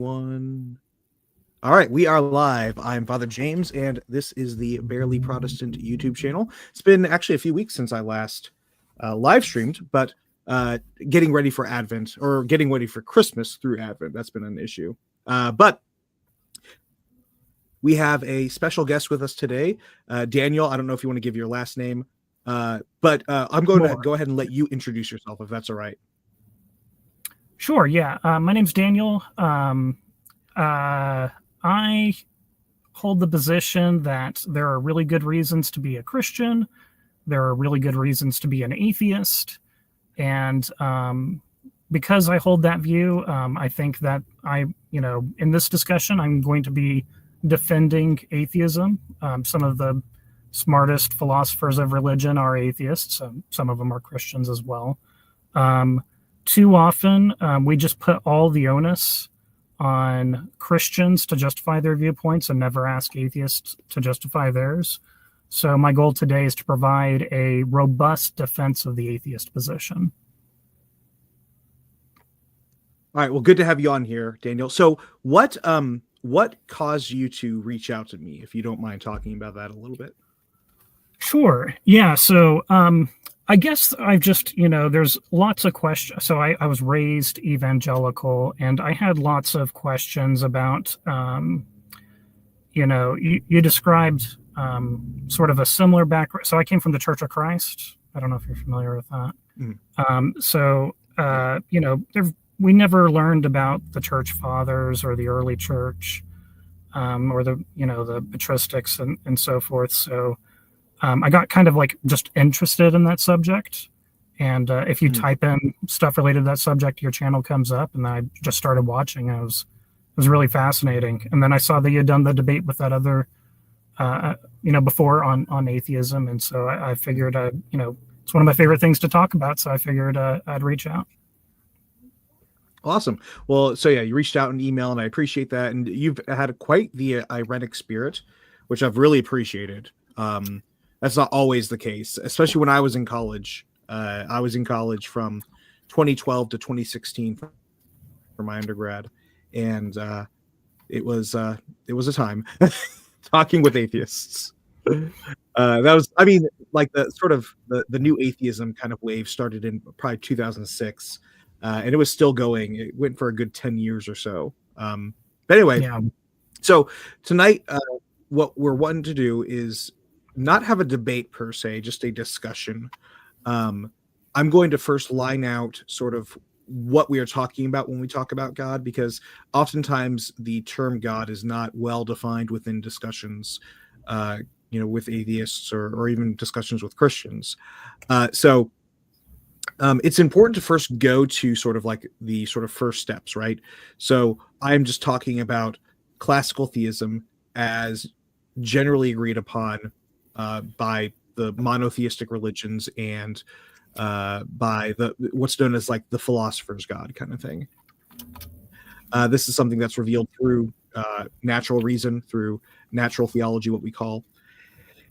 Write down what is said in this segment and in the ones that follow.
One. All right, we are live. I'm Father James, and this is the Barely Protestant YouTube channel. It's been actually a few weeks since I last live streamed, but getting ready for Advent or getting ready for Christmas through Advent, that's been an issue. But we have a special guest with us today, Daniel. I don't know if you want to give your last name, but I'm going to go ahead and let you introduce yourself, if that's all right. Sure, yeah. My name's Daniel. I hold the position that there are really good reasons to be a Christian. There are really good reasons to be an atheist. And because I hold that view, I think that in this discussion, I'm going to be defending atheism. Some of the smartest philosophers of religion are atheists. Some of them are Christians as well. Too often, we just put all the onus on Christians to justify their viewpoints and never ask atheists to justify theirs. So my goal today is to provide a robust defense of the atheist position. All right. Well, good to have you on here, Daniel. So what caused you to reach out to me, if you don't mind talking about that a little bit? Sure. Yeah. So I guess I've just, there's lots of questions. So I was raised evangelical, and I had lots of questions about, you described sort of a similar background. So I came from the Church of Christ. I don't know if you're familiar with that. We never learned about the church fathers or the early church or the patristics and so forth. So I got kind of like just interested in that subject. And if you type in stuff related to that subject, your channel comes up, and then I just started watching. It was really fascinating. And then I saw that you had done the debate with that other, before on atheism. And so I figured, it's one of my favorite things to talk about. So I figured I'd reach out. Awesome. Well, so yeah, you reached out in email, and I appreciate that. And you've had quite the ironic spirit, which I've really appreciated. That's not always the case, especially when I was in college. I was in college from 2012 to 2016 for my undergrad, and it was a time talking with atheists. That was, like the sort of the new atheism kind of wave started in probably 2006, and it was still going. It went for a good 10 years or so. But anyway, So tonight, what we're wanting to do is not have a debate per se, just a discussion. I'm going to first line out sort of what we are talking about when we talk about God, because oftentimes the term God is not well defined within discussions, with atheists or even discussions with Christians. So it's important to first go to sort of like the sort of first steps, right? So I'm just talking about classical theism as generally agreed upon by the monotheistic religions and by what's known as like the philosopher's God kind of thing. This is something that's revealed through natural reason, through natural theology, what we call.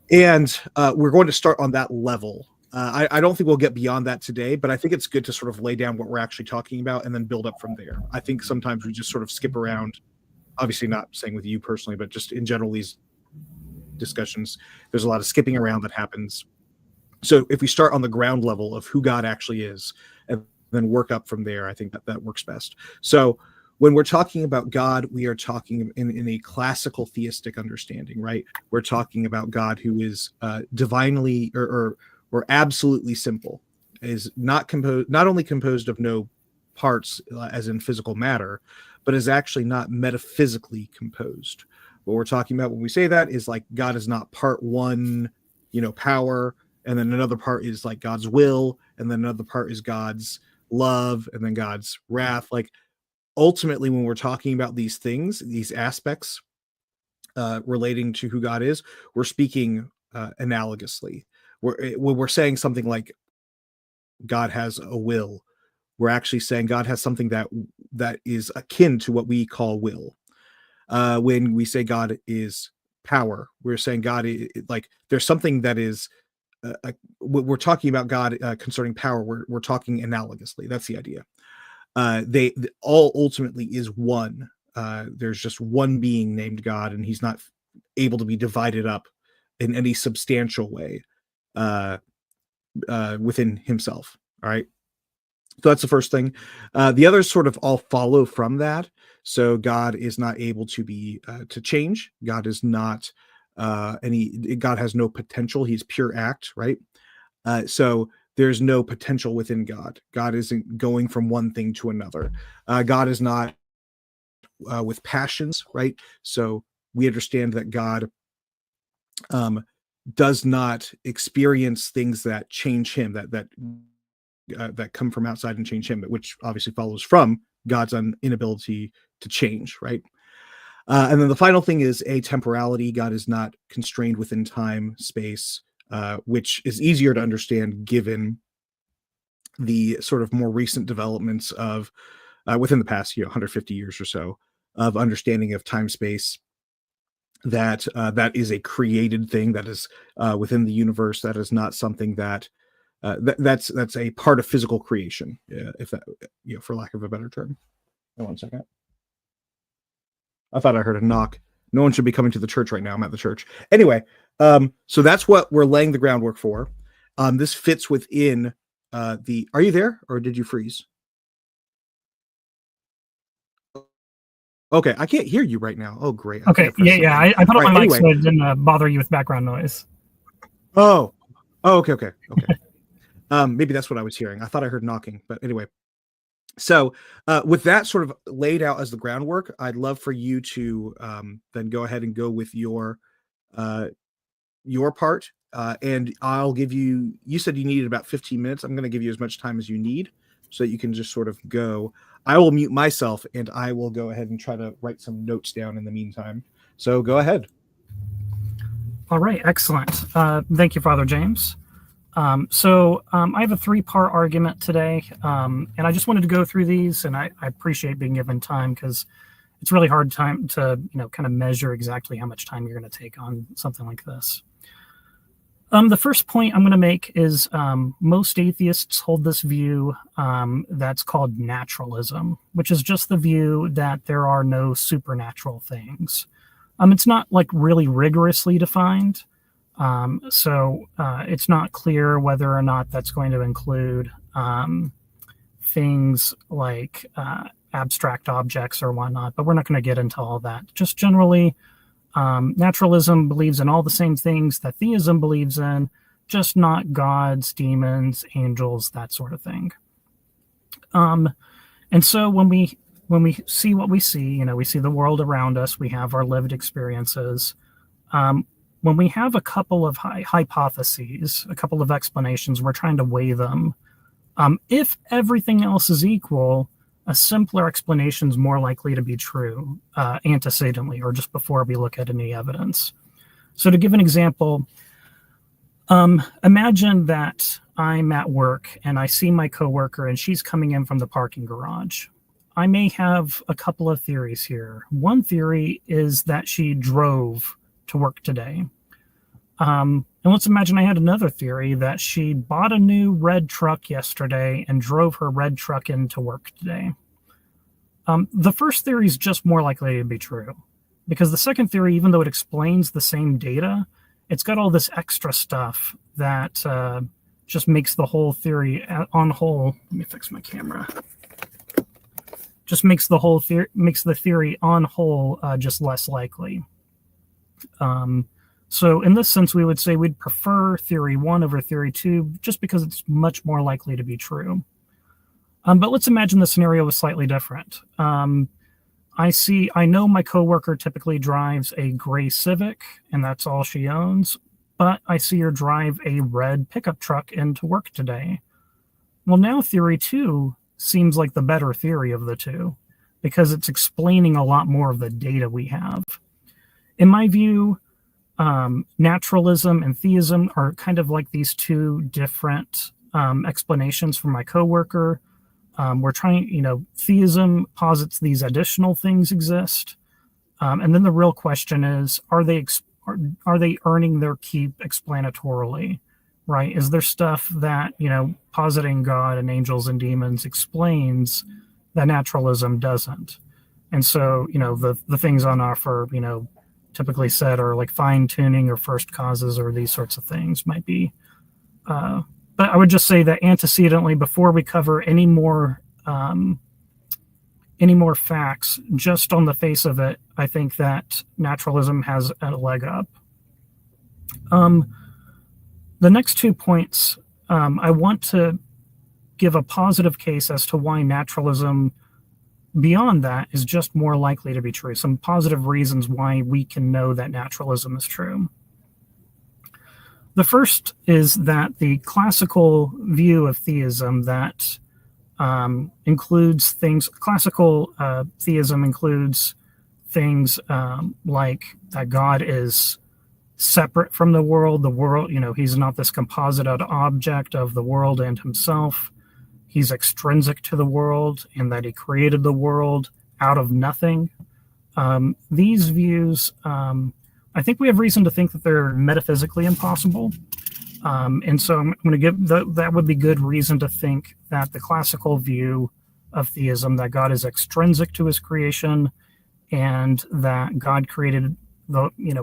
And we're going to start on that level. I don't think we'll get beyond that today, but I think it's good to sort of lay down what we're actually talking about and then build up from there. I think sometimes we just sort of skip around, obviously not saying with you personally, but just in general, these discussions, there's a lot of skipping around that happens. So if we start on the ground level of who God actually is and then work up from there, I think that works best. So when we're talking about God, we are talking in a classical theistic understanding, right? We're talking about God who is divinely or absolutely simple, is not only composed of no parts as in physical matter, but is actually not metaphysically composed. What we're talking about when we say that is like God is not part one, power, and then another part is like God's will, and then another part is God's love, and then God's wrath. Like ultimately, when we're talking about these things, these aspects relating to who God is, we're speaking analogously. When we're saying something like God has a will, we're actually saying God has something that is akin to what we call will. When we say God is power, we're saying God like there's something that is we're talking about God concerning power. We're talking analogously. That's the idea. They all ultimately is one. there's just one being named God, and he's not able to be divided up in any substantial way within himself. All right. So that's the first thing. The others sort of all follow from that. So God is not able to be to change. God is not God has no potential. He's pure act, right? So there's no potential within God. God isn't going from one thing to another. God is not with passions, right? So we understand that God does not experience things that change him, that come from outside and change him, which obviously follows from God's inability to change, right? And then the final thing is atemporality. God is not constrained within time, space, which is easier to understand given the sort of more recent developments of within the past 150 years or so of understanding of time space, that that is a created thing that is within the universe. That is not something that that's a part of physical creation, if that, for lack of a better term. Hold 1 second. I thought I heard a knock. No one should be coming to the church right now. I'm at the church. Anyway, so that's what we're laying the groundwork for. This fits within the. Are you there, or did you freeze? Okay, I can't hear you right now. Oh, great. Okay, yeah. I put on my mic so it didn't bother you with background noise. Oh, okay. Maybe that's what I was hearing. I thought I heard knocking, but anyway. So with that sort of laid out as the groundwork, I'd love for you to then go ahead and go with your part. And I'll give you said you needed about 15 minutes. I'm going to give you as much time as you need so that you can just sort of go. I will mute myself and I will go ahead and try to write some notes down in the meantime. So go ahead. All right. Excellent. Thank you, Father James. So I have a 3-part argument today, and I just wanted to go through these, and I appreciate being given time because it's really hard time to, kind of measure exactly how much time you're going to take on something like this. The first point I'm going to make is most atheists hold this view that's called naturalism, which is just the view that there are no supernatural things. It's not like really rigorously defined. So it's not clear whether or not that's going to include things like abstract objects or whatnot, but we're not going to get into all that. Just generally, naturalism believes in all the same things that theism believes in, just not gods, demons, angels, that sort of thing. And so when we see what we see, we see the world around us, we have our lived experiences. When we have a couple of hypotheses, a couple of explanations, we're trying to weigh them. If everything else is equal, a simpler explanation is more likely to be true antecedently, or just before we look at any evidence. So to give an example, imagine that I'm at work and I see my coworker and she's coming in from the parking garage. I may have a couple of theories here. One theory is that she drove to work today. And let's imagine I had another theory that she bought a new red truck yesterday and drove her red truck into work today. The first theory is just more likely to be true because the second theory, even though it explains the same data, it's got all this extra stuff that just makes the whole theory on whole. Let me fix my camera. Just makes the whole makes the theory on whole just less likely. So in this sense, we would say we'd prefer theory 1 over theory 2 just because it's much more likely to be true. But let's imagine the scenario was slightly different. I know my coworker typically drives a gray Civic, and that's all she owns, but I see her drive a red pickup truck into work today. Well, now theory 2 seems like the better theory of the two because it's explaining a lot more of the data we have. In my view, naturalism and theism are kind of like these two different explanations for my coworker. We're trying, theism posits these additional things exist. And then the real question is, are they earning their keep explanatorily, right? Is there stuff that, positing God and angels and demons explains that naturalism doesn't? And so, the things on offer, typically said are like fine tuning or first causes or these sorts of things might be. But I would just say that antecedently, before we cover any more facts, just on the face of it, I think that naturalism has a leg up. The next 2 points, I want to give a positive case as to why naturalism beyond that is just more likely to be true. Some positive reasons why we can know that naturalism is true. The first is that the classical view of theism that includes things, classical theism includes things like that God is separate from the world, he's not this composited object of the world and himself. He's extrinsic to the world, and that he created the world out of nothing. These views, I think we have reason to think that they're metaphysically impossible. And so I'm going to give that would be good reason to think that the classical view of theism, that God is extrinsic to his creation, and that God created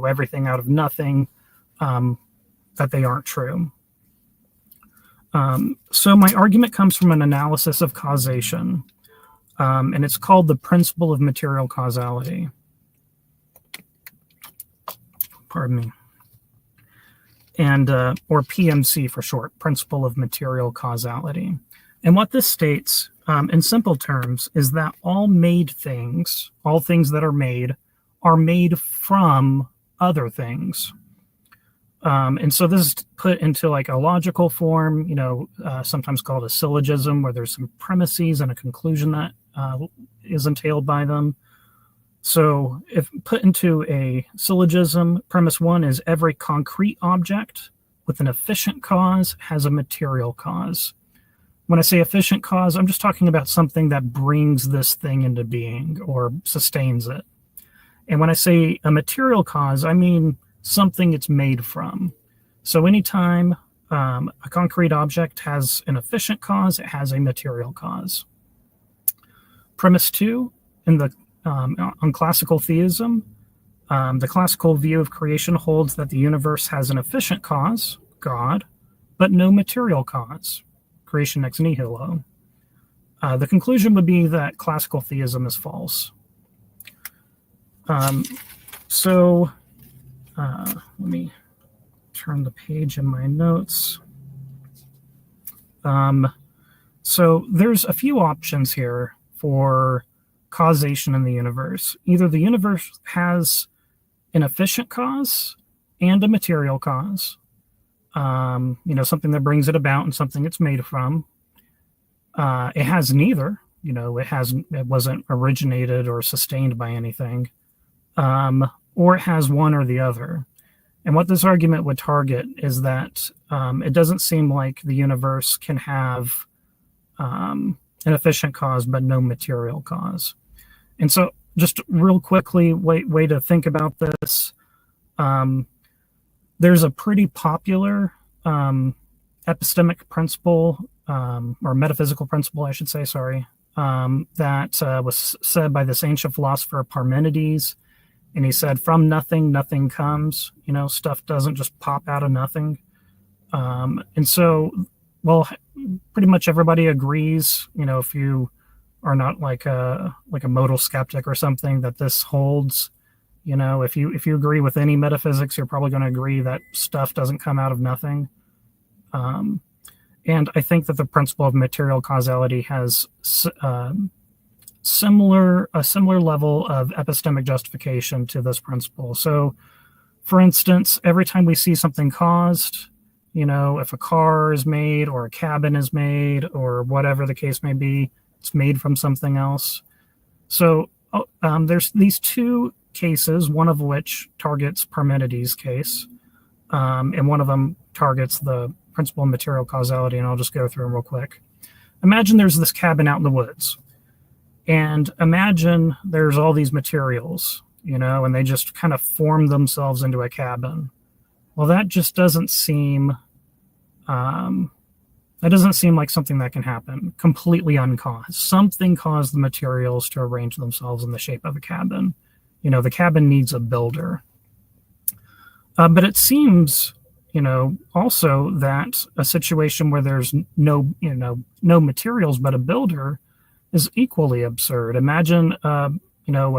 everything out of nothing, that they aren't true. So my argument comes from an analysis of causation, and it's called the principle of material causality. Pardon me. And or PMC for short, principle of material causality. And what this states, in simple terms, is that all things that are made from other things. And so this is put into like a logical form, sometimes called a syllogism, where there's some premises and a conclusion that is entailed by them. So if put into a syllogism, premise one is every concrete object with an efficient cause has a material cause. When I say efficient cause, I'm just talking about something that brings this thing into being or sustains it. And when I say a material cause, I mean something it's made from. So anytime a concrete object has an efficient cause, it has a material cause. Premise two, on classical theism, the classical view of creation holds that the universe has an efficient cause, God, but no material cause, creation ex nihilo. The conclusion would be that classical theism is false. Let me turn the page in my notes. So there's a few options here for causation in the universe. Either the universe has an efficient cause and a material cause, something that brings it about and something it's made from. It has neither. It wasn't originated or sustained by anything. Or it has one or the other. And what this argument would target is that it doesn't seem like the universe can have an efficient cause but no material cause. And so just real quickly, way to think about this, there's a pretty popular epistemic principle, or metaphysical principle, I should say, that was said by this ancient philosopher Parmenides. And he said, from nothing, nothing comes. Stuff doesn't just pop out of nothing. And so, pretty much everybody agrees, if you are not like a modal skeptic or something, that this holds. If you agree with any metaphysics, you're probably going to agree that stuff doesn't come out of nothing. And I think that the principle of material causality has a similar level of epistemic justification to this principle. So, for instance, every time we see something caused, if a car is made or a cabin is made or whatever the case may be, it's made from something else. So there's these two cases, one of which targets Parmenides' case, and one of them targets the principle of material causality, and I'll just go through them real quick. Imagine there's this cabin out in the woods, and imagine there's all these materials, and they just kind of form themselves into a cabin. Well, that just doesn't seem That doesn't seem like something that can happen completely uncaused. Something caused the materials to arrange themselves in the shape of a cabin. The cabin needs a builder. But it seems, also that a situation where there's no materials but a builder is equally absurd. Imagine, a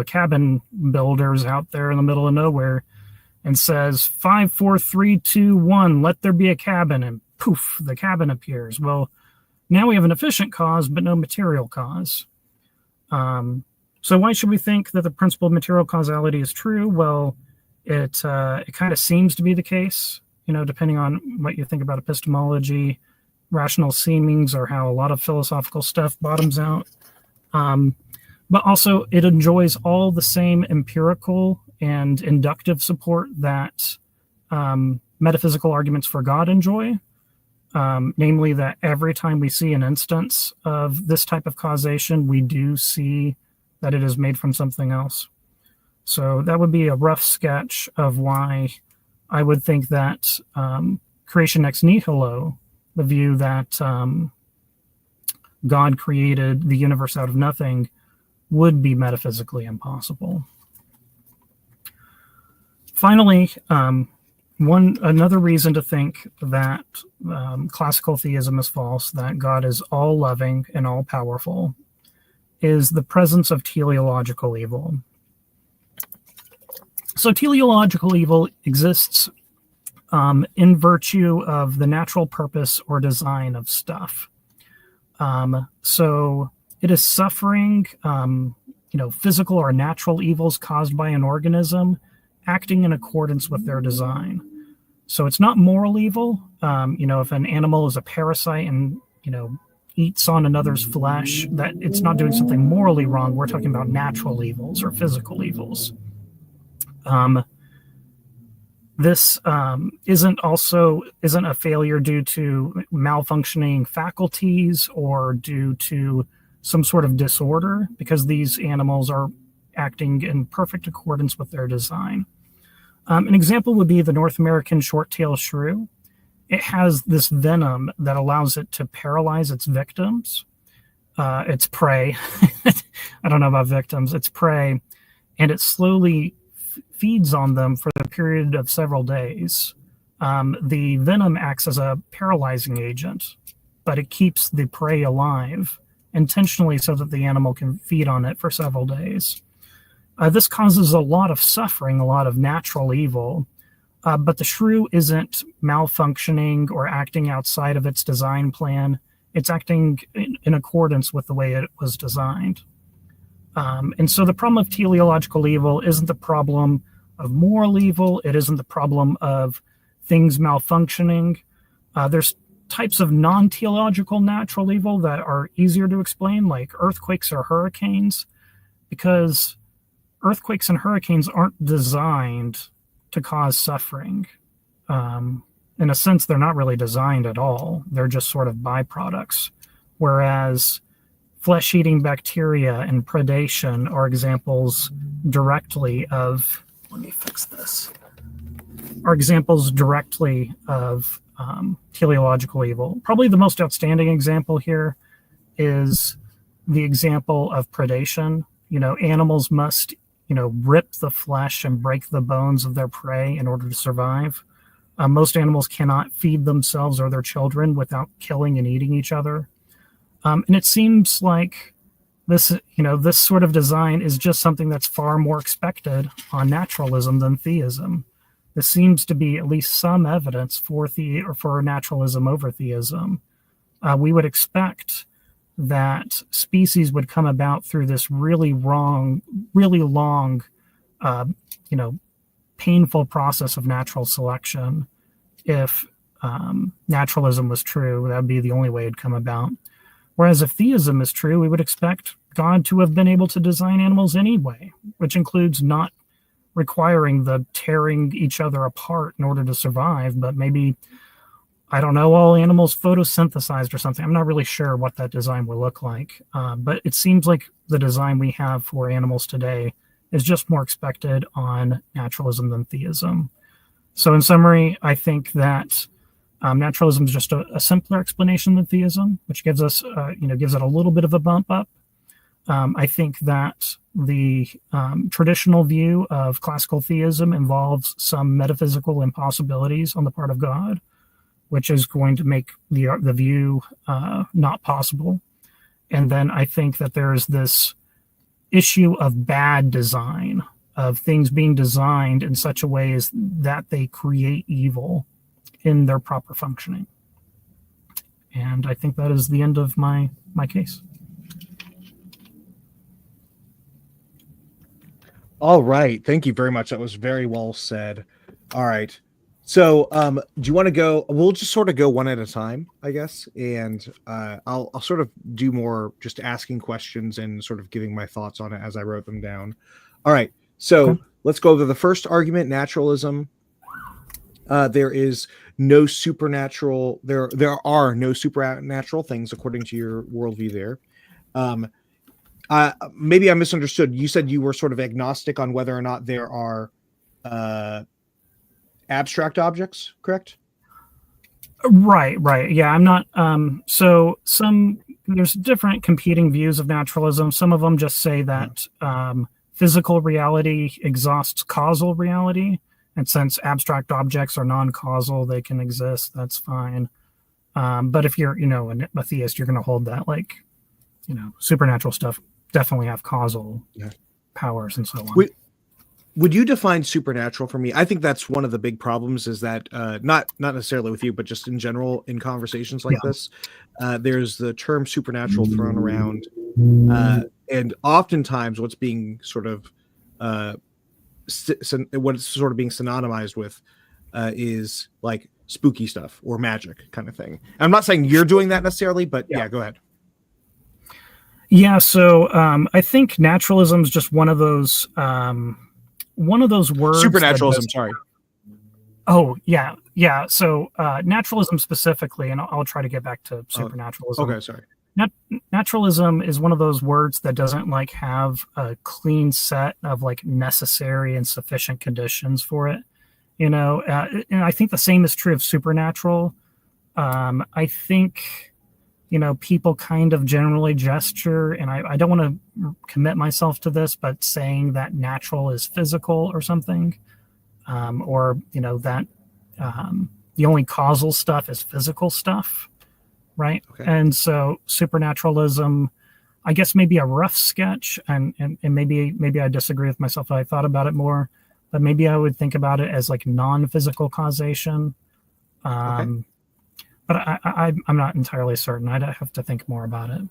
cabin builder's out there in the middle of nowhere and says 5, 4, 3, 2, 1, let there be a cabin, and poof, the cabin appears. Well, now we have an efficient cause but no material cause. So why should we think that the principle of material causality is true? Well, it kind of seems to be the case, depending on what you think about epistemology, rational seemings, or how a lot of philosophical stuff bottoms out. But also, it enjoys all the same empirical and inductive support that metaphysical arguments for God enjoy, namely that every time we see an instance of this type of causation, we do see that it is made from something else. So that would be a rough sketch of why I would think that creation ex nihilo, the view that God created the universe out of nothing, would be metaphysically impossible. Finally, another reason to think that classical theism is false, that God is all loving and all powerful, is the presence of teleological evil. So teleological evil exists in virtue of the natural purpose or design of stuff. So it is suffering, physical or natural evils caused by an organism acting in accordance with their design. So it's not moral evil. If an animal is a parasite and, eats on another's flesh, that it's not doing something morally wrong. We're talking about natural evils or physical evils. This isn't a failure due to malfunctioning faculties or due to some sort of disorder, because these animals are acting in perfect accordance with their design. An example would be the North American short-tailed shrew. It has this venom that allows it to paralyze its victims, its prey. I don't know about victims, its prey, and it slowly feeds on them for the period of several days. The venom acts as a paralyzing agent, but it keeps the prey alive intentionally so that the animal can feed on it for several days. This causes a lot of suffering, a lot of natural evil, but the shrew isn't malfunctioning or acting outside of its design plan. It's acting in accordance with the way it was designed. And so the problem of teleological evil isn't the problem of moral evil. It isn't the problem of things malfunctioning. There's types of non-teleological natural evil that are easier to explain, like earthquakes or hurricanes, because earthquakes and hurricanes aren't designed to cause suffering. In a sense, they're not really designed at all. They're just sort of byproducts. Whereas flesh-eating bacteria and predation are examples directly of, teleological evil. Probably the most outstanding example here is the example of predation. Animals must, rip the flesh and break the bones of their prey in order to survive. Most animals cannot feed themselves or their children without killing and eating each other. And it seems like this sort of design is just something that's far more expected on naturalism than theism. There seems to be at least some evidence for naturalism over theism. We would expect that species would come about through this really long, painful process of natural selection. If naturalism was true, that would be the only way it'd come about. Whereas if theism is true, we would expect God to have been able to design animals anyway, which includes not requiring the tearing each other apart in order to survive, but maybe, I don't know, all animals photosynthesized or something. I'm not really sure what that design will look like, but it seems like the design we have for animals today is just more expected on naturalism than theism. So in summary, I think that Naturalism is just a simpler explanation than theism, which gives us, gives it a little bit of a bump up. I think that the traditional view of classical theism involves some metaphysical impossibilities on the part of God, which is going to make the view not possible. And then I think that there's this issue of bad design, of things being designed in such a way as that they create evil in their proper functioning. And I think that is the end of my case. All right. Thank you very much. That was very well said. All right. So do you want to go? We'll just sort of go one at a time, I guess. And I'll sort of do more just asking questions and sort of giving my thoughts on it as I wrote them down. All right. So let's go over the first argument, naturalism. There is no supernatural. There are no supernatural things according to your worldview there. Maybe I misunderstood. You said you were sort of agnostic on whether or not there are abstract objects, correct? Right. Yeah, I'm not. So there's different competing views of naturalism. Some of them just say that physical reality exhausts causal reality. And since abstract objects are non-causal, they can exist. That's fine. But if you're, an atheist, you're going to hold that supernatural stuff definitely have causal powers and so on. Would you define supernatural for me? I think that's one of the big problems is that not necessarily with you, but just in general in conversations like this, there's the term supernatural thrown around. And oftentimes what's being sort of what it's sort of being synonymized with is like spooky stuff or magic kind of thing. I'm not saying you're doing that necessarily, but yeah go ahead. Yeah, so I think naturalism is just one of those words. Supernaturalism, sorry. Oh, yeah. So naturalism specifically, and I'll try to get back to supernaturalism. Okay, sorry. Naturalism is one of those words that doesn't have a clean set of necessary and sufficient conditions for it. And I think the same is true of supernatural. I think people kind of generally gesture, and I don't want to commit myself to this, but saying that natural is physical or something, or that the only causal stuff is physical stuff, right? Okay. And so supernaturalism, I guess maybe a rough sketch, and maybe I disagree with myself. I thought about it more, but maybe I would think about it as non-physical causation. Okay. But I'm not entirely certain. I'd have to think more about it.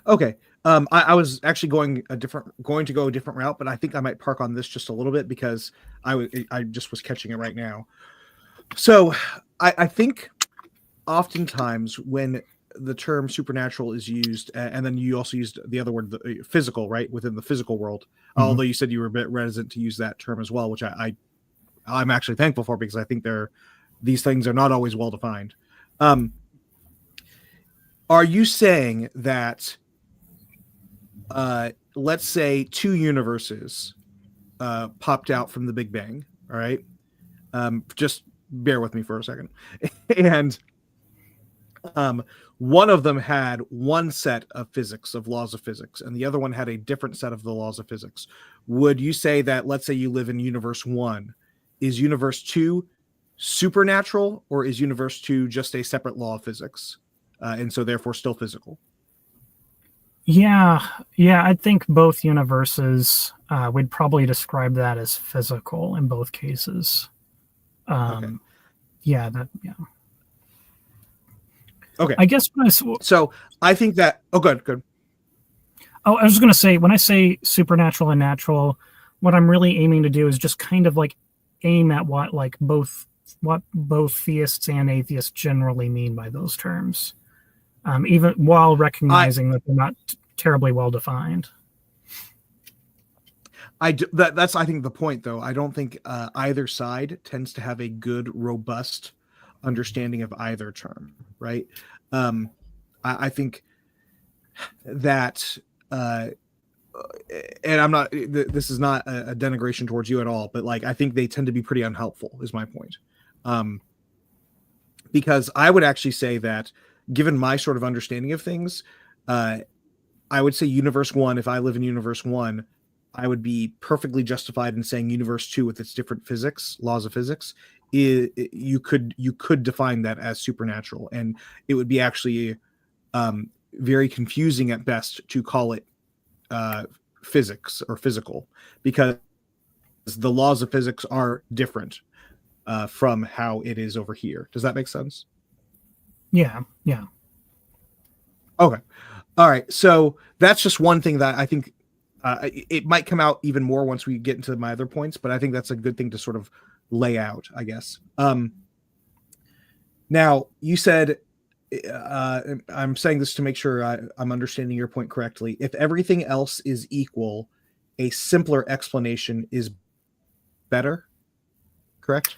Okay. I was actually going to go a different route, but I think I might park on this just a little bit because I just was catching it right now. So I think oftentimes when the term supernatural is used, and then you also used the other word, the physical, right, within the physical world, although you said you were a bit reticent to use that term as well, which I'm actually thankful for because I think these things are not always well defined. Are you saying that, let's say two universes popped out from the Big Bang, all right? Just bear with me for a second. And one of them had one set of physics, of laws of physics, and the other one had a different set of the laws of physics. Would you say that, let's say you live in universe 1, is universe 2 supernatural, or is universe 2 just a separate law of physics, and so therefore still physical? Yeah, I think both universes, we'd probably describe that as physical in both cases. Okay. Okay. I guess so I think that. Oh, good. Oh, I was just going to say, when I say supernatural and natural, what I'm really aiming to do is just kind of aim at what both theists and atheists generally mean by those terms, even while recognizing that they're not terribly well defined. That's I think the point, though. I don't think either side tends to have a good, robust understanding of either term, right? I think that, and I'm not. This is not a denigration towards you at all, but I think they tend to be pretty unhelpful. Is my point. because I would actually say that, given my sort of understanding of things, I would say universe one, if I live in universe one, I would be perfectly justified in saying universe two, with its different physics, laws of physics, you could define that as supernatural, and it would be actually very confusing at best to call it physics or physical, because the laws of physics are different from how it is over here. Does that make sense? Yeah. Okay. All right. So that's just one thing that I think it might come out even more once we get into my other points, but I think that's a good thing to sort of lay out, I guess. Now, you said, I'm saying this to make sure I'm understanding your point correctly. If everything else is equal, a simpler explanation is better, correct?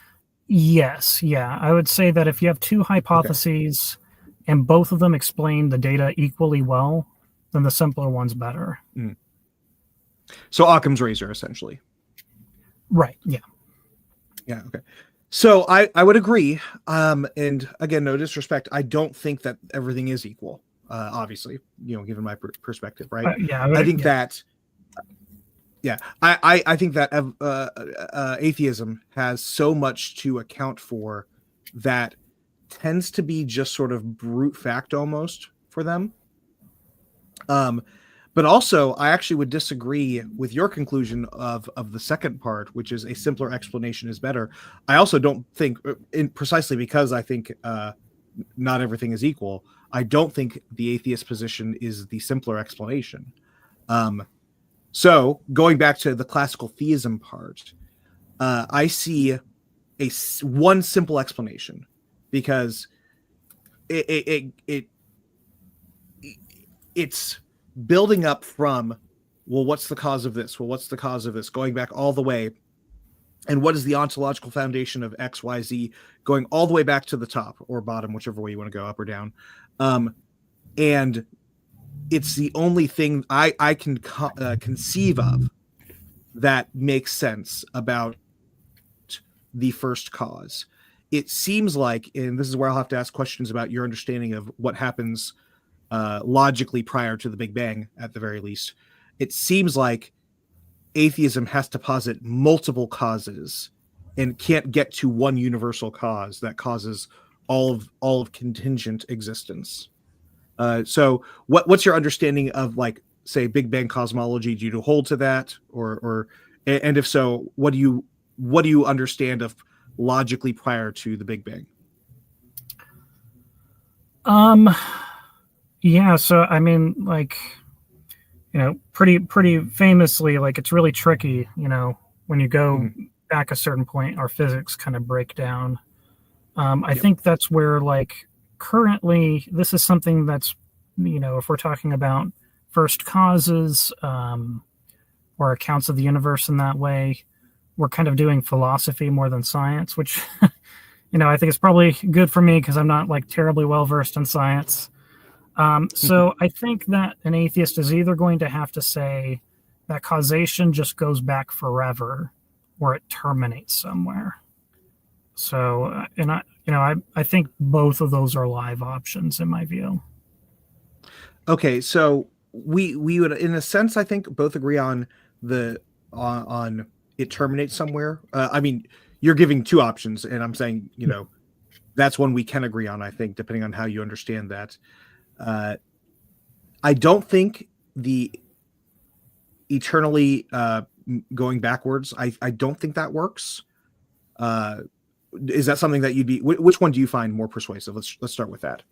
Yes. Yeah. I would say that if you have two hypotheses and both of them explain the data equally well, then the simpler one's better. Mm. So Occam's razor, essentially. Right. Yeah. Yeah. Okay. So I would agree. And again, no disrespect, I don't think that everything is equal. Obviously, given my perspective, right? I think that. Yeah, I think that atheism has so much to account for that tends to be just sort of brute fact almost for them. But also, I actually would disagree with your conclusion of the second part, which is a simpler explanation is better. I also don't think, precisely because I think not everything is equal, I don't think the atheist position is the simpler explanation. So going back to the classical theism part, I see one simple explanation, because it's building up from, well, what's the cause of this? Well, what's the cause of this? Going back all the way. And what is the ontological foundation of X, Y, Z, going all the way back to the top or bottom, whichever way you want to go, up or down. And it's the only thing I can conceive of that makes sense about the first cause. It seems like, and this is where I'll have to ask questions about your understanding of what happens logically prior to the Big Bang, at the very least. It seems like atheism has to posit multiple causes and can't get to one universal cause that causes all of contingent existence. So what's your understanding of, like, say, Big Bang cosmology? Do you hold to that, or and if so, what do you understand of logically prior to the Big Bang? Yeah, so I mean, like, pretty famously, like, it's really tricky, when you go back a certain point, our physics kind of break down. I think that's where, like, currently this is something that's, if we're talking about first causes, or accounts of the universe in that way, we're kind of doing philosophy more than science, which, I think is probably good for me because I'm not, like, terribly well versed in science. So I think that an atheist is either going to have to say that causation just goes back forever, or it terminates somewhere. So, and I think both of those are live options in my view. Okay, so we would, in a sense, I think, both agree on on it terminates somewhere. I mean, you're giving two options, and I'm saying, that's one we can agree on, I think, depending on how you understand that. I don't think the eternally going backwards, I don't think that works. Is that something that you'd be, which one do you find more persuasive? Let's start with that.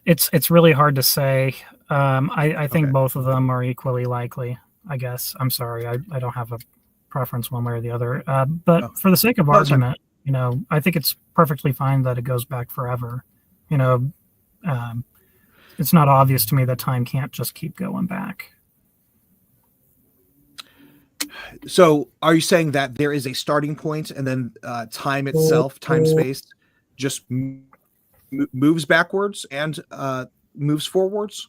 It's really hard to say. I think both of them are equally likely, I guess. I'm sorry, I don't have a preference one way or the other. But for the sake of argument, I think it's perfectly fine that it goes back forever. It's not obvious to me that time can't just keep going back. So are you saying that there is a starting point, and then time itself, time space, just moves backwards and moves forwards?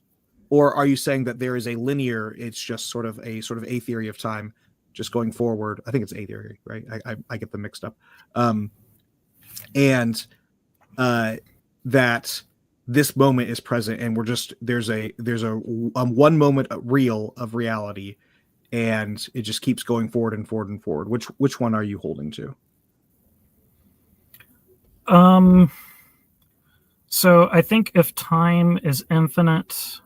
Or are you saying that there is a linear, it's just sort of a theory of time just going forward? I think it's a theory, right? I get them mixed up. and that this moment is present, and we're just there's a one moment real of reality, and it just keeps going forward and forward and forward. Which one are you holding to? So I think if time is infinite,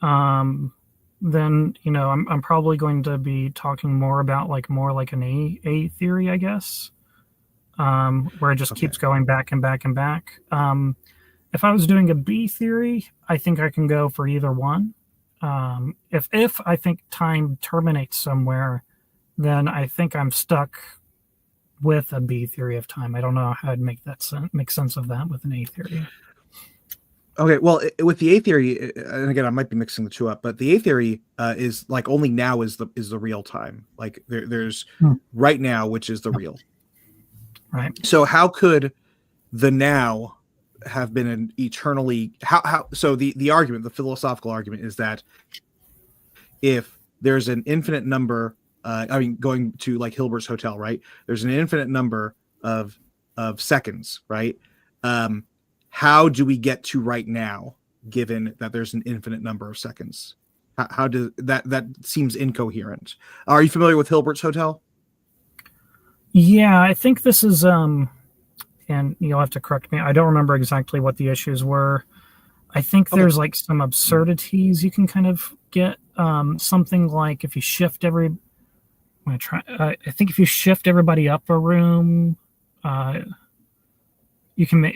then I'm probably going to be talking more about more like an A theory, I guess, where it just keeps going back and back and back. If I was doing a B theory, I think I can go for either one. If I think time terminates somewhere, then I think I'm stuck with a B theory of time. I don't know how I'd make sense of that with an A theory. Okay, well, with the A theory, and again, I might be mixing the two up, but the A theory is like only now is the real time. Like there's right now, which is the real. Right. So how could the now have been an eternally how? So the argument, the philosophical argument, is that if there's an infinite number, going to like Hilbert's Hotel, right? There's an infinite number of seconds, right? How do we get to right now, given that there's an infinite number of seconds? How do that seems incoherent? Are you familiar with Hilbert's Hotel? Yeah, I think this is and you'll have to correct me. I don't remember exactly what the issues were. I think there's like some absurdities you can kind of get. Something like if you shift I think if you shift everybody up a room, you can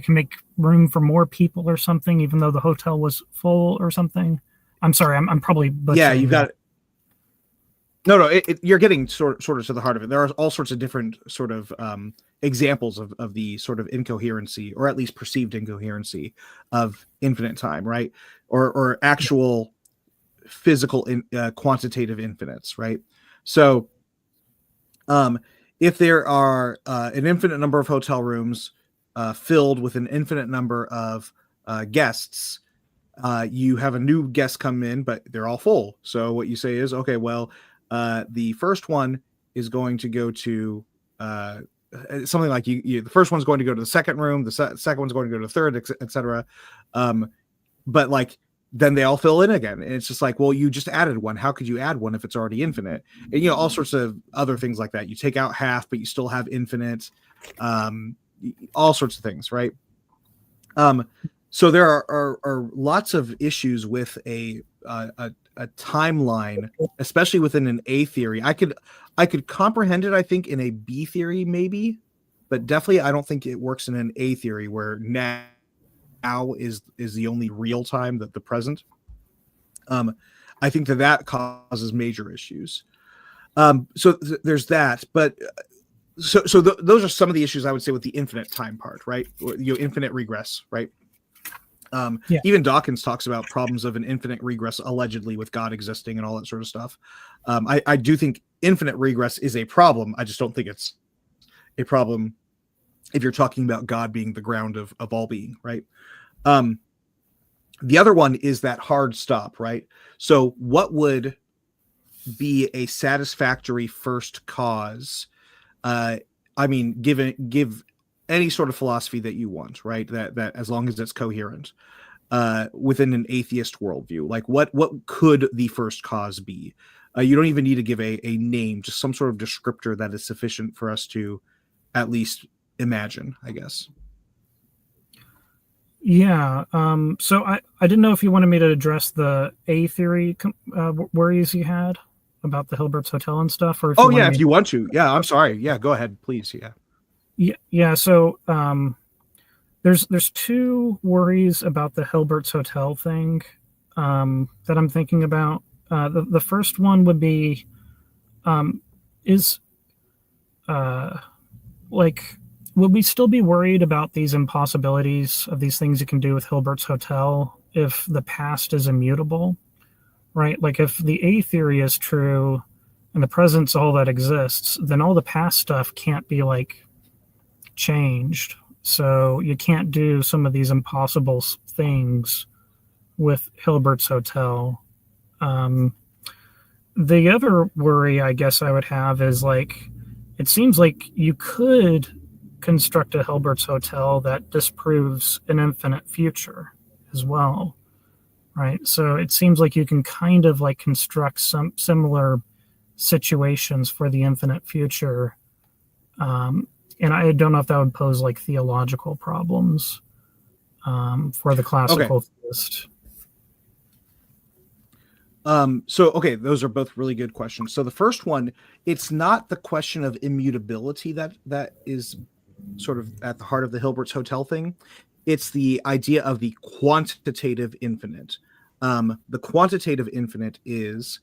make room for more people or something, even though the hotel was full or something. I'm sorry, I'm probably butchering. Yeah, you got it. No, you're getting sort of to the heart of it. There are all sorts of different sort of examples of the sort of incoherency, or at least perceived incoherency, of infinite time, right? Or actual physical quantitative infinites, right? So, if there are an infinite number of hotel rooms filled with an infinite number of guests, you have a new guest come in, but they're all full. So what you say is, okay, well, the first one is going to go to something like the first one's going to go to the second room, the second one's going to go to the third, etc. But like then they all fill in again, and it's just like, well, you just added one. How could you add one if it's already infinite? And all sorts of other things like that. You take out half, but you still have infinite. All sorts of things, right? So there are lots of issues with a timeline, especially within an A theory. I could comprehend it, I think, in a B theory maybe, but definitely I don't think it works in an A theory where now is the only real time, that the present. I think that causes major issues. So there's that, but so those are some of the issues I would say with the infinite time part, right? Infinite regress, right? Even Dawkins talks about problems of an infinite regress allegedly with God existing and all that sort of stuff. I do think infinite regress is a problem. I just don't think it's a problem if you're talking about God being the ground of all being, right? The other one is that hard stop, right? So what would be a satisfactory first cause? Give any sort of philosophy that you want, right? That as long as it's coherent within an atheist worldview, like what could the first cause be? You don't even need to give a name, just some sort of descriptor that is sufficient for us to at least imagine, I guess. Yeah. So I didn't know if you wanted me to address the A theory worries you had about the Hilbert's Hotel and stuff, or if you want to. Yeah, I'm sorry. Yeah, go ahead, please. Yeah. Yeah. So there's two worries about the Hilbert's Hotel thing that I'm thinking about. The first one would be would we still be worried about these impossibilities of these things you can do with Hilbert's Hotel if the past is immutable, right? Like if the A theory is true and the present's all that exists, then all the past stuff can't be like changed. So you can't do some of these impossible things with Hilbert's Hotel. The other worry I guess I would have is like, it seems like you could construct a Hilbert's hotel that disproves an infinite future as well, right? So it seems like you can kind of like construct some similar situations for the infinite future. And I don't know if that would pose like theological problems for the classical theist. Okay, those are both really good questions. So the first one, it's not the question of immutability that is sort of at the heart of the Hilbert's hotel thing. It's the idea of the quantitative infinite. The quantitative infinite is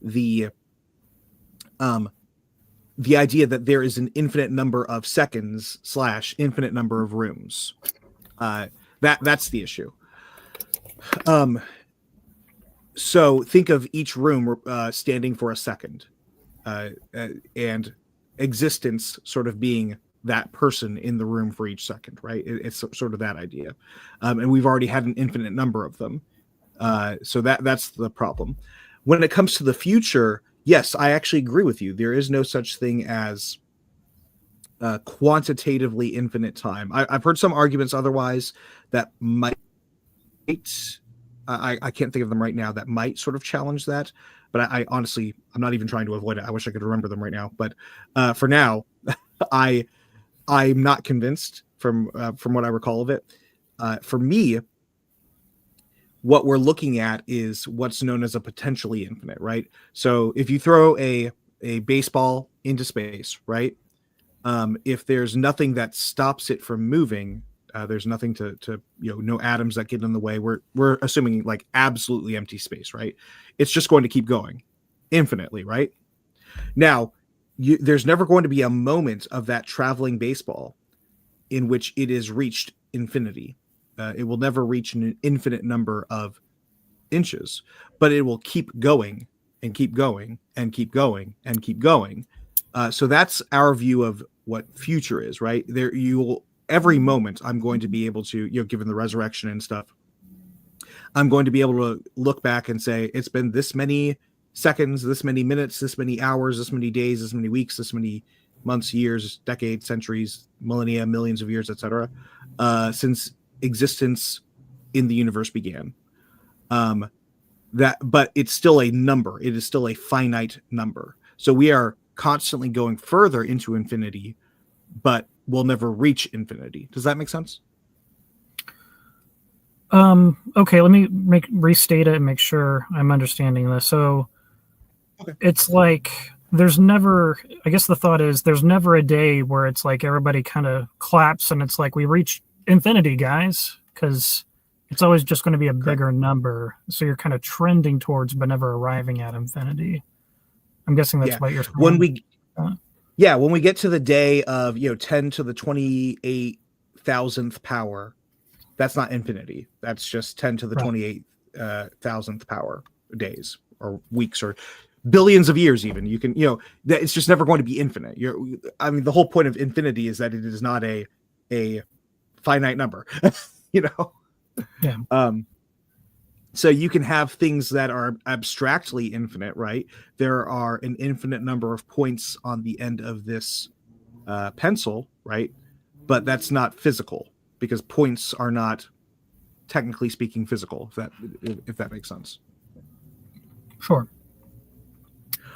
the idea that there is an infinite number of seconds / infinite number of rooms. That's the issue. So think of each room standing for a second, and existence sort of being that person in the room for each second, right? It's sort of that idea. And we've already had an infinite number of them. So that's the problem. When it comes to the future, yes, I actually agree with you. There is no such thing as quantitatively infinite time. I've heard some arguments otherwise that might... I can't think of them right now that might sort of challenge that, but I honestly, I'm not even trying to avoid it. I wish I could remember them right now, but for now, I'm not convinced from what I recall of it. For me, what we're looking at is what's known as a potentially infinite, right? So if you throw a baseball into space, right? If there's nothing that stops it from moving, there's nothing to no atoms that get in the way. We're assuming like absolutely empty space, right? It's just going to keep going infinitely, right? Now, there's never going to be a moment of that traveling baseball in which it is reached infinity. It will never reach an infinite number of inches, but it will keep going and keep going and keep going and keep going. So that's our view of what future is, right? There, you will... Every moment I'm going to be able to, given the resurrection and stuff, I'm going to be able to look back and say, it's been this many seconds, this many minutes, this many hours, this many days, this many weeks, this many months, years, decades, centuries, millennia, millions of years, etc., since existence in the universe began. But it's still a number. It is still a finite number. So we are constantly going further into infinity, but we'll never reach infinity. Does that make sense? Okay, let me restate it and make sure I'm understanding this. So It's like there's never, I guess the thought is there's never a day where it's like everybody kind of claps and it's like we reached infinity, guys, because it's always just going to be a bigger number. So you're kind of trending towards but never arriving at infinity. I'm guessing that's what you're saying. When we get to the day of 10 to the 28,000th power, that's not infinity. That's just 10 to the 28,000th power days or weeks or billions of years. Even you can that it's just never going to be infinite. The whole point of infinity is that it is not a finite number. So you can have things that are abstractly infinite, right? There are an infinite number of points on the end of this pencil, right? But that's not physical because points are not, technically speaking, physical. If that makes sense. Sure.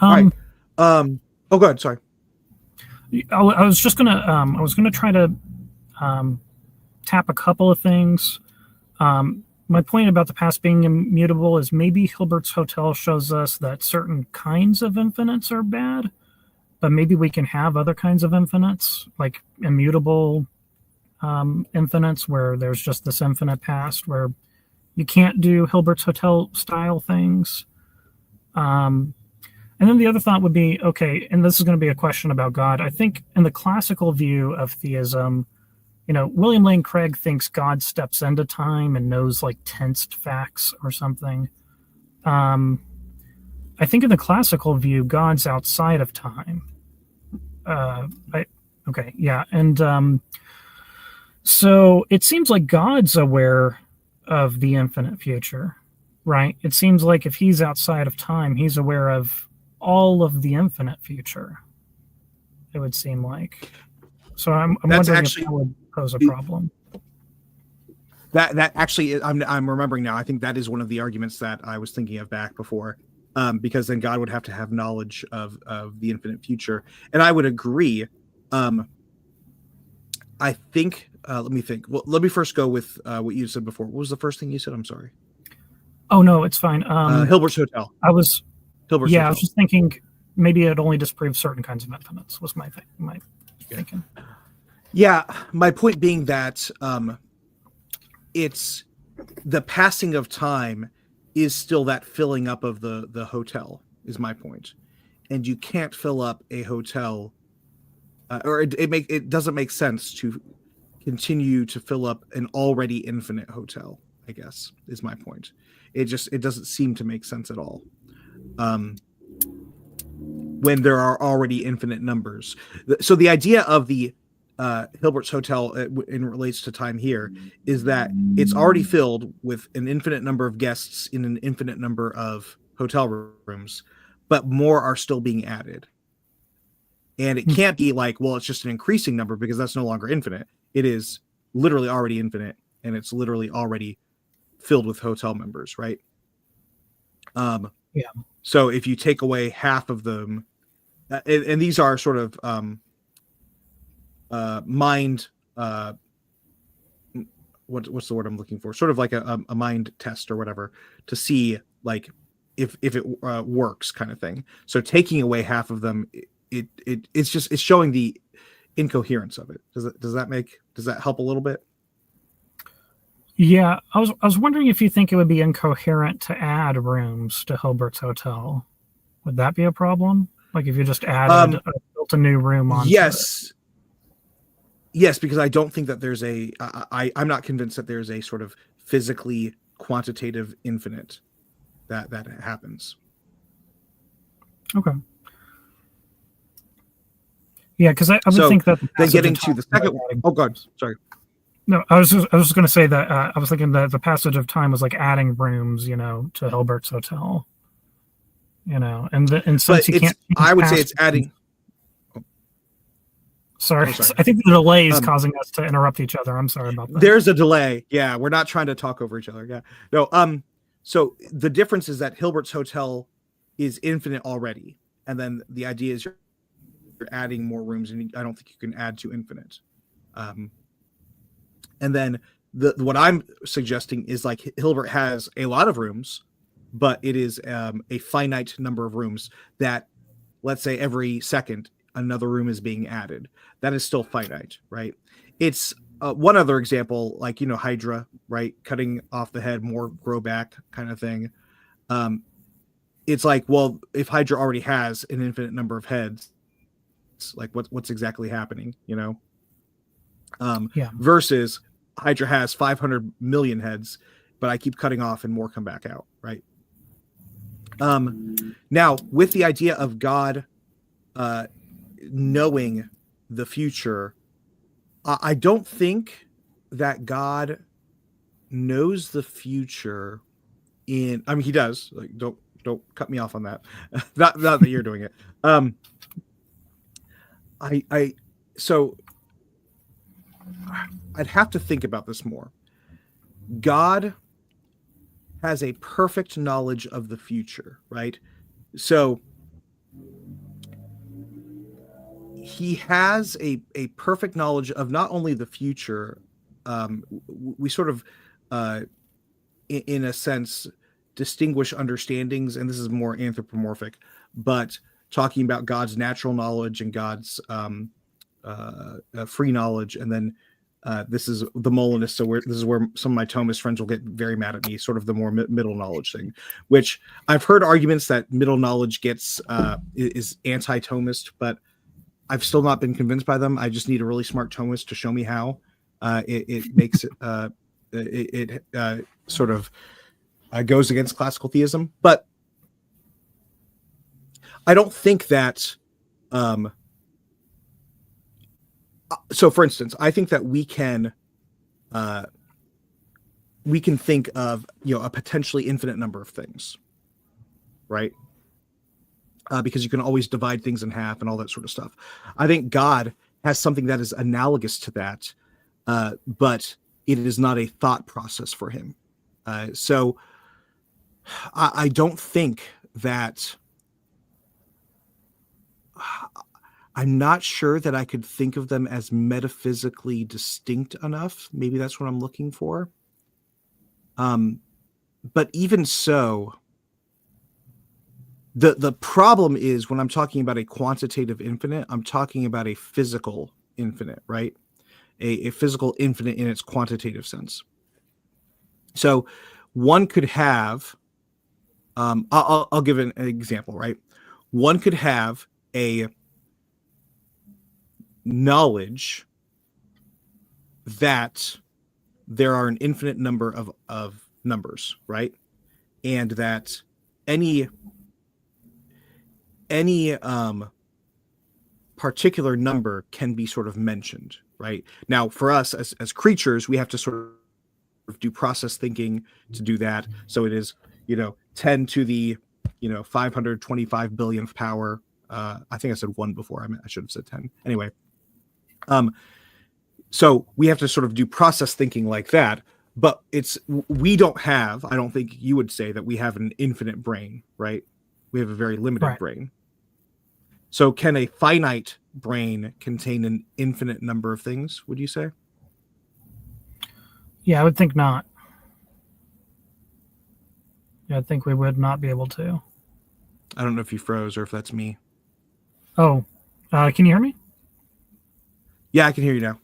All right. Go ahead. Sorry. I was gonna try to tap a couple of things. My point about the past being immutable is maybe Hilbert's hotel shows us that certain kinds of infinites are bad, but maybe we can have other kinds of infinites, like immutable infinites, where there's just this infinite past where you can't do Hilbert's hotel style things. And then the other thought would be, okay, and this is going to be a question about God. I think in the classical view of theism, William Lane Craig thinks God steps into time and knows like tensed facts or something. I think in the classical view, God's outside of time. So it seems like God's aware of the infinite future, right? It seems like if he's outside of time, he's aware of all of the infinite future. It would seem like. So I'm That's wondering actually if that would pose a problem. that actually I'm remembering now. I think that is one of the arguments that I was thinking of back before, because then God would have to have knowledge of the infinite future, and I would agree. I think. Let me think. Well, let me first go with what you said before. What was the first thing you said? I'm sorry. Oh no, it's fine. Hilbert's Hotel. I was Hilbert's I Hotel. was just thinking maybe it only disproves certain kinds of infinites. Was my thinking. Yeah, my point being that it's the passing of time is still that filling up of the hotel is my point, and you can't fill up a hotel, or it doesn't make sense to continue to fill up an already infinite hotel. I guess is my point. It doesn't seem to make sense at all. When there are already infinite numbers, so the idea of the Hilbert's Hotel in relates to time here is that it's already filled with an infinite number of guests in an infinite number of hotel rooms, but more are still being added. And it can't be like, well, it's just an increasing number because that's no longer infinite. It is literally already infinite, and it's literally already filled with hotel members, right? Yeah. So if you take away half of them, and these are sort of mind what's the word I'm looking for, sort of like a mind test or whatever, to see like if it works, kind of thing. So taking away half of them, it's showing the incoherence of it. Does that help a little bit? Yeah, I was wondering if you think it would be incoherent to add rooms to Hilbert's Hotel. Would that be a problem? Like if you just added built a new room on? Yes. Yes, because I don't think that there's I'm not convinced that there's a sort of physically quantitative infinite that happens. Okay. Yeah, because I would think that then getting to the second. Oh God, sorry. No, I was just going to say that I was thinking that the passage of time was like adding rooms, to Hilbert's Hotel, and since you can't. I would say it's adding. Sorry. I think the delay is causing us to interrupt each other. I'm sorry about that. There's a delay. Yeah, we're not trying to talk over each other. Yeah. No. So the difference is that Hilbert's Hotel is infinite already, and then the idea is you're adding more rooms, and I don't think you can add to infinite. And then what I'm suggesting is like Hilbert has a lot of rooms, but it is a finite number of rooms that, let's say, every second another room is being added. That is still finite, right? It's one other example, like, Hydra, right? Cutting off the head, more grow back kind of thing. It's like, well, if Hydra already has an infinite number of heads, like what's exactly happening, versus Hydra has 500 million heads, but I keep cutting off and more come back out, right? Now, with the idea of God knowing the future, I don't think that God knows the future he does. Like, don't cut me off on that. not that you're doing it. So I'd have to think about this more. God has a perfect knowledge of the future, right? So he has a perfect knowledge of not only the future. We sort of, in a sense, distinguish understandings, and this is more anthropomorphic, but talking about God's natural knowledge and God's free knowledge, and then this is the Molinist. So this is where some of my Thomist friends will get very mad at me. Sort of the more middle knowledge thing, which I've heard arguments that middle knowledge is anti-Thomist, but I've still not been convinced by them. I just need a really smart Thomist to show me how it makes it sort of goes against classical theism. But I don't think that. So, for instance, I think that we can think of a potentially infinite number of things, right? Because you can always divide things in half and all that sort of stuff. I think God has something that is analogous to that, but it is not a thought process for him. So I don't think that I'm not sure that I could think of them as metaphysically distinct enough. Maybe that's what I'm looking for. But even so, the problem is when I'm talking about a quantitative infinite, I'm talking about a physical infinite, right? A physical infinite in its quantitative sense. So one could have, I'll give an example, right? One could have a knowledge that there are an infinite number of numbers, right? And that any particular number can be sort of mentioned, right? Now, for us as creatures, we have to sort of do process thinking to do that. So it is, 10 to the, 525 billionth power. I think I said 1 before. I should have said 10. Anyway, so we have to sort of do process thinking like that. But we don't have, I don't think you would say that we have an infinite brain, right? We have a very limited brain. So can a finite brain contain an infinite number of things, would you say? Yeah, I would think not. Yeah, I think we would not be able to. I don't know if you froze or if that's me. Oh, can you hear me? Yeah, I can hear you now.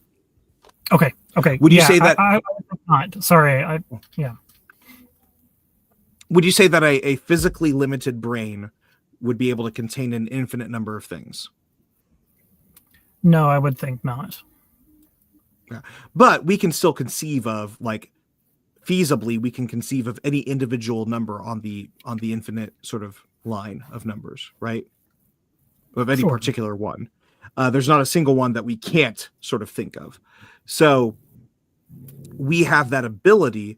Okay. Would you say that? I would think not. Sorry. Yeah. Would you say that a physically limited brain would be able to contain an infinite number of things? No, I would think not. Yeah. But we can still conceive of, feasibly, we can conceive of any individual number on the infinite sort of line of numbers, right? Of any particular one. There's not a single one that we can't sort of think of. So we have that ability,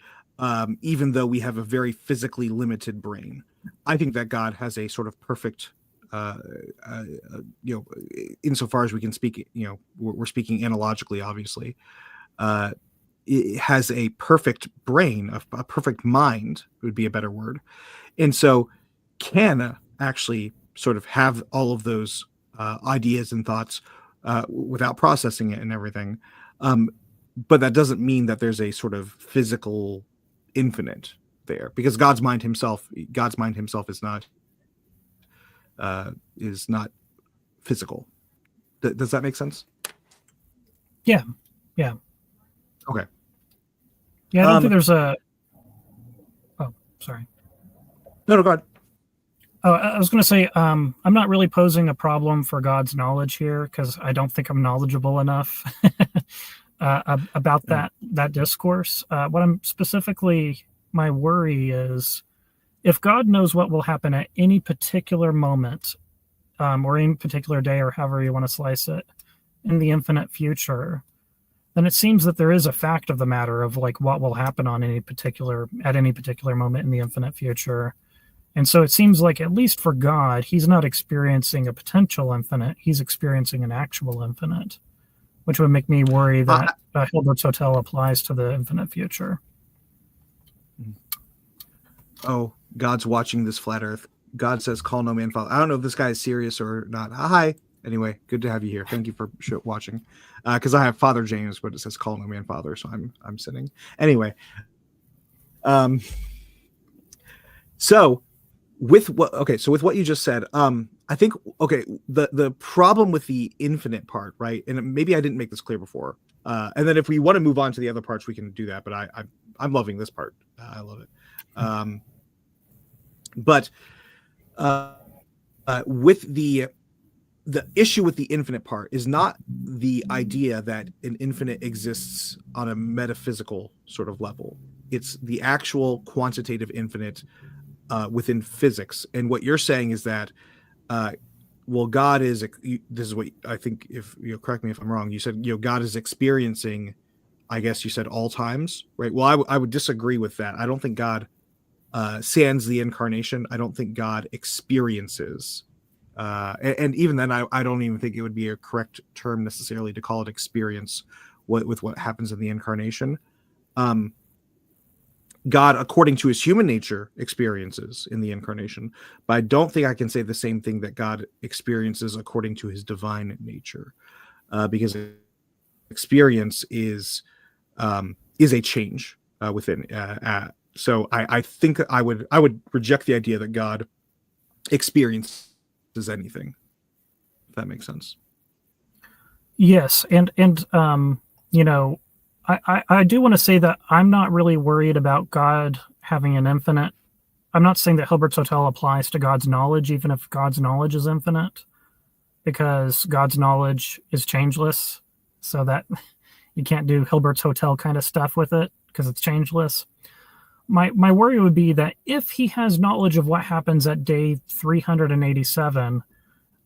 even though we have a very physically limited brain. I think that God has a sort of perfect, insofar as we can speak, we're speaking analogically, obviously, it has a perfect brain, a perfect mind would be a better word. And so can actually sort of have all of those ideas and thoughts without processing it and everything. But that doesn't mean that there's a sort of physical infinite there, because God's mind himself is not physical. Does that make sense? Yeah. Okay. Yeah, I don't think there's a. Oh, sorry. No, go ahead. Oh, I was going to say, I'm not really posing a problem for God's knowledge here, because I don't think I'm knowledgeable enough about that discourse. What I'm specifically, my worry is, if God knows what will happen at any particular moment, or any particular day, or however you want to slice it, in the infinite future, then it seems that there is a fact of the matter of what will happen at any particular moment in the infinite future. And so it seems like, at least for God, he's not experiencing a potential infinite, he's experiencing an actual infinite, which would make me worry that Hilbert's Hotel applies to the infinite future. Oh, God's watching this flat earth. God says, call no man father. I don't know if this guy is serious or not. Hi. Anyway, good to have you here. Thank you for watching. Because I have Father James, but it says call no man father, so I'm sitting. Anyway. So with what you just said, I think, the problem with the infinite part, right? And maybe I didn't make this clear before. And then if we want to move on to the other parts, we can do that. But I'm loving this part. I love it. But with the issue with the infinite part is not the idea that an infinite exists on a metaphysical sort of level. It's the actual quantitative infinite within physics. And what you're saying is that, God is, this is what I think, if correct me if I'm wrong, you said, God is experiencing, I guess you said, all times, right? Well, I would disagree with that. I don't think God sans the incarnation. I don't think God experiences And even then, I don't even think it would be a correct term necessarily to call it experience with what happens in the incarnation. God, according to his human nature, experiences in the incarnation, but I don't think I can say the same thing that God experiences according to his divine nature, because experience is a change within. So I think I would reject the idea that God experiences anything. If that makes sense. Yes, and you know, I do want to say that I'm not really worried about God having an infinite. I'm not saying that Hilbert's Hotel applies to God's knowledge, even if God's knowledge is infinite, because God's knowledge is changeless, so that you can't do Hilbert's Hotel kind of stuff with it because it's changeless. My worry would be that if he has knowledge of what happens at day 387,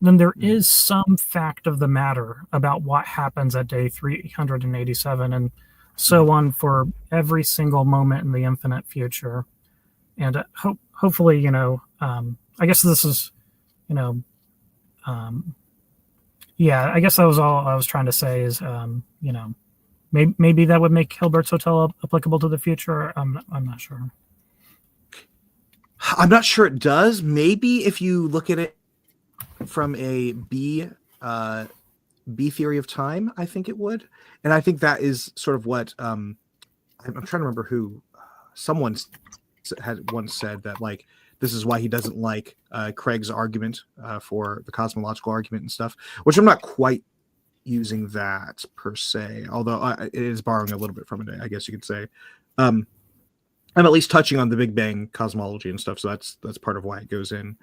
then there is some fact of the matter about what happens at day 387 and so on for every single moment in the infinite future. And hopefully, you know, I guess this is, you know, yeah, I guess that was all I was trying to say is, you know, maybe that would make Hilbert's Hotel applicable to the future. I'm not sure. I'm not sure it does. Maybe if you look at it from a B theory of time, I think it would, and I think that is sort of what I'm trying to remember who someone had once said that, like, this is why he doesn't like Craig's argument for the cosmological argument and stuff, which I'm not quite using that per se, although it is borrowing a little bit from it, I guess you could say. I'm at least touching on the Big Bang cosmology and stuff, so that's part of why it goes in.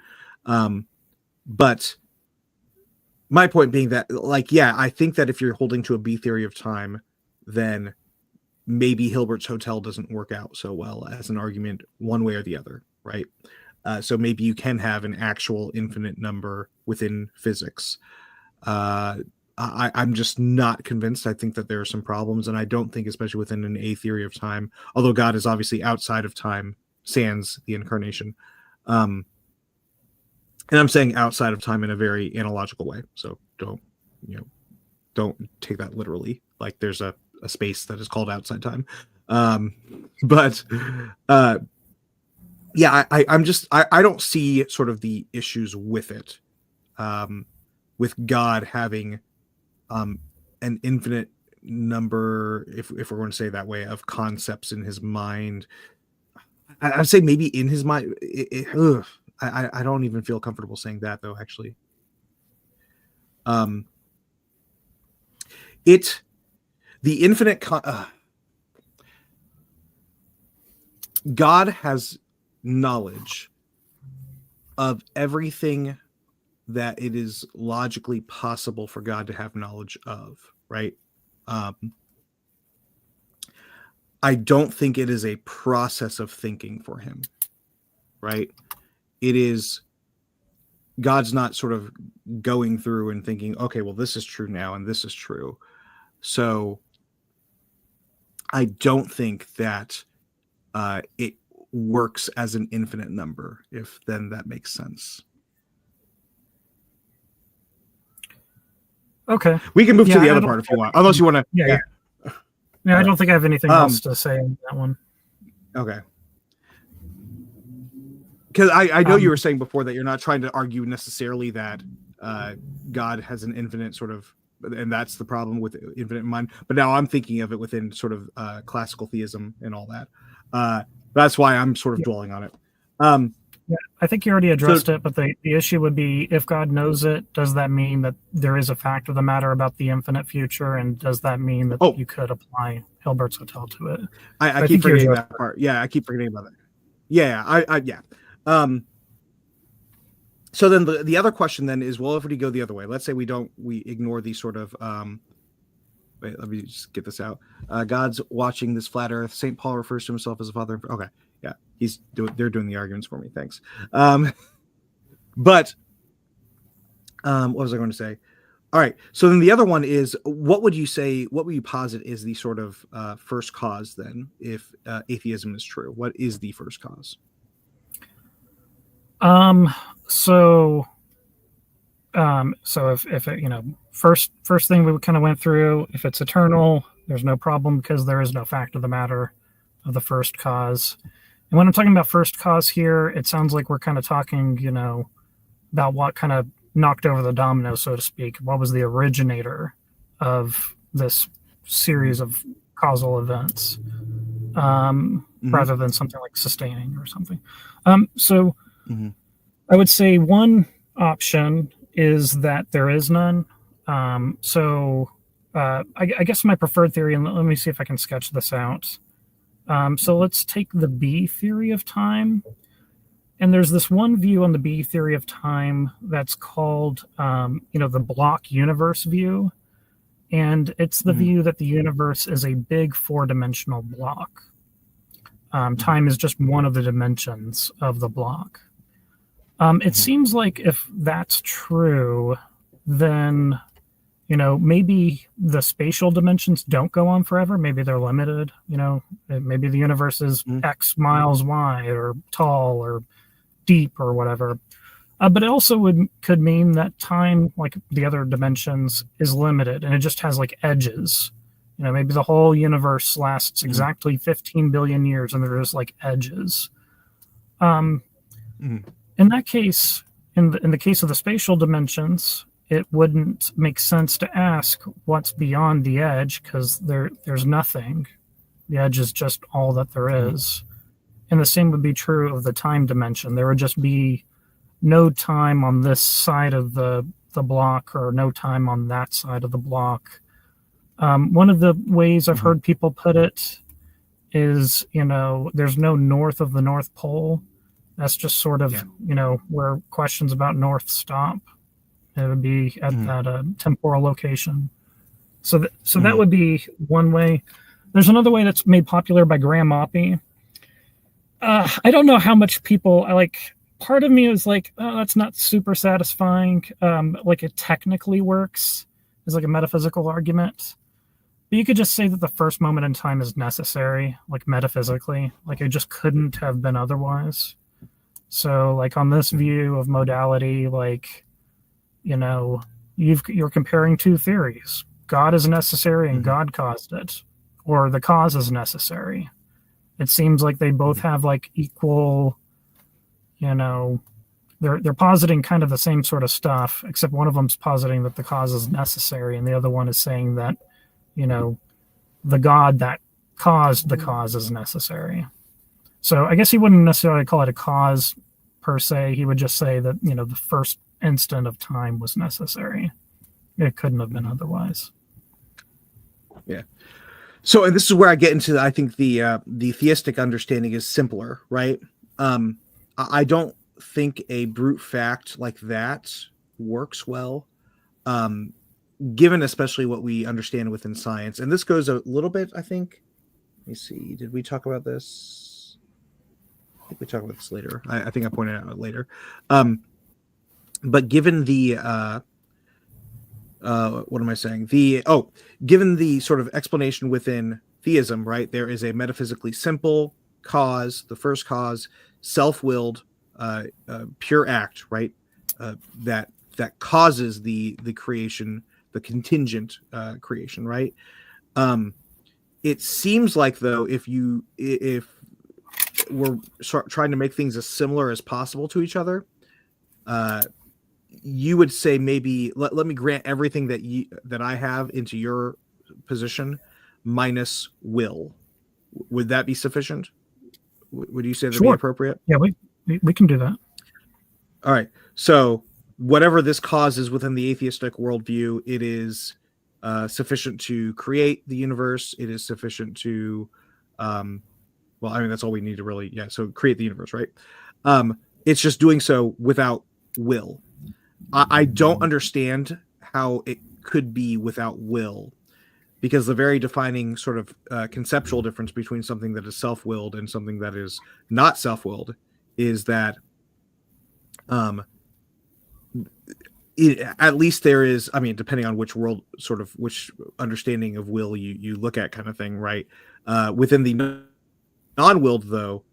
But my point being that, like, yeah, I think that if you're holding to a B theory of time, then maybe Hilbert's Hotel doesn't work out so well as an argument one way or the other, right? So maybe you can have an actual infinite number within physics. I'm just not convinced. I think that there are some problems, and I don't think, especially within an A theory of time, although God is obviously outside of time, sans the incarnation. And I'm saying outside of time in a very analogical way. So don't take that literally. Like there's a space that is called outside time. But yeah, I don't see sort of the issues with it. With God having an infinite number, if we're going to say it that way, of concepts in his mind. I'd say maybe in his mind. I don't even feel comfortable saying that, though, actually. The infinite God has knowledge of everything that it is logically possible for God to have knowledge of, right? I don't think it is a process of thinking for him, right? It is, God's not sort of going through and thinking, okay, well, this is true now and this is true. So I don't think that it works as an infinite number, if then that makes sense. Okay. We can move to the other part if you want, unless you want to. Yeah. I don't think I have anything else to say on that one. Okay. Because I know you were saying before that you're not trying to argue necessarily that God has an infinite sort of, and that's the problem with infinite mind. But now I'm thinking of it within sort of classical theism and all that. That's why I'm sort of dwelling on it. Yeah, I think you already addressed it, but the issue would be, if God knows it, does that mean that there is a fact of the matter about the infinite future? And does that mean that you could apply Hilbert's Hotel to it? I keep forgetting that part. Yeah, I keep forgetting about that. Yeah, yeah. So then the other question then is, well, if we go the other way, let's say we ignore these sort of, wait, let me just get this out. God's watching this flat earth. St. Paul refers to himself as a father. Okay. Yeah. They're doing the arguments for me. Thanks. But what was I going to say? All right. So then the other one is, what would you posit is the sort of first cause then, if atheism is true? What is the first cause? So So if it, first thing we kind of went through, if it's eternal, there's no problem because there is no fact of the matter of the first cause. And when I'm talking about first cause here, it sounds like we're kind of talking, about what kind of knocked over the domino, so to speak. What was the originator of this series of causal events, rather than something like sustaining or something. So I would say one option is that there is none. I guess my preferred theory, and let me see if I can sketch this out. So let's take the B theory of time. And there's this one view on the B theory of time that's called, the block universe view. And it's the view that the universe is a big 4-dimensional block. Time is just one of the dimensions of the block. It seems like if that's true, then, maybe the spatial dimensions don't go on forever. Maybe they're limited. Maybe the universe is X miles wide or tall or deep or whatever. But it also could mean that time, like the other dimensions, is limited and it just has like edges. Maybe the whole universe lasts exactly 15 billion years and there's like edges. In that case, in the case of the spatial dimensions, it wouldn't make sense to ask what's beyond the edge because there's nothing. The edge is just all that there is. And the same would be true of the time dimension. There would just be no time on this side of the block or no time on that side of the block. One of the ways I've heard people put it is, there's no north of the North Pole. That's just sort of, where questions about north stop. It would be at that temporal location. So that would be one way. There's another way that's made popular by Graham Oppie. I don't know how much people part of me is like, oh, that's not super satisfying. It technically works as like a metaphysical argument. But you could just say that the first moment in time is necessary, like metaphysically, like it just couldn't have been otherwise. So like on this view of modality, you're comparing two theories. God is necessary and God caused it, or the cause is necessary. It seems like they both have like equal, they're positing kind of the same sort of stuff, except one of them's positing that the cause is necessary, and the other one is saying that, the God that caused the cause is necessary. So I guess he wouldn't necessarily call it a cause per se. He would just say that, the first instant of time was necessary. It couldn't have been otherwise. Yeah. So, and this is where I get into, I think the theistic understanding is simpler, right? I don't think a brute fact like that works well, given especially what we understand within science. And this goes a little bit, I think. Let me see. Did we talk about this? I think we talked about this later. I think I pointed out later. But given the what am I saying? Given the sort of explanation within theism, right? There is a metaphysically simple cause, the first cause, self-willed, pure act, right? That causes the creation, the contingent creation, right? It seems like though, if we're trying to make things as similar as possible to each other, you would say maybe let me grant everything that I have into your position minus will. Would that be sufficient? Would you say that'd be appropriate? Yeah, we can do that. All right. So whatever this cause is within the atheistic worldview, it is sufficient to create the universe. It is sufficient to, that's all we need to really, so create the universe, right? It's just doing so without will. I don't understand how it could be without will, because the very defining sort of conceptual difference between something that is self-willed and something that is not self-willed is that at least there is, depending on which world, sort of which understanding of will you look at, kind of thing, right? Within the non-willed, though,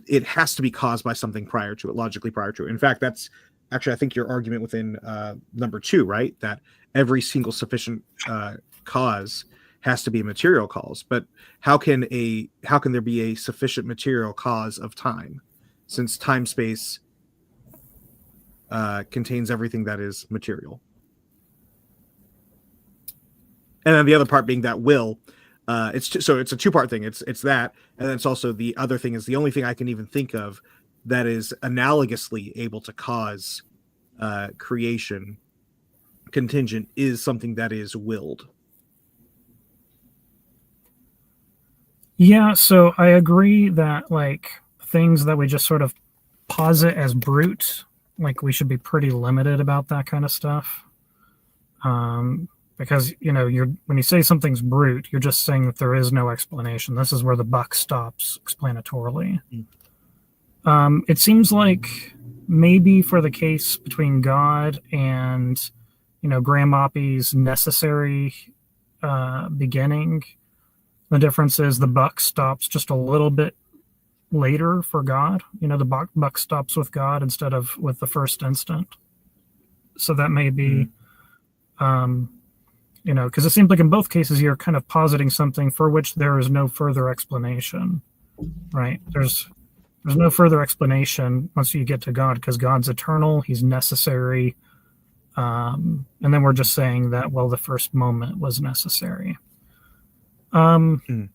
it has to be caused by something prior to it, logically prior to it. In fact, that's actually, I think your argument within number 2, right? That every single sufficient cause has to be a material cause. But how can there be a sufficient material cause of time, since time space contains everything that is material? And then the other part being that will. So it's a two-part thing. It's that, and then it's also the other thing is the only thing I can even think of that is analogously able to cause creation contingent is something that is willed. Yeah, so I agree that like things that we just sort of posit as brute, like we should be pretty limited about that kind of stuff. Because when you say something's brute, you're just saying that there is no explanation. This is where the buck stops explanatorily. It seems like maybe for the case between God and Graham Oppy's necessary beginning, the difference is the buck stops just a little bit later for God. The buck stops with God instead of with the first instant. So that may be because it seems like in both cases you're kind of positing something for which there is no further explanation, right? There's no further explanation once you get to God, because God's eternal, he's necessary, and then we're just saying that, well, the first moment was necessary. On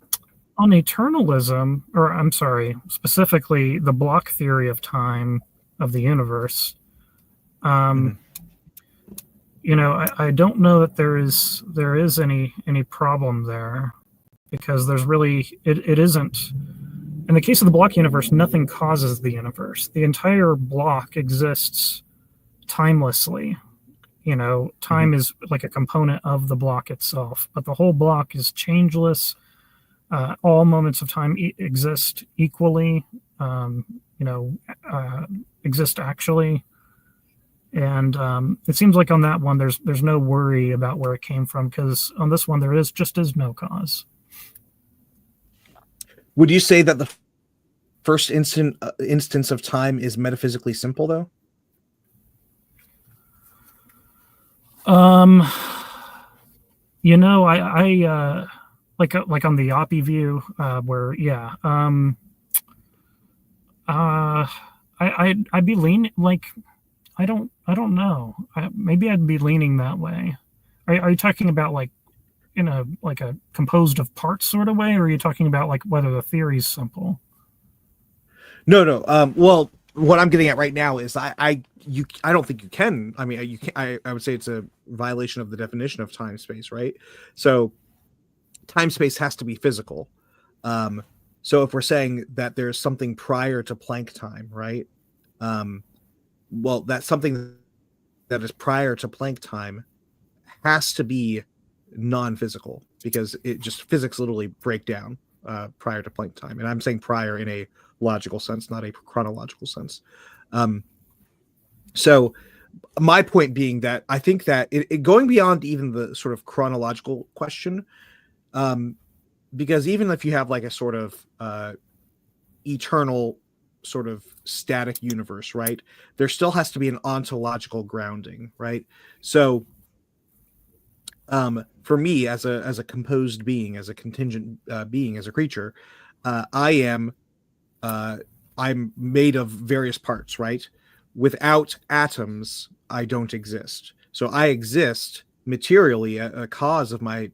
eternalism, or I'm sorry, specifically the block theory of time of the universe, I don't know that there is any problem there, because there's really it isn't. In the case of the block universe, nothing causes the universe. The entire block exists timelessly. Time is like a component of the block itself, but the whole block is changeless. All moments of time exist equally, exist actually. And it seems like on that one, there's no worry about where it came from, because on this one, there is no cause. Would you say that the first instance of time is metaphysically simple, though? I like on the Oppy view, where I'd be leaning like. I don't know. Maybe I'd be leaning that way. Are you talking about like in a composed of parts sort of way, or are you talking about like whether the theory is simple? No. Well, what I'm getting at right now is I don't think you can. I mean, I would say it's a violation of the definition of time space, right? So time space has to be physical. So if we're saying that there's something prior to Planck time, right? Well, that's something that is prior to Planck time has to be non-physical, because it just physics literally break down prior to Planck time. And I'm saying prior in a logical sense, not a chronological sense. So my point being that I think that it going beyond even the sort of chronological question, because even if you have like a sort of eternal sort of static universe, right, there still has to be an ontological grounding, right? So for me, as a composed being, as a contingent being, as a creature, I'm made of various parts, right? Without atoms, I don't exist. So I exist materially. A cause of my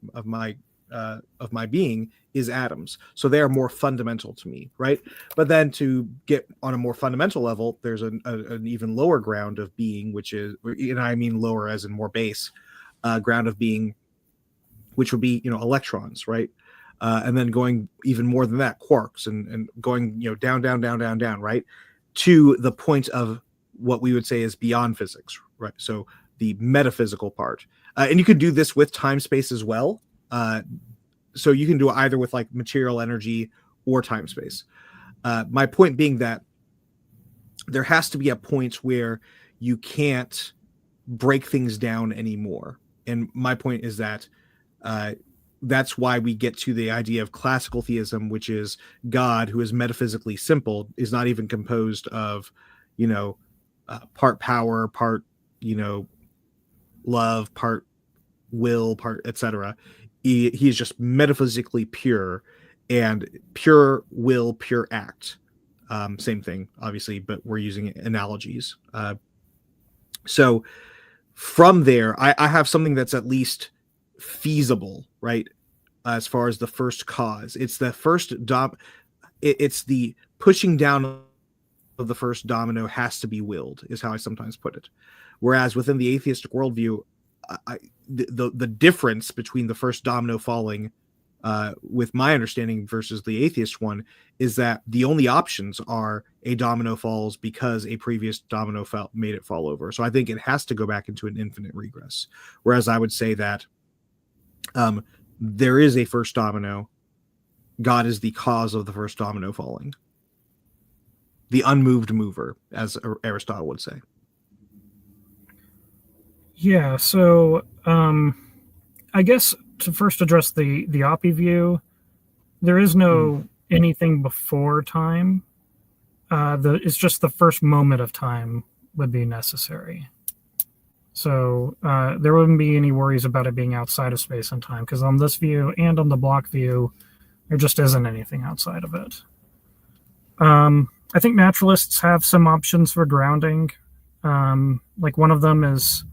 being is atoms. So they are more fundamental to me, right? But then to get on a more fundamental level, there's an even lower ground of being, which is, and I mean lower as in more base ground of being, which would be electrons, right? And then going even more than that, quarks, and going down, right, to the point of what we would say is beyond physics, right? So the metaphysical part, and you could do this with time space as well. So you can do it either with like material energy or time space. My point being that there has to be a point where you can't break things down anymore. And my point is that that's why we get to the idea of classical theism, which is God, who is metaphysically simple, is not even composed of, part power, part, love, part will, part etc. He's just metaphysically pure, and pure will, pure act. Same thing, obviously, but we're using analogies. So from there, I have something that's at least feasible, right? As far as the first cause, it's the first it's the pushing down of the first domino has to be willed, is how I sometimes put it. Whereas within the atheistic worldview, the difference between the first domino falling, with my understanding versus the atheist one, is that the only options are a domino falls because a previous domino made it fall over. So I think it has to go back into an infinite regress. Whereas I would say that there is a first domino. God is the cause of the first domino falling. The unmoved mover, as Aristotle would say. Yeah, so I guess to first address the Oppie view, there is no anything before time. It's just the first moment of time would be necessary. So there wouldn't be any worries about it being outside of space and time, because on this view and on the block view, there just isn't anything outside of it. I think naturalists have some options for grounding. Like one of them is,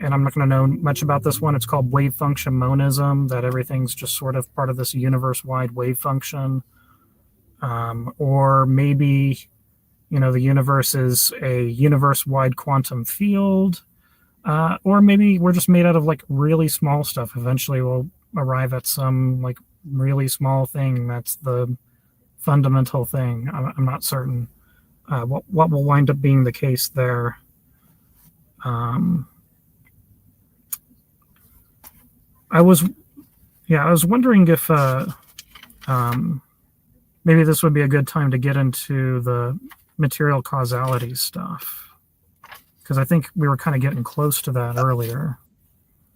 and I'm not going to know much about this one, it's called wave function monism, that everything's just sort of part of this universe-wide wave function. Or maybe, the universe is a universe-wide quantum field. Or maybe we're just made out of like really small stuff. Eventually we'll arrive at some like really small thing that's the fundamental thing. I'm not certain what will wind up being the case there. I was wondering if maybe this would be a good time to get into the material causality stuff, because I think we were kind of getting close to that earlier.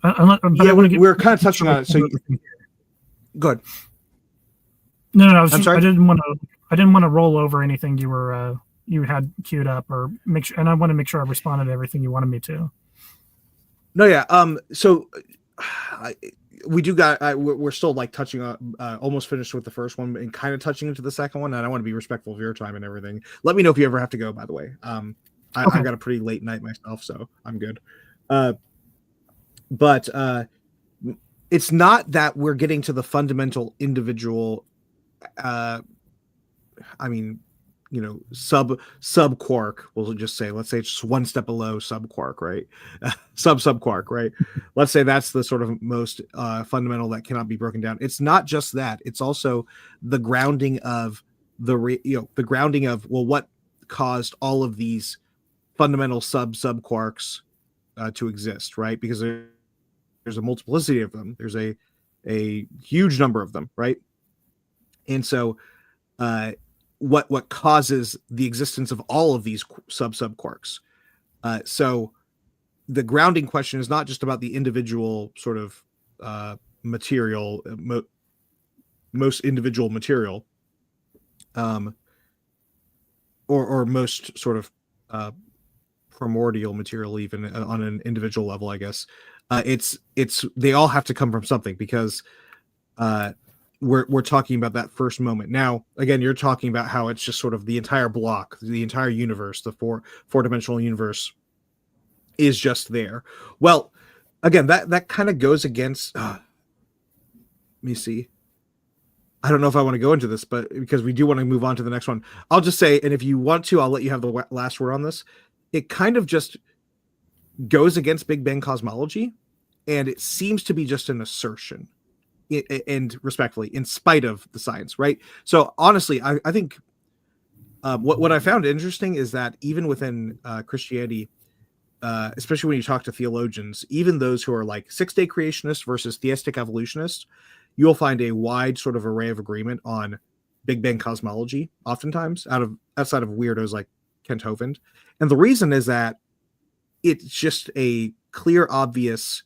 We're kind of touching on it. So good. No. I'm sorry. I didn't want to roll over anything you had queued up, or make sure, and I want to make sure I responded to everything you wanted me to. No, yeah. So we're still like touching on, almost finished with the first one and kind of touching into the second one, and I want to be respectful of your time and everything. Let me know if you ever have to go, by the way. Okay. I've got a pretty late night myself, so I'm good. But it's not that we're getting to the fundamental individual, sub quark. We'll just say, let's say it's just one step below sub quark, right? sub quark, right? Let's say that's the sort of most fundamental that cannot be broken down. It's not just that; it's also the grounding of the grounding of what caused all of these fundamental sub quarks to exist, right? Because there's a multiplicity of them. There's a huge number of them, right? And so what causes the existence of all of these sub quarks. So the grounding question is not just about the individual sort of material, most individual material, or most sort of primordial material, even on an individual level, I guess. It's they all have to come from something, because we're talking about that first moment. Now, again, you're talking about how it's just sort of the entire block, the entire universe, the four-dimensional universe is just there. Well, again, that kind of goes against. Let me see. I don't know if I want to go into this, but because we do want to move on to the next one, I'll just say, and if you want to, I'll let you have the last word on this. It kind of just goes against Big Bang cosmology, and it seems to be just an assertion. And respectfully, in spite of the science, right? So honestly, I think what I found interesting is that even within Christianity, especially when you talk to theologians, even those who are like six-day creationists versus theistic evolutionists, you'll find a wide sort of array of agreement on Big Bang cosmology, oftentimes outside of weirdos like Kent Hovind. And the reason is that it's just a clear, obvious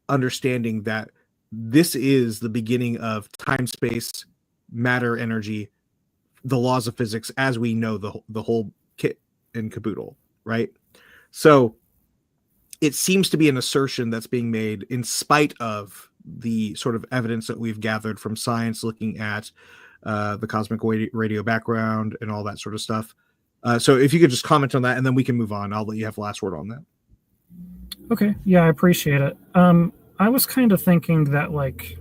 understanding that this is the beginning of time, space, matter, energy, the laws of physics as we know the whole kit and caboodle, right? So it seems to be an assertion that's being made in spite of the sort of evidence that we've gathered from science looking at the cosmic radio background and all that sort of stuff. So if you could just comment on that, and then we can move on. I'll let you have the last word on that. Okay. Yeah, I appreciate it. I was kind of thinking that, like,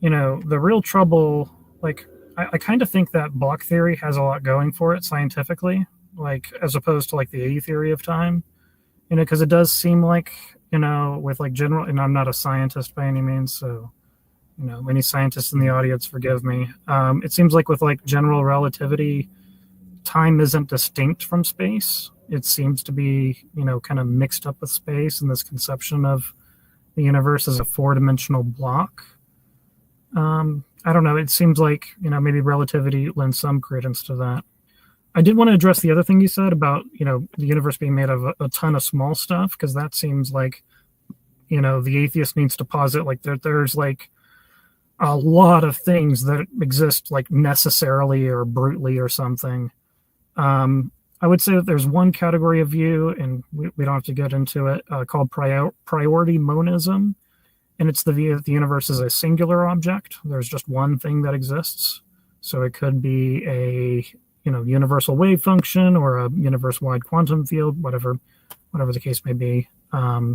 the real trouble, like, I kind of think that block theory has a lot going for it scientifically, like, as opposed to, like, the A theory of time, because it does seem like, with, like, general, and I'm not a scientist by any means, so, any scientists in the audience, forgive me. It seems like with, like, general relativity, time isn't distinct from space. It seems to be, kind of mixed up with space, and this conception of the universe as a four-dimensional block. I don't know. It seems like, maybe relativity lends some credence to that. I did want to address the other thing you said about, the universe being made of a ton of small stuff, because that seems like, the atheist needs to posit like there's like a lot of things that exist like necessarily or brutally or something. I would say that there's one category of view, and we don't have to get into it, called priority monism. And it's the view that the universe is a singular object. There's just one thing that exists. So it could be a universal wave function or a universe-wide quantum field, whatever the case may be. Yeah,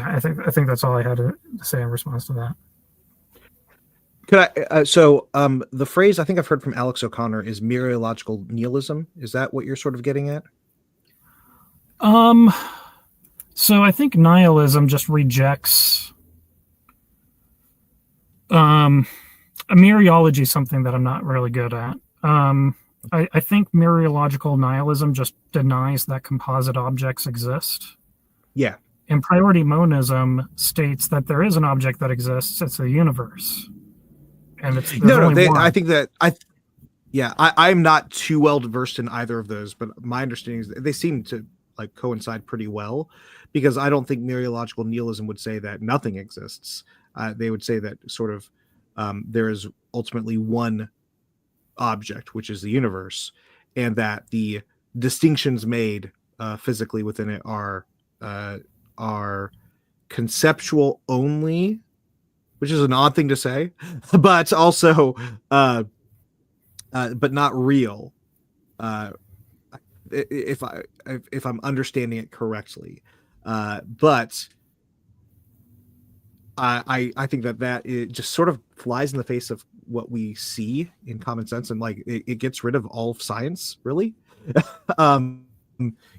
I think that's all I had to say in response to that. Could I? The phrase I think I've heard from Alex O'Connor is mereological nihilism. Is that what you're sort of getting at? So I think nihilism just rejects. A mereology is something that I'm not really good at. I think mereological nihilism just denies that composite objects exist. Yeah. And priority monism states that there is an object that exists. It's a universe. And it's I think that I'm not too well versed in either of those, but my understanding is that they seem to like coincide pretty well, because I don't think mereological nihilism would say that nothing exists. They would say that sort of there is ultimately one object, which is the universe, and that the distinctions made physically within it are conceptual only, which is an odd thing to say, but also but not real. If I'm understanding it correctly, but I think that it just sort of flies in the face of what we see in common sense, and like it gets rid of all of science, really.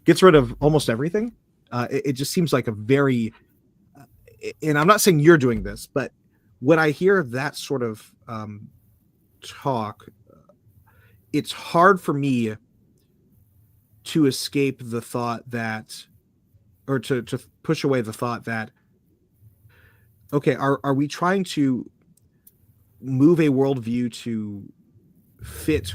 Gets rid of almost everything. It just seems like a very, and I'm not saying you're doing this, but when I hear that sort of talk, it's hard for me to escape the thought that, or to push away the thought that, okay, are we trying to move a worldview to fit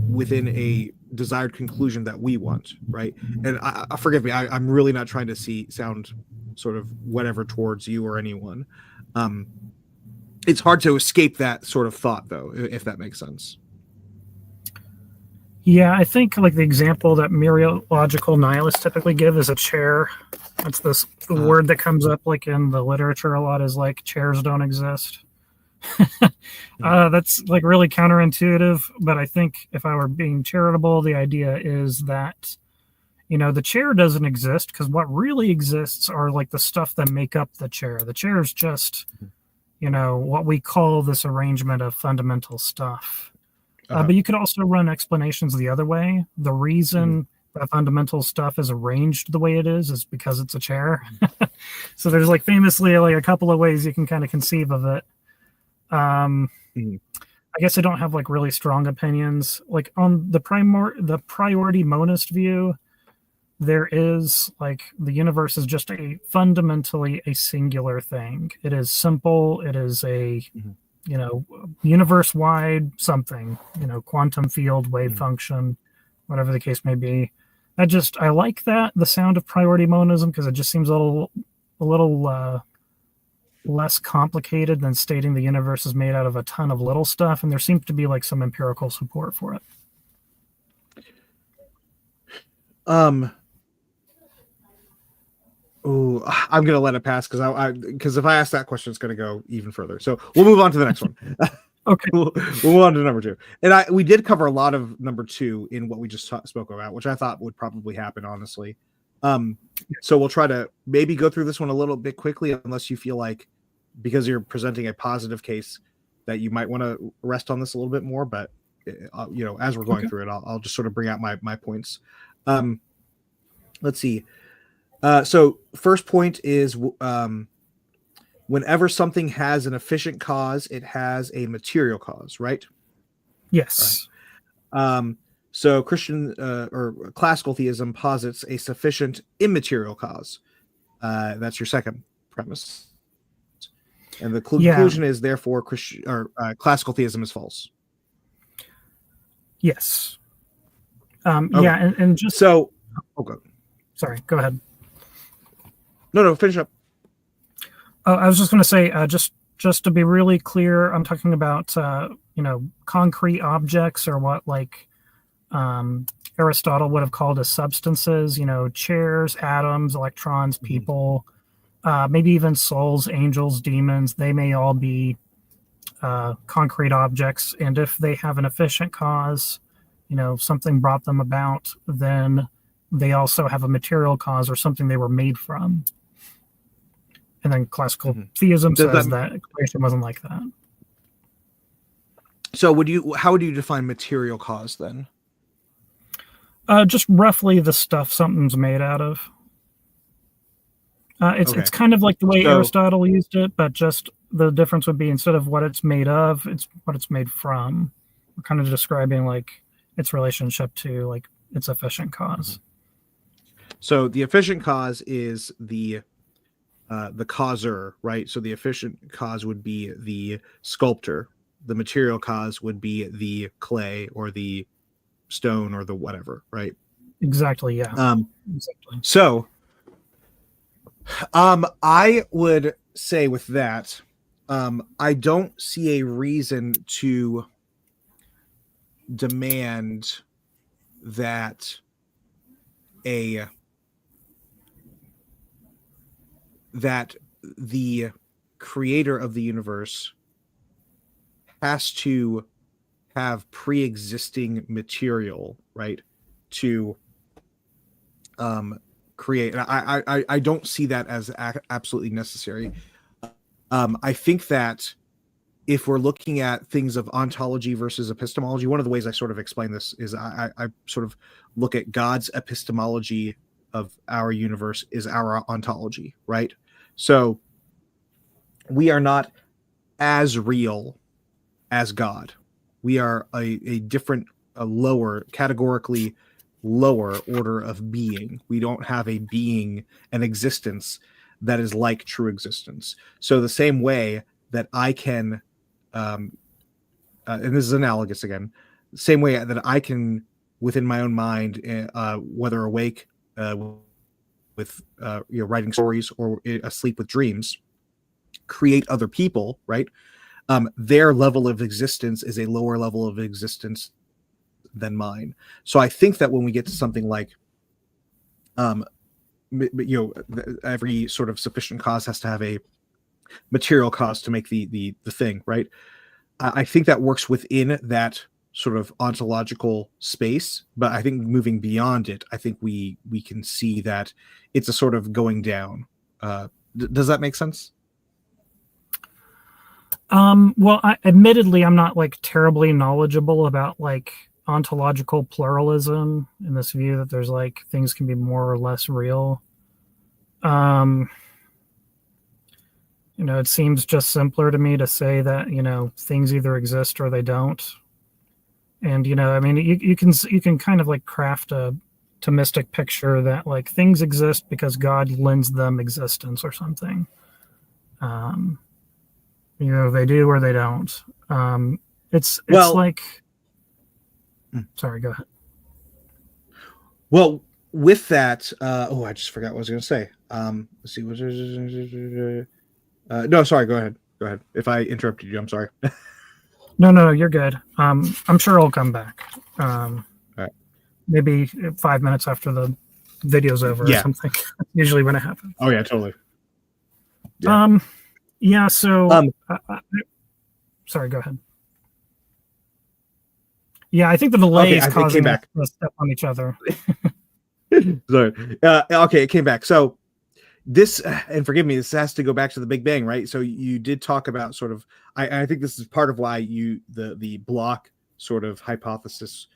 within a desired conclusion that we want, right? And I forgive me, I'm really not trying to sound sort of whatever towards you or anyone. It's hard to escape that sort of thought, though, if that makes sense. Yeah, I think like the example that mereological nihilists typically give is a chair. That's the word that comes up like in the literature a lot, is like chairs don't exist. That's like really counterintuitive, but I think if I were being charitable, the idea is that the chair doesn't exist because what really exists are like the stuff that make up the chair. The chair is just what we call this arrangement of fundamental stuff. But you could also run explanations the other way. The reason that fundamental stuff is arranged the way it is because it's a chair. So there's like famously like a couple of ways you can kind of conceive of it. I guess I don't have like really strong opinions. Like on the priority monist view, there is like the universe is just fundamentally a singular thing. It is simple. It is a universe-wide something, quantum field, wave function, whatever the case may be. I like the sound of priority monism because it just seems a little less complicated than stating the universe is made out of a ton of little stuff, and there seems to be like some empirical support for it. Um. Oh, I'm gonna let it pass because if I ask that question, it's gonna go even further. So we'll move on to the next one. Okay. we'll move on to number 2. And we did cover a lot of number 2 in what we just spoke about, which I thought would probably happen, honestly. So we'll try to maybe go through this one a little bit quickly, unless you feel like, because you're presenting a positive case, that you might want to rest on this a little bit more. But as we're going through it, I'll just sort of bring out my points. Let's see. So first point is whenever something has an efficient cause, it has a material cause, right? Yes. Right. So Christian or classical theism posits a sufficient immaterial cause. That's your second premise. And the conclusion is therefore Christian or classical theism is false. Yes. Okay. Yeah, and just so. Okay. Sorry, go ahead. No, finish up. I was just going to say, just to be really clear, I'm talking about concrete objects, or what Aristotle would have called as substances. Chairs, atoms, electrons, people, maybe even souls, angels, demons. They may all be concrete objects, and if they have an efficient cause, something brought them about, then they also have a material cause, or something they were made from. And then classical theism says that creation wasn't like that. So how would you define material cause then? Just roughly the stuff something's made out of. It's kind of like the way Aristotle used it, but just the difference would be, instead of what it's made of, it's what it's made from. We're kind of describing its relationship to its efficient cause. So the efficient cause is the causer, right? So the efficient cause would be the sculptor. The material cause would be the clay or the stone or the whatever, right? Exactly. Yeah. Exactly. So, I would say with that, I don't see a reason to demand that the creator of the universe has to have pre-existing material, right, to create. I don't see that as absolutely necessary. I think that if we're looking at things of ontology versus epistemology, one of the ways I sort of explain this is I sort of look at God's epistemology of our universe is our ontology, right? So we are not as real as God. We are a different, categorically lower order of being. We don't have a being, an existence that is like true existence. So the same way that I can, and this is analogous again, the same way that I can, within my own mind, whether awake, with writing stories, or asleep with dreams, create other people, right? Their level of existence is a lower level of existence than mine. So I think that when we get to something like, every sort of sufficient cause has to have a material cause to make the thing, right? I think that works within that sort of ontological space, but I think moving beyond it, I think we can see that it's a sort of going down. Does that make sense? Well, admittedly, I'm not terribly knowledgeable about ontological pluralism, in this view that there's things can be more or less real. It seems just simpler to me to say that things either exist or they don't. And I mean, you can kind of craft a Thomistic picture that things exist because God lends them existence or something. They do or they don't. It's sorry, go ahead. Well, with that, I just forgot what I was going to say. Let's see. No, sorry. Go ahead. If I interrupted you, I'm sorry. No, you're good. I'm sure it'll come back. All right. maybe 5 minutes after the video's over or something. Usually when it happens. Oh yeah, totally. Yeah. Yeah. So, sorry. Go ahead. Yeah, I think the delay is causing us to step on each other. Sorry. Okay, it came back. So this, and forgive me, this has to go back to the Big Bang, right? So you did talk about sort of, I think this is part of why the block sort of hypothesis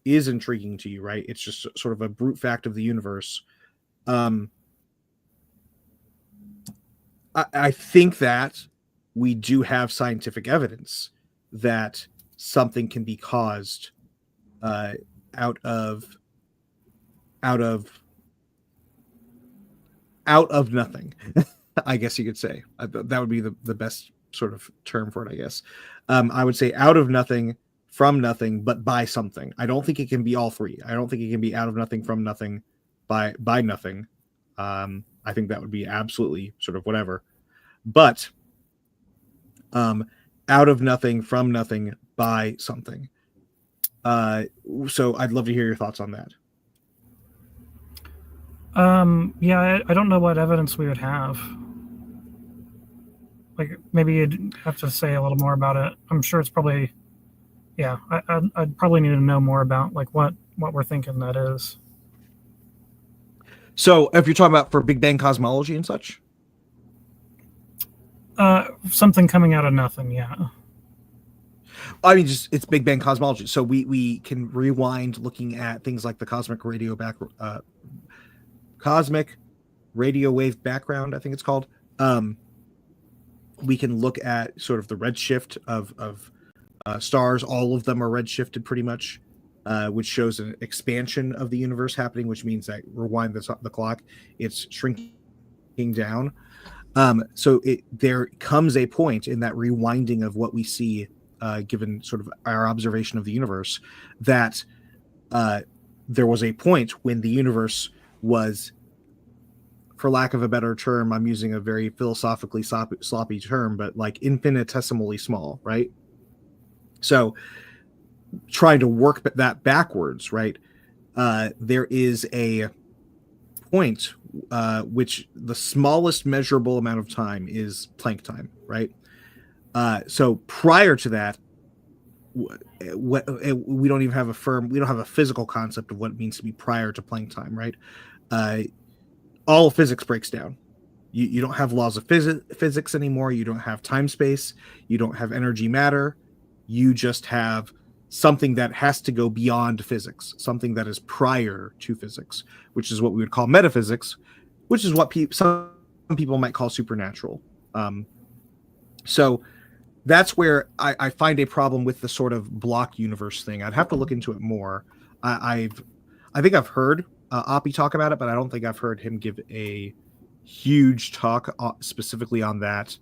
is intriguing to you, right? It's just sort of a brute fact of the universe. I think that we do have scientific evidence that something can be caused out of nothing. I guess you could say that would be the best sort of term for it, I guess. I would say out of nothing, from nothing, but by something. I don't think it can be all three. I don't think it can be out of nothing, from nothing, by nothing. I think that would be absolutely sort of whatever. But out of nothing, from nothing, by something. So I'd love to hear your thoughts on that. Yeah, I don't know what evidence we would have. Like, maybe you'd have to say a little more about it. I'm sure it's probably, yeah, I'd probably need to know more about like what we're thinking that is. So if you're talking about for Big Bang cosmology and such? Something coming out of nothing, yeah. I mean, just it's Big Bang cosmology. So we can rewind looking at things like the cosmic radio wave background, I think it's called. We can look at sort of the redshift of stars. All of them are redshifted pretty much, which shows an expansion of the universe happening, which means that rewind the clock, it's shrinking down. So there comes a point in that rewinding of what we see, given sort of our observation of the universe, that there was a point when the universe was, for lack of a better term, I'm using a very philosophically sloppy term, but like infinitesimally small, right? So trying to work that backwards, right? There is a point which the smallest measurable amount of time is Planck time, right? So prior to that, we don't even have we don't have a physical concept of what it means to be prior to Planck time, right? All of physics breaks down. You don't have laws of physics anymore. You don't have time space. You don't have energy matter. You just have something that has to go beyond physics, something that is prior to physics, which is what we would call metaphysics, which is what some people might call supernatural. So that's where I find a problem with the sort of block universe thing. I'd have to look into it more. I think I've heard Oppie talk about it, but I don't think I've heard him give a huge talk specifically on that.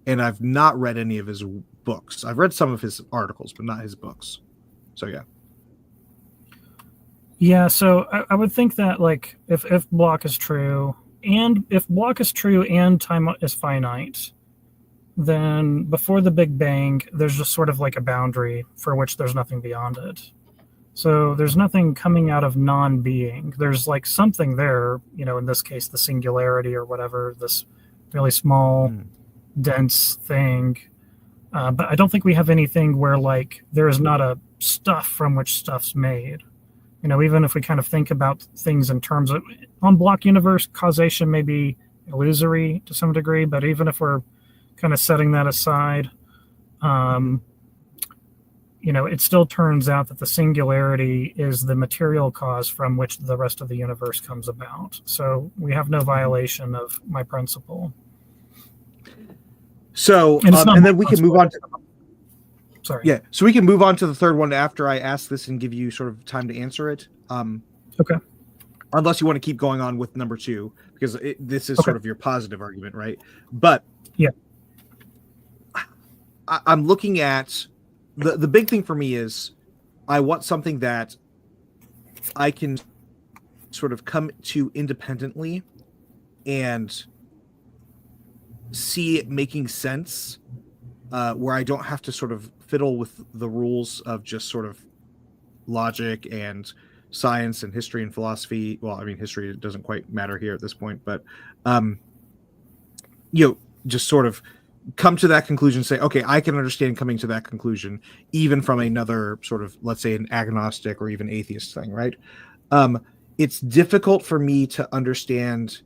And I've not read any of his books. I've read some of his articles, but not his books. So yeah. Yeah, so I would think that like if block is true, and if block is true and time is finite, then before the Big Bang, there's just sort of like a boundary for which there's nothing beyond it. So there's nothing coming out of non-being. There's like something there, in this case, the singularity or whatever, this really small, dense thing. But I don't think we have anything where like there is not a stuff from which stuff's made. Even if we kind of think about things in terms of, on block universe, causation may be illusory to some degree, but even if we're kind of setting that aside, it still turns out that the singularity is the material cause from which the rest of the universe comes about. So we have no violation of my principle. So, and then we can move on to... Sorry. Yeah, so we can move on to the third one after I ask this and give you sort of time to answer it. Okay. Unless you want to keep going on with number two, because this is sort of your positive argument, right? But yeah, I'm looking at... The big thing for me is I want something that I can sort of come to independently and see it making sense, where I don't have to sort of fiddle with the rules of just sort of logic and science and history and philosophy. Well, I mean, history doesn't quite matter here at this point, but just sort of come to that conclusion, say, okay, I can understand coming to that conclusion, even from another sort of, let's say, an agnostic or even atheist thing, right? It's difficult for me to understand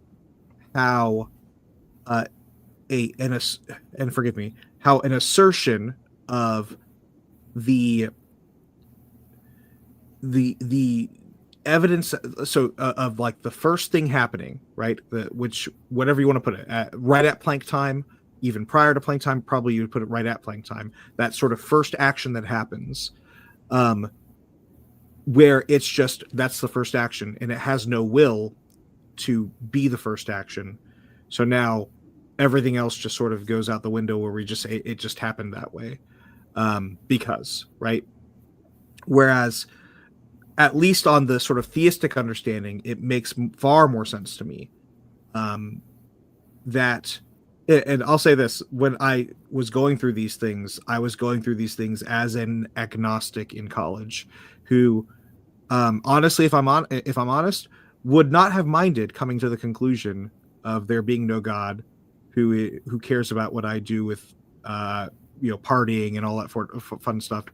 how and forgive me, how an assertion of the evidence, of like the first thing happening, right, which whatever you want to put it right at Planck time, even prior to Planck time, probably you would put it right at Planck time, that sort of first action that happens, where it's just that's the first action and it has no will to be the first action. So now everything else just sort of goes out the window, where we just say it just happened that way, because, right? Whereas, at least on the sort of theistic understanding, it makes far more sense to me that, and I'll say this, when I was going through these things, I was going through these things as an agnostic in college, who, honestly, if I'm honest, would not have minded coming to the conclusion of there being no God, who cares about what I do with partying and all that fun stuff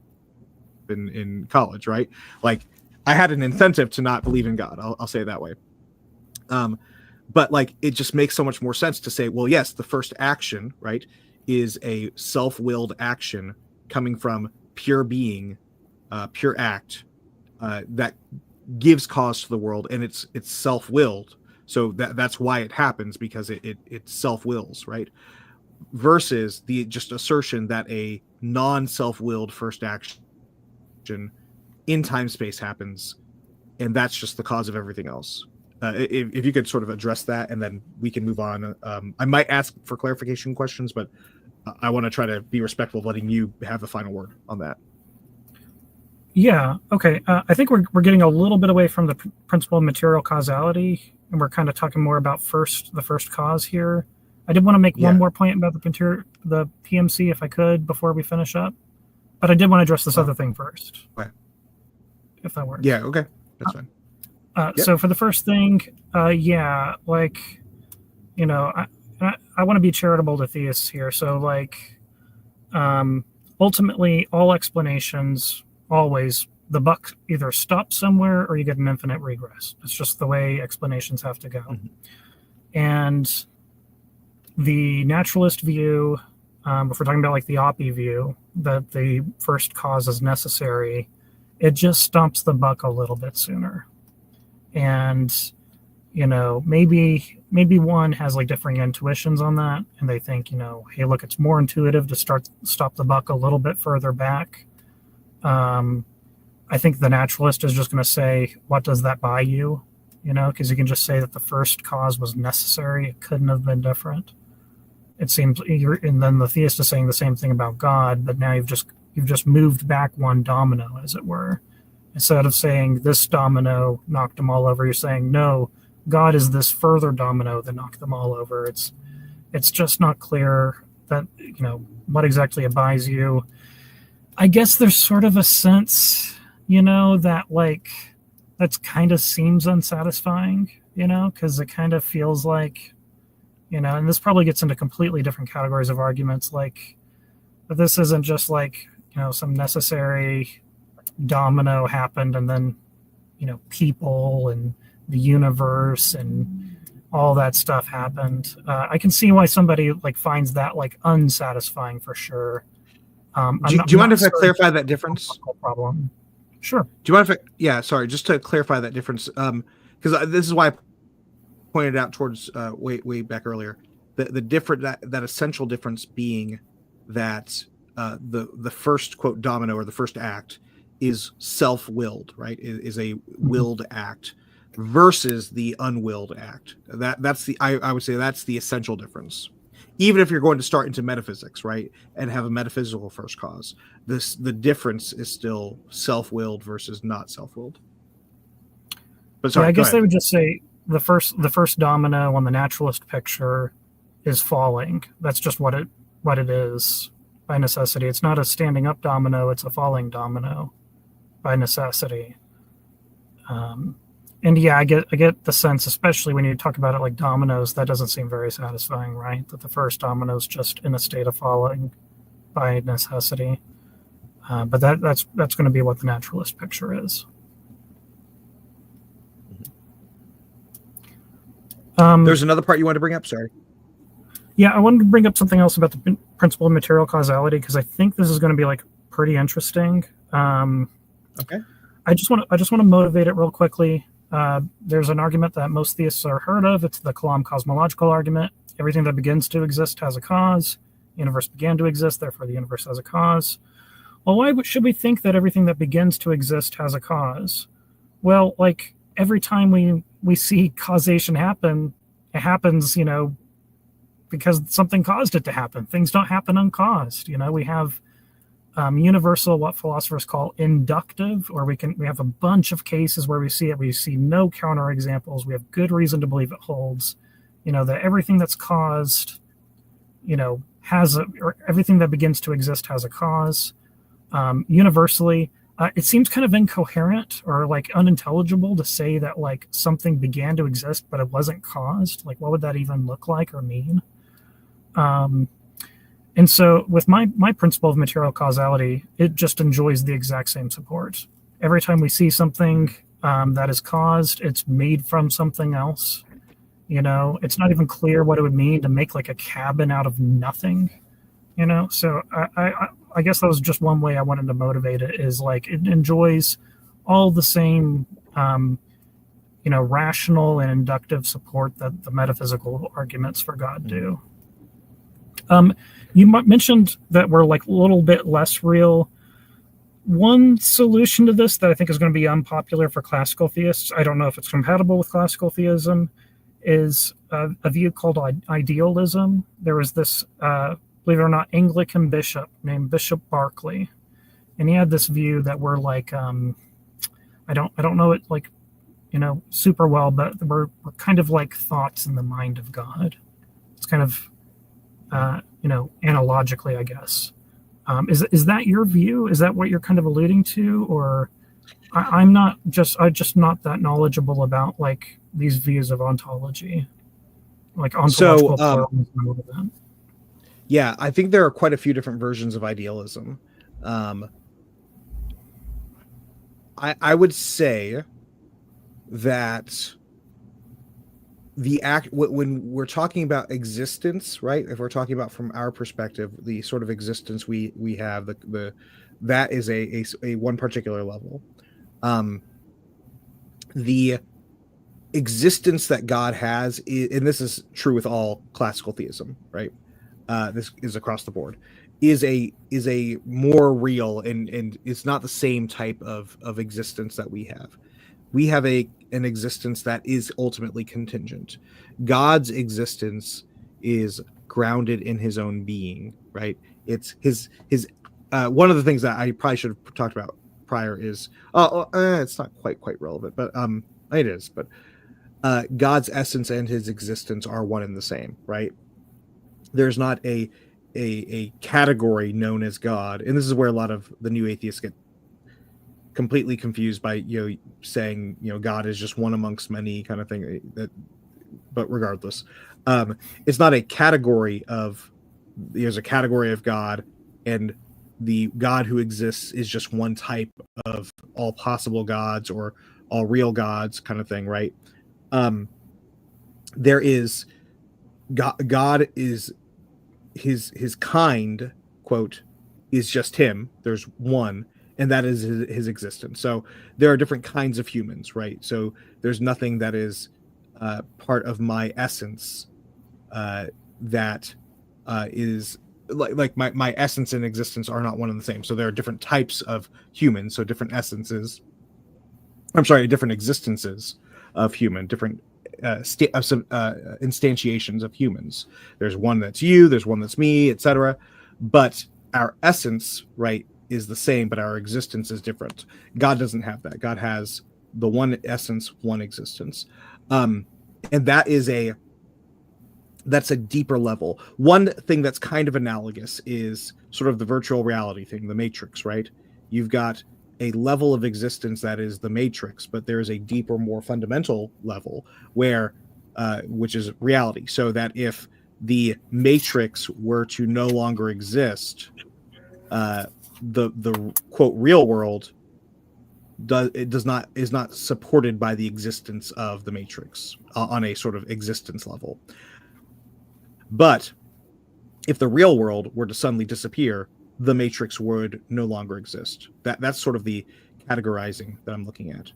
in college, right? Like, I had an incentive to not believe in God. I'll say it that way. But like, it just makes so much more sense to say, well, yes, the first action, right, is a self-willed action coming from pure being, pure act, that gives cause to the world, and it's self-willed. So that's why it happens, because it self-wills, right? Versus the just assertion that a non-self-willed first action in time space happens, and that's just the cause of everything else. If you could sort of address that, and then we can move on. I might ask for clarification questions, but I want to try to be respectful of letting you have the final word on that. Yeah. Okay. I think we're getting a little bit away from the principle of material causality, and we're kind of talking more about the first cause here. I did want to make one more point about the PMC, if I could, before we finish up, but I did want to address this other thing first. Okay. If that works. Yeah. Okay. That's fine. So for the first thing, I want to be charitable to theists here. So like, ultimately, all explanations, always, the buck either stops somewhere or you get an infinite regress. It's just the way explanations have to go. Mm-hmm. And the naturalist view, if we're talking about like the Oppie view, that the first cause is necessary, it just stomps the buck a little bit sooner. And, maybe one has like differing intuitions on that, and they think, hey, look, it's more intuitive to stop the buck a little bit further back. I think the naturalist is just going to say, what does that buy you? Because you can just say that the first cause was necessary. It couldn't have been different. It seems and then the theist is saying the same thing about God, but now you've just moved back one domino, as it were. Instead of saying this domino knocked them all over, you're saying, no, God is this further domino that knocked them all over. It's just not clear that, what exactly it buys you. I guess there's sort of a sense, that like, that's kind of seems unsatisfying, because it kind of feels like, and this probably gets into completely different categories of arguments, like, but this isn't just like, some necessary domino happened and then, people and the universe and all that stuff happened. I can see why somebody like finds that like unsatisfying for sure. Do you mind if I clarify that difference? Problem. Sure. Do you mind if just to clarify that difference, because this is why I pointed out towards way back earlier, the different that essential difference being that the first quote domino, or the first act, is self-willed, right? Is a willed act versus the unwilled act. That's the I would say that's the essential difference. Even if you're going to start into metaphysics, right, and have a metaphysical first cause, the difference is still self-willed versus not self-willed. But sorry, I guess they would just say the first domino on the naturalist picture is falling. That's just what it is by necessity. It's not a standing up domino; it's a falling domino by necessity. And yeah, I get the sense, especially when you talk about it like dominoes, that doesn't seem very satisfying, right? That the first domino is just in a state of falling by necessity. But that's going to be what the naturalist picture is. There's another part you want to bring up. Sorry. Yeah, I wanted to bring up something else about the principle of material causality because I think this is going to be like pretty interesting. Okay. I just want to motivate it real quickly. There's an argument that most theists are heard of. It's the Kalam cosmological argument. Everything that begins to exist has a cause. The universe began to exist, therefore the universe has a cause. Well, why should we think that everything that begins to exist has a cause? Well, like every time we see causation happen, it happens, because something caused it to happen. Things don't happen uncaused. We have universal, what philosophers call inductive, or we have a bunch of cases where we see it. We see no counterexamples. We have good reason to believe it holds. That everything that's caused, or everything that begins to exist has a cause. Universally, it seems kind of incoherent or like unintelligible to say that like something began to exist but it wasn't caused. Like, what would that even look like or mean? And so with my principle of material causality, it just enjoys the exact same support. Every time we see something that is caused, it's made from something else. It's not even clear what it would mean to make like a cabin out of nothing. So I guess that was just one way I wanted to motivate it, is like it enjoys all the same rational and inductive support that the metaphysical arguments for God do. You mentioned that we're like a little bit less real. One solution to this that I think is going to be unpopular for classical theists, I don't know if it's compatible with classical theism, is a view called idealism. There was this, believe it or not, Anglican bishop named Bishop Berkeley, and he had this view that we're like, I don't know it like, super well, but we're kind of like thoughts in the mind of God. It's kind of, analogically, I guess. Is that your view? Is that what you're kind of alluding to? Or I'm just not that knowledgeable about like these views of ontology, like ontological pluralism. Yeah, I think there are quite a few different versions of idealism. I would say that when we're talking about existence, right? If we're talking about from our perspective, the sort of existence we have, that is a one particular level. The existence that God has, and this is true with all classical theism, right? This is across the board, is a more real and it's not the same type of existence that we have. We have an existence that is ultimately contingent. God's existence is grounded in his own being, right? It's his one of the things that I probably should have talked about prior is it's not quite relevant, but it is. But God's essence and his existence are one and the same, right? There's not a category known as God, and this is where a lot of the new atheists get completely confused by saying God is just one amongst many kind of thing. But regardless, it's not a category of. There's a category of God, and the God who exists is just one type of all possible gods or all real gods, kind of thing, right? There is God is his kind, quote, is just him. There's one, and that is his existence. So there are different kinds of humans, right? So there's nothing that is part of my essence that is like my essence and existence are not one and the same. So there are different types of humans, so different essences. I'm sorry, different existences of human, different instantiations of humans. There's one that's you, there's one that's me, etc. But our essence, right, is the same, but our existence is different. God doesn't have that. God has the one essence, one existence, and that's a deeper level. One thing that's kind of analogous is sort of the virtual reality thing, the Matrix, right? You've got a level of existence that is the matrix, but there is a deeper, more fundamental level where, which is reality. So that if the matrix were to no longer exist, the quote real world is not supported by the existence of the matrix on a sort of existence level. But if the real world were to suddenly disappear, the matrix would no longer exist. That's sort of the categorizing that I'm looking at.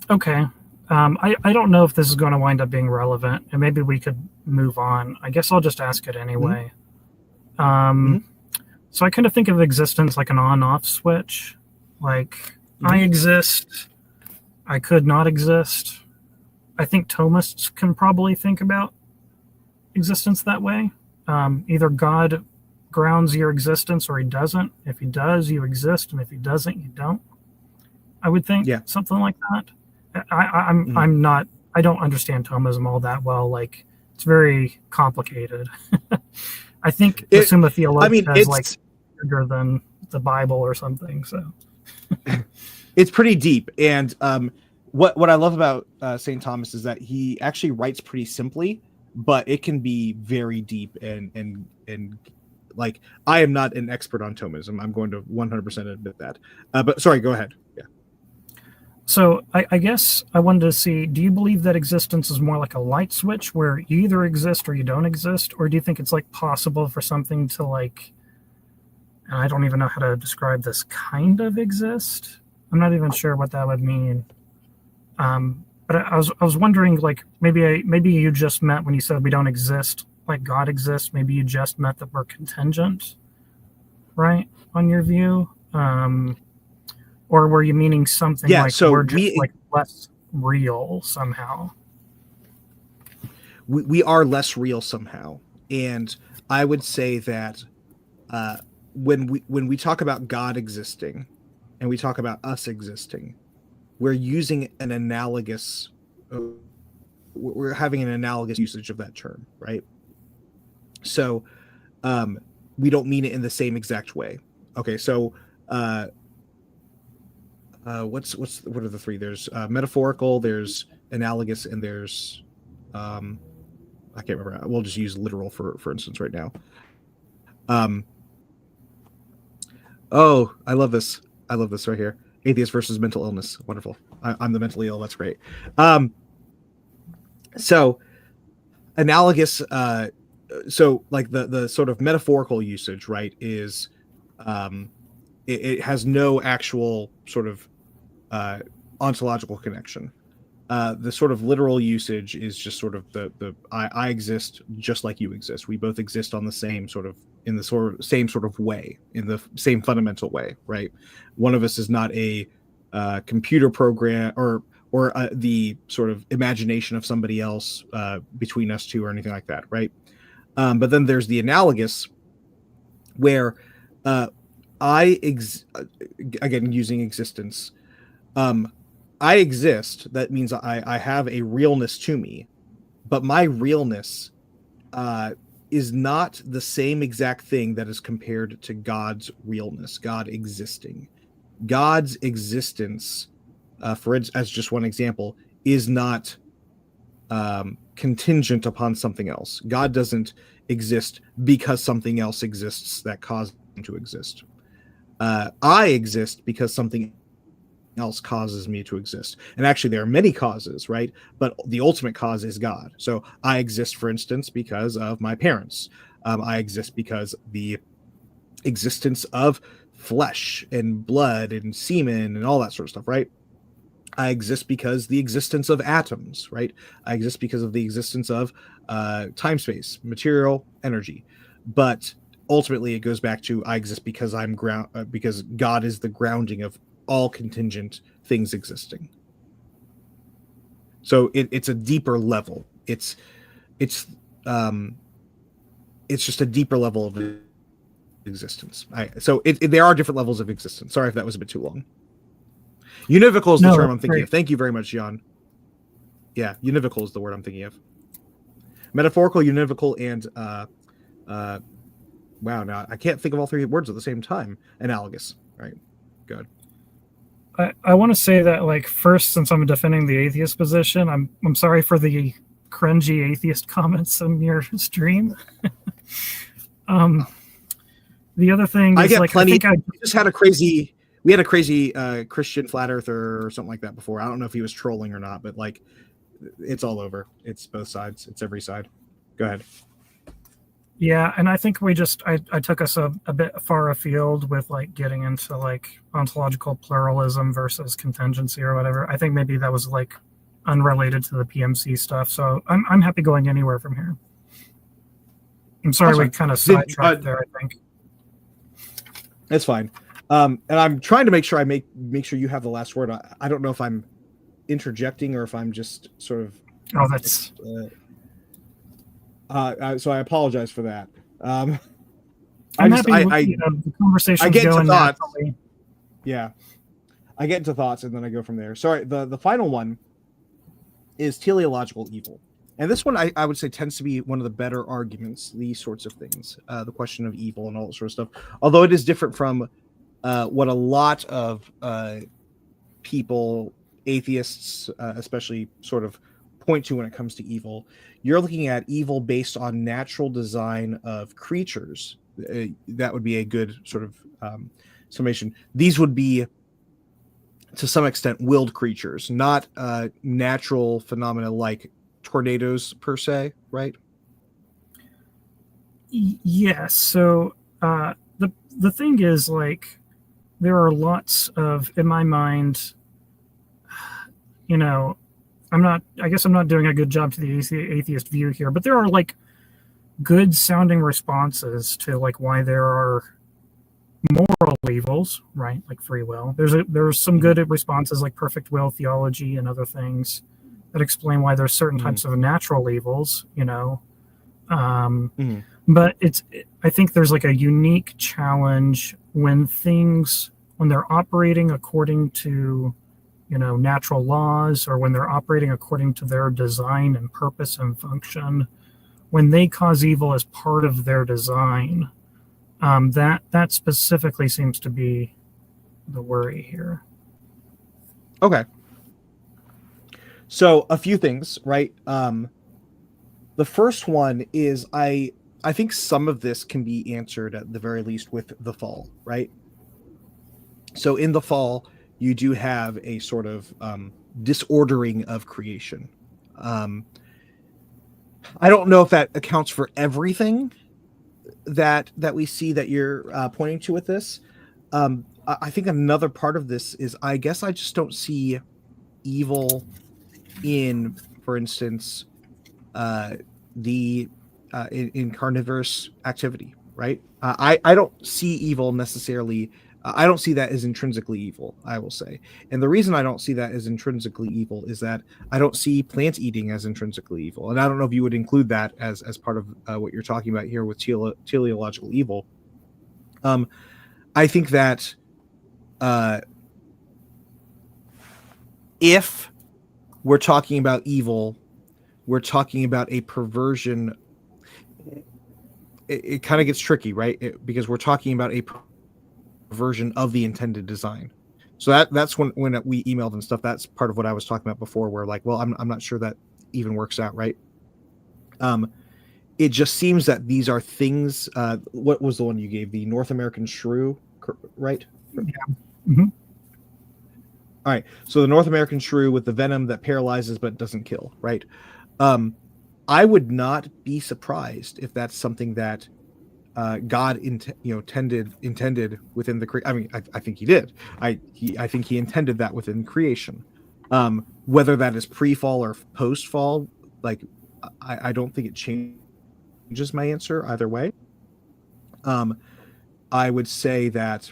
Okay. I don't know if this is going to wind up being relevant, and maybe we could move on. I guess I'll just ask it anyway. So I kind of think of existence like an on-off switch. Like, I exist, I could not exist. I think Thomists can probably think about existence that way. Either God grounds your existence or he doesn't. If he does, you exist, and if he doesn't, you don't. I would think something like that. I don't understand Thomism all that well. Like, it's very complicated. I think the Summa Theologica is like bigger than the Bible or something. So it's pretty deep. And what I love about St. Thomas is that he actually writes pretty simply, but it can be very deep and like, I am not an expert on Thomism. I'm going to 100% admit that. But sorry, go ahead. Yeah. So I guess I wanted to see, do you believe that existence is more like a light switch where you either exist or you don't exist? Or do you think it's like possible for something to like, I don't even know how to describe this, kind of exist? I'm not even sure what that would mean. But I was wondering, like, maybe you just meant when you said we don't exist, like God exists, maybe you just meant that we're contingent, right, on your view? Or were you meaning something like so we're just like less real somehow? We are less real somehow. And I would say that when we talk about God existing and we talk about us existing, we're using an analogous, we're having an analogous usage of that term, right? So we don't mean it in the same exact way. Okay, so what are the three? There's metaphorical, there's analogous, and there's I can't remember. We'll just use literal for instance right now. Oh, I love this right here. Atheist versus mental illness. Wonderful. I'm the mentally ill. That's great. So analogous. So like the sort of metaphorical usage, right, is it has no actual sort of ontological connection. The sort of literal usage is just sort of the I exist just like you exist. We both exist on the same sort of in the same sort of way, in the same fundamental way, right? One of us is not a computer program or the sort of imagination of somebody else between us two or anything like that, right? But then there's the analogous, where again using existence. I exist. That means I have a realness to me, but my realness is not the same exact thing that is compared to God's realness, God existing. God's existence, as just one example, is not contingent upon something else. God doesn't exist because something else exists that caused him to exist. I exist because something else causes me to exist. And actually there are many causes, right? But the ultimate cause is God. So I exist, for instance, because of my parents. I exist because the existence of flesh and blood and semen and all that sort of stuff, right? I exist because the existence of atoms, right? I exist because of the existence of time, space, material, energy. But ultimately it goes back to I exist because because God is the grounding of all contingent things existing. So it's a deeper level. It's just a deeper level of existence. There are different levels of existence. Sorry if that was a bit too long. Univocal is the term I'm thinking of. Thank you very much, Jan. Yeah, univocal is the word I'm thinking of. Metaphorical, univocal, and Wow, now I can't think of all three words at the same time. Analogous, right? Good. I want to say that, like, first, since I'm defending the atheist position, I'm sorry for the cringy atheist comments in your stream. The other thing I is, get like, plenty. I think We just had a crazy. We had a crazy Christian flat earther or something like that before. I don't know if he was trolling or not, but like, it's all over. It's both sides. It's every side. Go ahead. yeah, and I think I took us a bit far afield with, like, getting into, like, ontological pluralism versus contingency or whatever. I think maybe that was, like, unrelated to the PMC stuff. So I'm happy going anywhere from here. I'm sorry we kind of sidetracked there, I think. It's fine. And I'm trying to make sure make sure you have the last word. I don't know if I'm interjecting or if I'm just sort of. Oh, that's. So I apologize for that. I'm happy the conversation's I get into going thoughts. naturally. Yeah, I get into thoughts and then I go from there. Sorry, the final one is teleological evil. And this one, I would say, tends to be one of the better arguments, these sorts of things, the question of evil and all that sort of stuff. Although it is different from what a lot of people, atheists especially, sort of point to when it comes to evil. You're looking at evil based on natural design of creatures. That would be a good sort of summation. These would be, to some extent, willed creatures, not natural phenomena like tornadoes per se, right? Yes. So the thing is, like, there are lots of, in my mind, I guess I'm not doing a good job to the atheist view here, but there are, like, good sounding responses to, like, why there are moral evils, right? Like free will. There's some good responses like perfect will theology and other things that explain why there's certain types of natural evils, but I think there's, like, a unique challenge when they're operating according to, natural laws, or when they're operating according to their design and purpose and function, when they cause evil as part of their design. That specifically seems to be the worry here. Okay. So a few things, right? The first one is I think some of this can be answered at the very least with the fall, right? So in the fall, you do have a sort of disordering of creation. I don't know if that accounts for everything that we see that you're pointing to with this. I think another part of this is, I guess I just don't see evil in, for instance, in carnivorous activity, right? I don't see evil necessarily. I don't see that as intrinsically evil, I will say. And the reason I don't see that as intrinsically evil is that I don't see plant eating as intrinsically evil. And I don't know if you would include that as part of what you're talking about here with teleological evil. I think that if we're talking about evil, we're talking about a perversion. It kind of gets tricky, right? Because we're talking about a version of the intended design. So that's when we emailed and stuff. That's part of what I was talking about before, where, like, well, I'm not sure that even works out, right? It just seems that these are things. What was the one you gave? The North American shrew, right? Yeah. Mm-hmm. All right. So the North American shrew with the venom that paralyzes but doesn't kill, right? I would not be surprised if that's something that God intended within the I mean, I think he did. I think he intended that within creation. Whether that is pre-fall or post-fall, like, I don't think it changes my answer either way. I would say that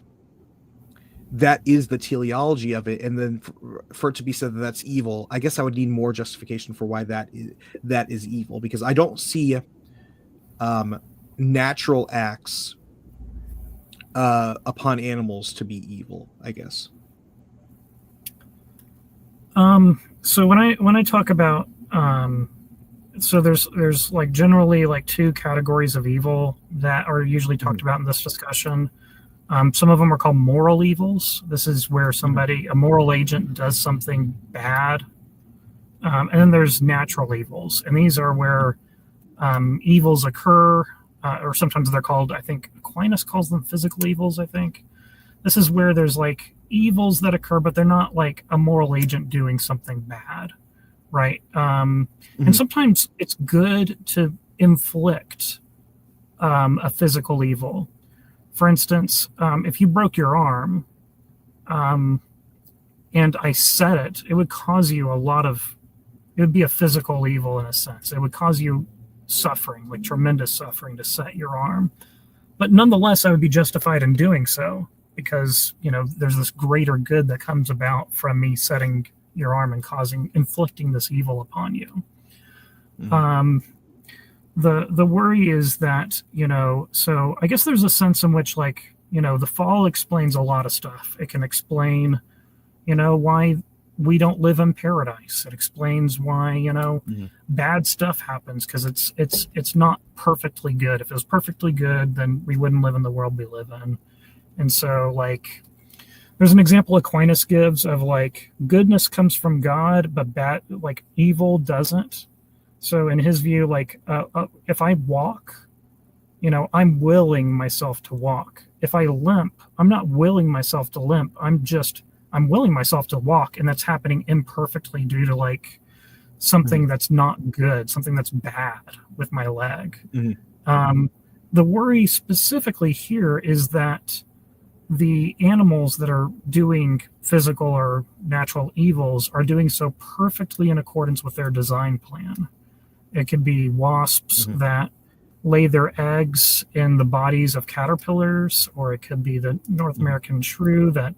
is the teleology of it, and then for it to be said that that's evil, I guess I would need more justification for why that is evil, because I don't see natural acts upon animals to be evil, I guess. So when I talk about so there's like generally like two categories of evil that are usually talked about in this discussion. Some of them are called moral evils. This is where somebody, a moral agent, does something bad. And then there's natural evils, and these are where evils occur, or sometimes they're called, I think Aquinas calls them physical evils, I think. This is where there's like evils that occur, but they're not like a moral agent doing something bad, right? And sometimes it's good to inflict a physical evil. For instance, if you broke your arm and I set it, it would cause you it would be a physical evil in a sense. It would cause you suffering, like tremendous suffering, to set your arm. But nonetheless, I would be justified in doing so because, there's this greater good that comes about from me setting your arm and inflicting this evil upon you. The worry is that, so I guess there's a sense in which, like, the fall explains a lot of stuff. It can explain, why we don't live in paradise. It explains why, bad stuff happens because it's not perfectly good. If it was perfectly good, then we wouldn't live in the world we live in. And so, like, there's an example Aquinas gives of, like, goodness comes from God, but bad, like, evil doesn't. So in his view, like, if I walk, I'm willing myself to walk. If I limp, I'm not willing myself to limp. I'm willing myself to walk, and that's happening imperfectly due to, like, something that's not good, something that's bad with my leg. The worry specifically here is that the animals that are doing physical or natural evils are doing so perfectly in accordance with their design plan. It could be wasps that lay their eggs in the bodies of caterpillars, or it could be the North American shrew that,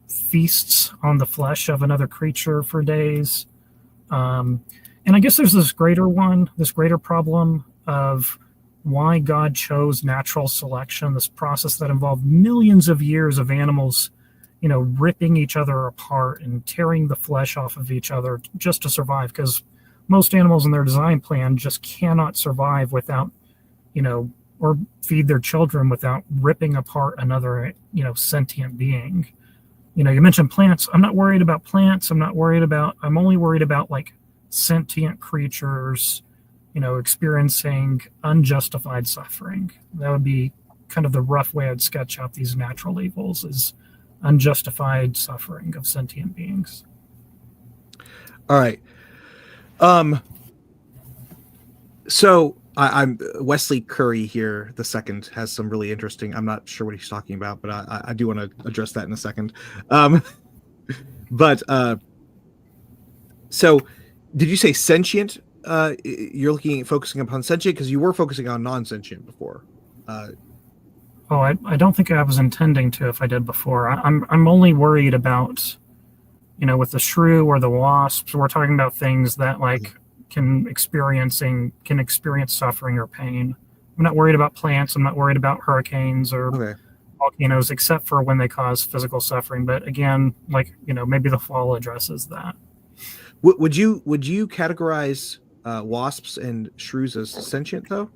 feasts on the flesh of another creature for days. And I guess there's this greater problem of why God chose natural selection, this process that involved millions of years of animals, ripping each other apart and tearing the flesh off of each other just to survive, because most animals in their design plan just cannot survive without, or feed their children without ripping apart another, sentient being. You mentioned plants. I'm not worried about plants. I'm only worried about, like, sentient creatures, experiencing unjustified suffering. That would be kind of the rough way I'd sketch out these natural evils, is unjustified suffering of sentient beings. All right. So I'm Wesley Curry here. The second has some really interesting. I'm not sure what he's talking about, but I do want to address that in a second. So did you say sentient? You're focusing upon sentient because you were focusing on non-sentient before. I don't think I was intending to. If I did before, I'm only worried about, with the shrew or the wasps. We're talking about things that, like, can experience suffering or pain. I'm not worried about plants. I'm not worried about hurricanes or volcanoes, except for when they cause physical suffering. But again, like, maybe the fall addresses that. Would you categorize wasps and shrews as sentient, though?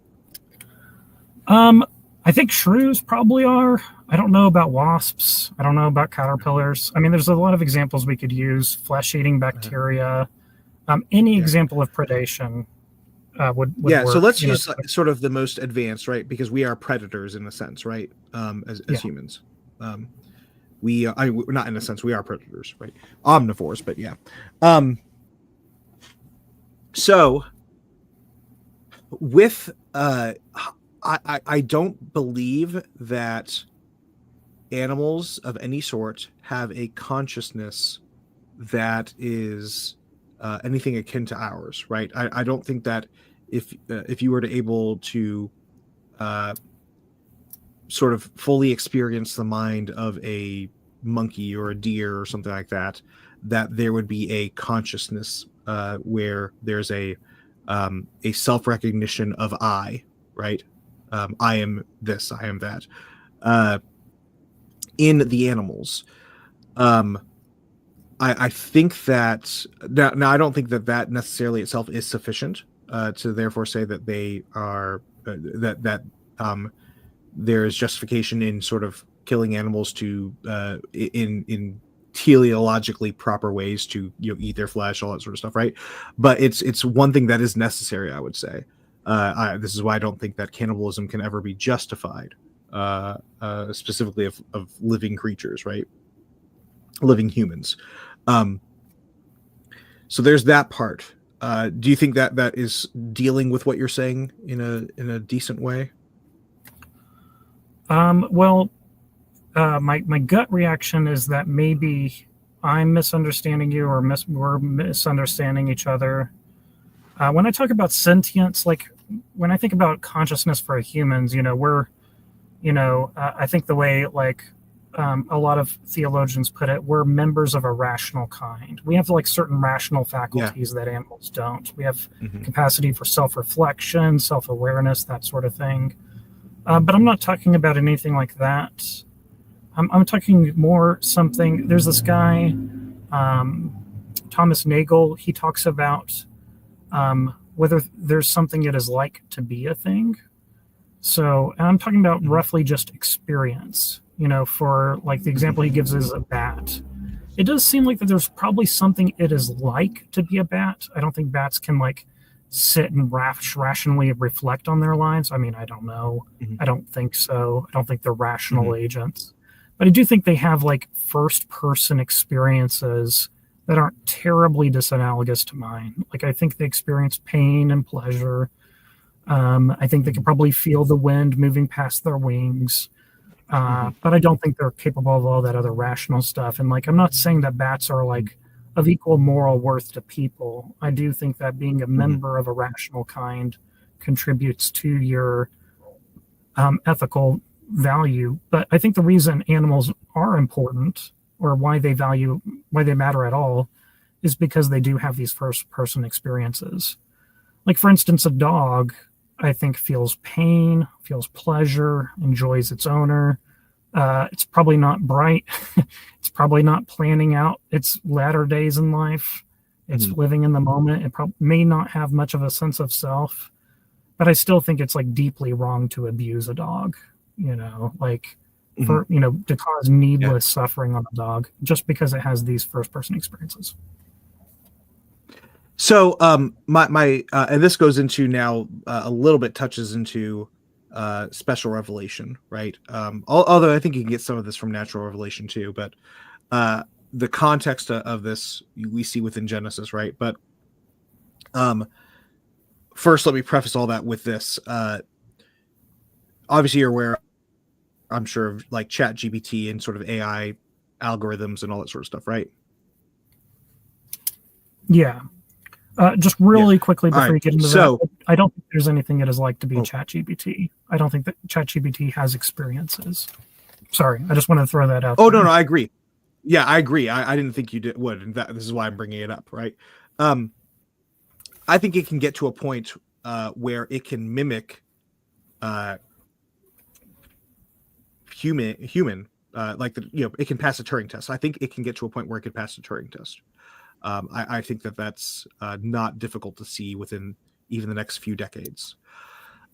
I think shrews probably are. I don't know about wasps. I don't know about caterpillars. I mean, there's a lot of examples we could use. Flesh-eating bacteria. Any example of predation would work. So let's use sort of the most advanced, right? Because we are predators in a sense, right? As humans, we're not in a sense. We are predators, right? Omnivores, but yeah. So with I don't believe that animals of any sort have a consciousness that is anything akin to ours, right? I don't think that if you were to able to sort of fully experience the mind of a monkey or a deer or something like that, that there would be a consciousness where there's a self-recognition of I, right? I am this, I am that. In the animals. I think that now I don't think that necessarily itself is sufficient to therefore say that they are that there is justification in sort of killing animals to in teleologically proper ways to eat their flesh, all that sort of stuff, right? But it's one thing that is necessary, I would say. This is why I don't think that cannibalism can ever be justified, specifically of living creatures, right? Living humans. So there's that part. Do you think that is dealing with what you're saying in a decent way? Well, my gut reaction is that maybe I'm misunderstanding you, or we're misunderstanding each other. When I talk about sentience, like when I think about consciousness for humans, I think the way a lot of theologians put it, we're members of a rational kind. We have like certain rational faculties that animals don't. We have capacity for self-reflection, self-awareness, that sort of thing. But I'm not talking about anything like that. I'm talking more something. There's this guy, Thomas Nagel. He talks about whether there's something it is like to be a thing. So, and I'm talking about roughly just experience. For like the example he gives is a bat. It does seem like that there's probably something it is like to be a bat. I don't think bats can like sit and rationally reflect on their lives. I mean, I don't know. I don't think so. I don't think they're rational agents. But I do think they have like first person experiences that aren't terribly disanalogous to mine. Like I think they experience pain and pleasure. I think they can probably feel the wind moving past their wings. But I don't think they're capable of all that other rational stuff. And like, I'm not saying that bats are like of equal moral worth to people. I do think that being a member of a rational kind contributes to your ethical value. But I think the reason animals are important, or why they matter at all, is because they do have these first person experiences. Like for instance, a dog, I think, feels pain, feels pleasure, enjoys its owner. It's probably not bright. It's probably not planning out its latter days in life. It's living in the moment. It may not have much of a sense of self, but I still think it's like deeply wrong to abuse a dog, to cause needless suffering on a dog just because it has these first person experiences. So my and this goes into now a little bit touches into special revelation, right? Although I think you can get some of this from natural revelation too, but the context of this we see within Genesis, right? But first, let me preface all that with this. Obviously, you're aware, I'm sure, of like ChatGPT and sort of AI algorithms and all that sort of stuff, right? Yeah. Just really quickly before you get into that, I don't think there's anything it is like to be ChatGPT. I don't think that ChatGPT has experiences. Sorry, I just want to throw that out. Oh, there. No, I agree. Yeah, I agree. I didn't think you would, and this is why I'm bringing it up, right? I think it can get to a point where it can mimic human, like it can pass a Turing test. I think it can get to a point where it can pass a Turing test. I think that's not difficult to see within even the next few decades.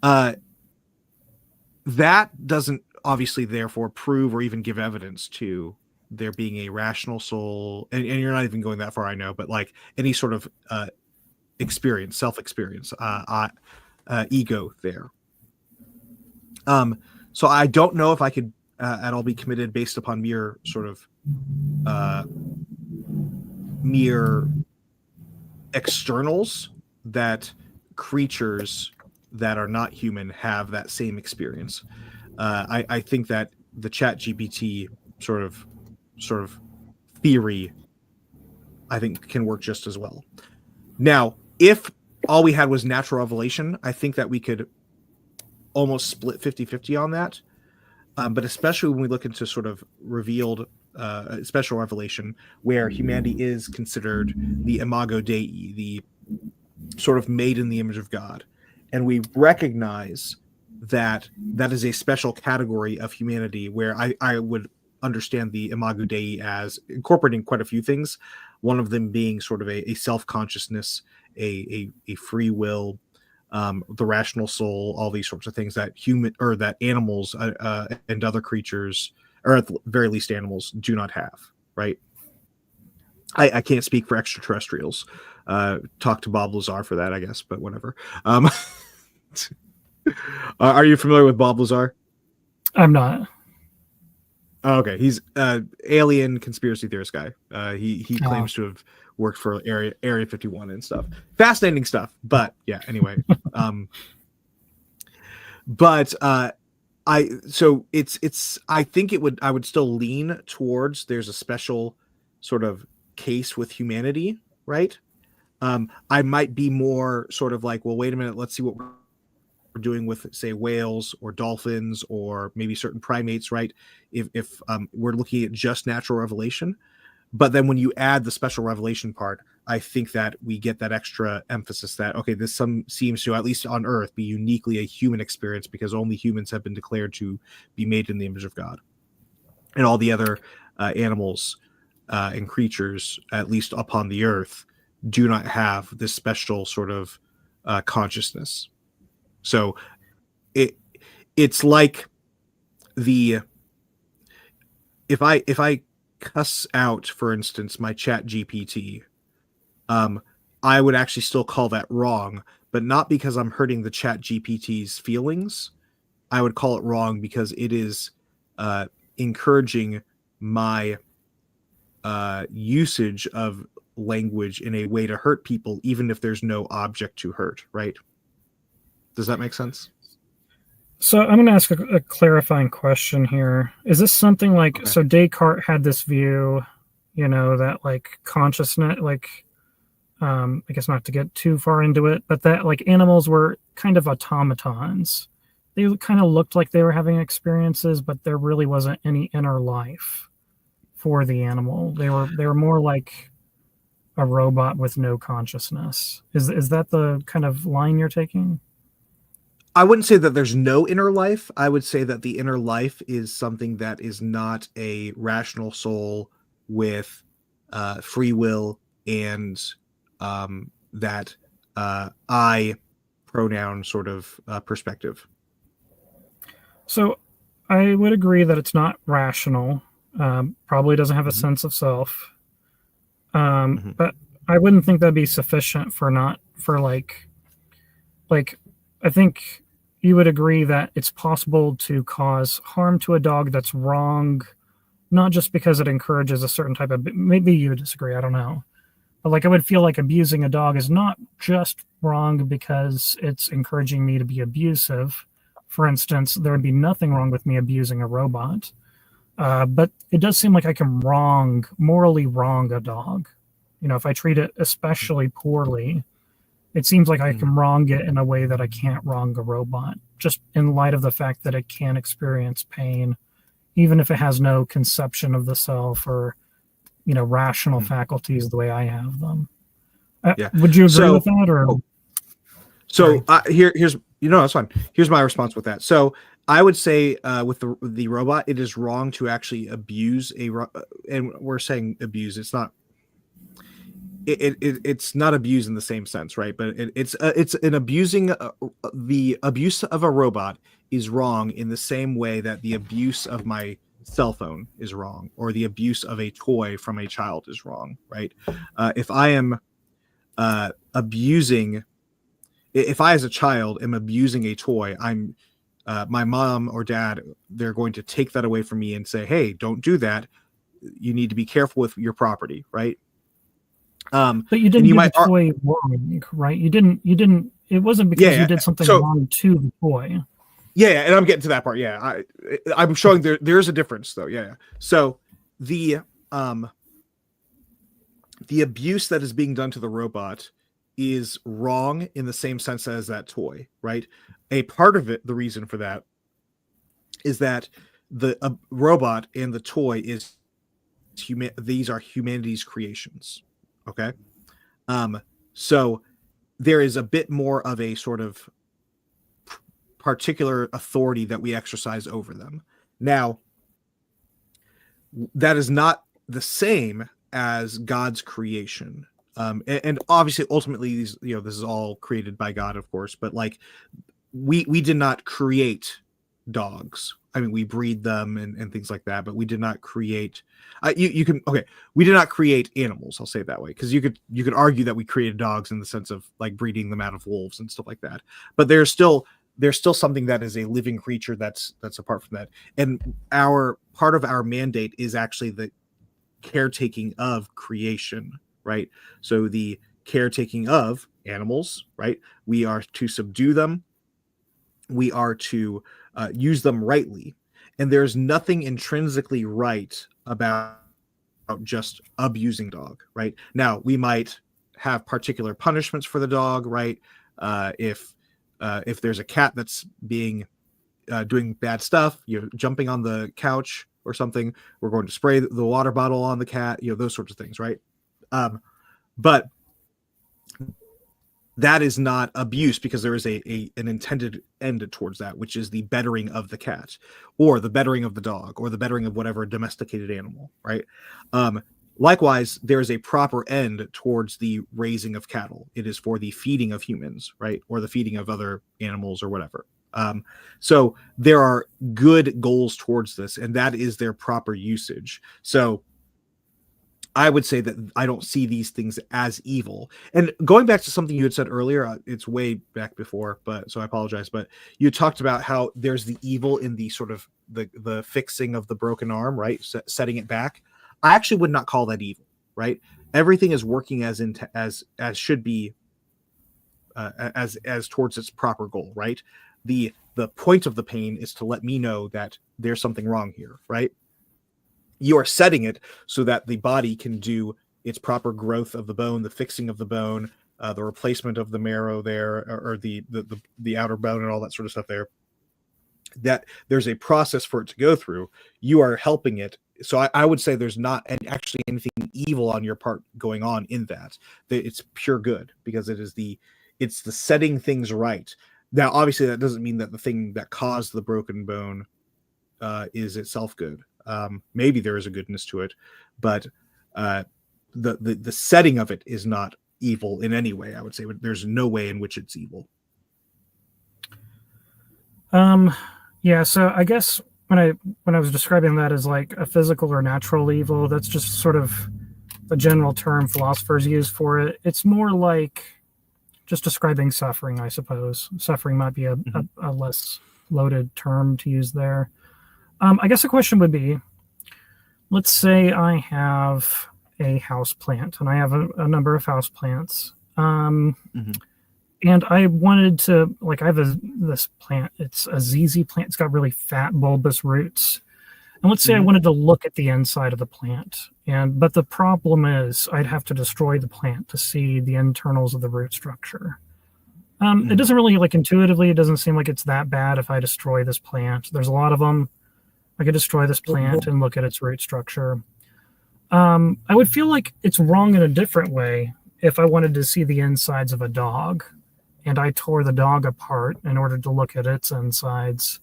That doesn't obviously therefore prove or even give evidence to there being a rational soul, and you're not even going that far, I know, but like any sort of experience, self-experience, ego there. So I don't know if I could at all be committed based upon mere sort of mere externals that creatures that are not human have that same experience. I think that the ChatGPT sort of theory, I think, can work just as well. Now, if all we had was natural revelation, I think that we could almost split 50-50 on that. But especially when we look into sort of revealed special revelation, where humanity is considered the imago Dei, the sort of made in the image of God, and we recognize that is a special category of humanity where I would understand the Imago Dei as incorporating quite a few things. One of them being sort of a self-consciousness, a free will, the rational soul, all these sorts of things that that animals and other creatures, or at the very least animals, do not have, right? I can't speak for extraterrestrials. Talk to Bob Lazar for that, I guess, but whatever. Are you familiar with Bob Lazar? I'm not. Oh, okay, he's alien conspiracy theorist guy. He claims to have worked for Area 51 and stuff. Fascinating stuff, but yeah. Anyway, but I think I would still lean towards there's a special sort of case with humanity, right? I might be more sort of like, well, wait a minute, let's see what we're doing with, say, whales or dolphins or maybe certain primates, right? If we're looking at just natural revelation, but then when you add the special revelation part, I think that we get that extra emphasis that, okay, this seems to, at least on Earth, be uniquely a human experience because only humans have been declared to be made in the image of God, and all the other animals and creatures, at least upon the Earth, do not have this special sort of consciousness. So it's like if I cuss out, for instance, my Chat GPT, I would actually still call that wrong, but not because I'm hurting the Chat GPT's feelings. I would call it wrong because it is encouraging my usage of language in a way to hurt people, even if there's no object to hurt, right? Does that make sense? So I'm going to ask a clarifying question here. Is this something like, okay, so Descartes had this view, that like consciousness, like, I guess not to get too far into it, but that like animals were kind of automatons. They kind of looked like they were having experiences, but there really wasn't any inner life for the animal. They were more like a robot with no consciousness. Is that the kind of line you're taking? I wouldn't say that there's no inner life. I would say that the inner life is something that is not a rational soul with free will and that I pronoun sort of perspective. So I would agree that it's not rational. Probably doesn't have a sense of self. But I wouldn't think that'd be sufficient for like I think you would agree that it's possible to cause harm to a dog that's wrong, not just because it encourages a certain type of, maybe you would disagree, I don't know. But like I would feel like abusing a dog is not just wrong because it's encouraging me to be abusive. For instance, there would be nothing wrong with me abusing a robot. But it does seem like I can morally wrong a dog. If I treat it especially poorly, it seems like I can wrong it in a way that I can't wrong a robot, just in light of the fact that it can experience pain, even if it has no conception of the self or, rational faculties the way I have them. Yeah. Would you agree with that? Or here's that's fine. Here's my response with that. So I would say with the robot, it is wrong to actually abuse and we're saying abuse. It's not. It's not abuse in the same sense, right? But it's an abusing the abuse of a robot is wrong in the same way that the abuse of my cell phone is wrong, or the abuse of a toy from a child is wrong, right? If I am if I as a child am abusing a toy, I'm my mom or dad, they're going to take that away from me and say, hey, don't do that. You need to be careful with your property, right? But you didn't do the toy wrong, right? You didn't. It wasn't because you did something wrong to the toy. Yeah, and I'm getting to that part. Yeah, I'm showing there's a difference though. Yeah. So the abuse that is being done to the robot is wrong in the same sense as that toy, right? A part of it, the reason for that, is that the robot and the toy is these are humanity's creations. Okay. So there is a bit more of a sort of particular authority that we exercise over them. Now, that is not the same as God's creation. And obviously, ultimately, these, this is all created by God, of course. But like, we did not create dogs. I mean, we breed them and things like that, but we did not create. We did not create animals. I'll say it that way, because you could argue that we created dogs in the sense of like breeding them out of wolves and stuff like that. But there's still something that is a living creature that's apart from that. And our part of our mandate is actually the caretaking of creation, right? So the caretaking of animals, right? We are to subdue them. We are to use them rightly. And there's nothing intrinsically right about just abusing dog, right? Now, we might have particular punishments for the dog, right? If there's a cat that's being doing bad stuff, jumping on the couch or something, we're going to spray the water bottle on the cat, those sorts of things, right? But that is not abuse, because there is an intended end towards that, which is the bettering of the cat, or the bettering of the dog, or the bettering of whatever domesticated animal, right? Likewise, there is a proper end towards the raising of cattle. It is for the feeding of humans, right? Or the feeding of other animals or whatever. So there are good goals towards this, and that is their proper usage. So I would say that I don't see these things as evil. And going back to something you had said earlier, it's way back before, so I apologize. But you talked about how there's the evil in the sort of the fixing of the broken arm, right? Setting it back. I actually would not call that evil, right? Everything is working as should be, as towards its proper goal, right? The point of the pain is to let me know that there's something wrong here, right? You are setting it so that the body can do its proper growth of the bone, the fixing of the bone, the replacement of the marrow there, or the outer bone and all that sort of stuff there. That there's a process for it to go through. You are helping it. So I would say there's not actually anything evil on your part going on in that. It's pure good, because it's the setting things right. Now, obviously, that doesn't mean that the thing that caused the broken bone is itself good. Maybe there is a goodness to it, but the setting of it is not evil in any way. I would say there's no way in which it's evil. Yeah. So I guess when I was describing that as like a physical or natural evil, that's just sort of the general term philosophers use for it. It's more like just describing suffering, I suppose. Suffering might be a less loaded term to use there. I guess the question would be, let's say I have a house plant, and I have a number of house plants. And I wanted to, like, I have this plant. It's a ZZ plant. It's got really fat, bulbous roots. And let's say I wanted to look at the inside of the plant. But the problem is I'd have to destroy the plant to see the internals of the root structure. It doesn't really, like, intuitively, it doesn't seem like it's that bad if I destroy this plant. There's a lot of them. I could destroy this plant and look at its root structure. I would feel like it's wrong in a different way if I wanted to see the insides of a dog and I tore the dog apart in order to look at its insides.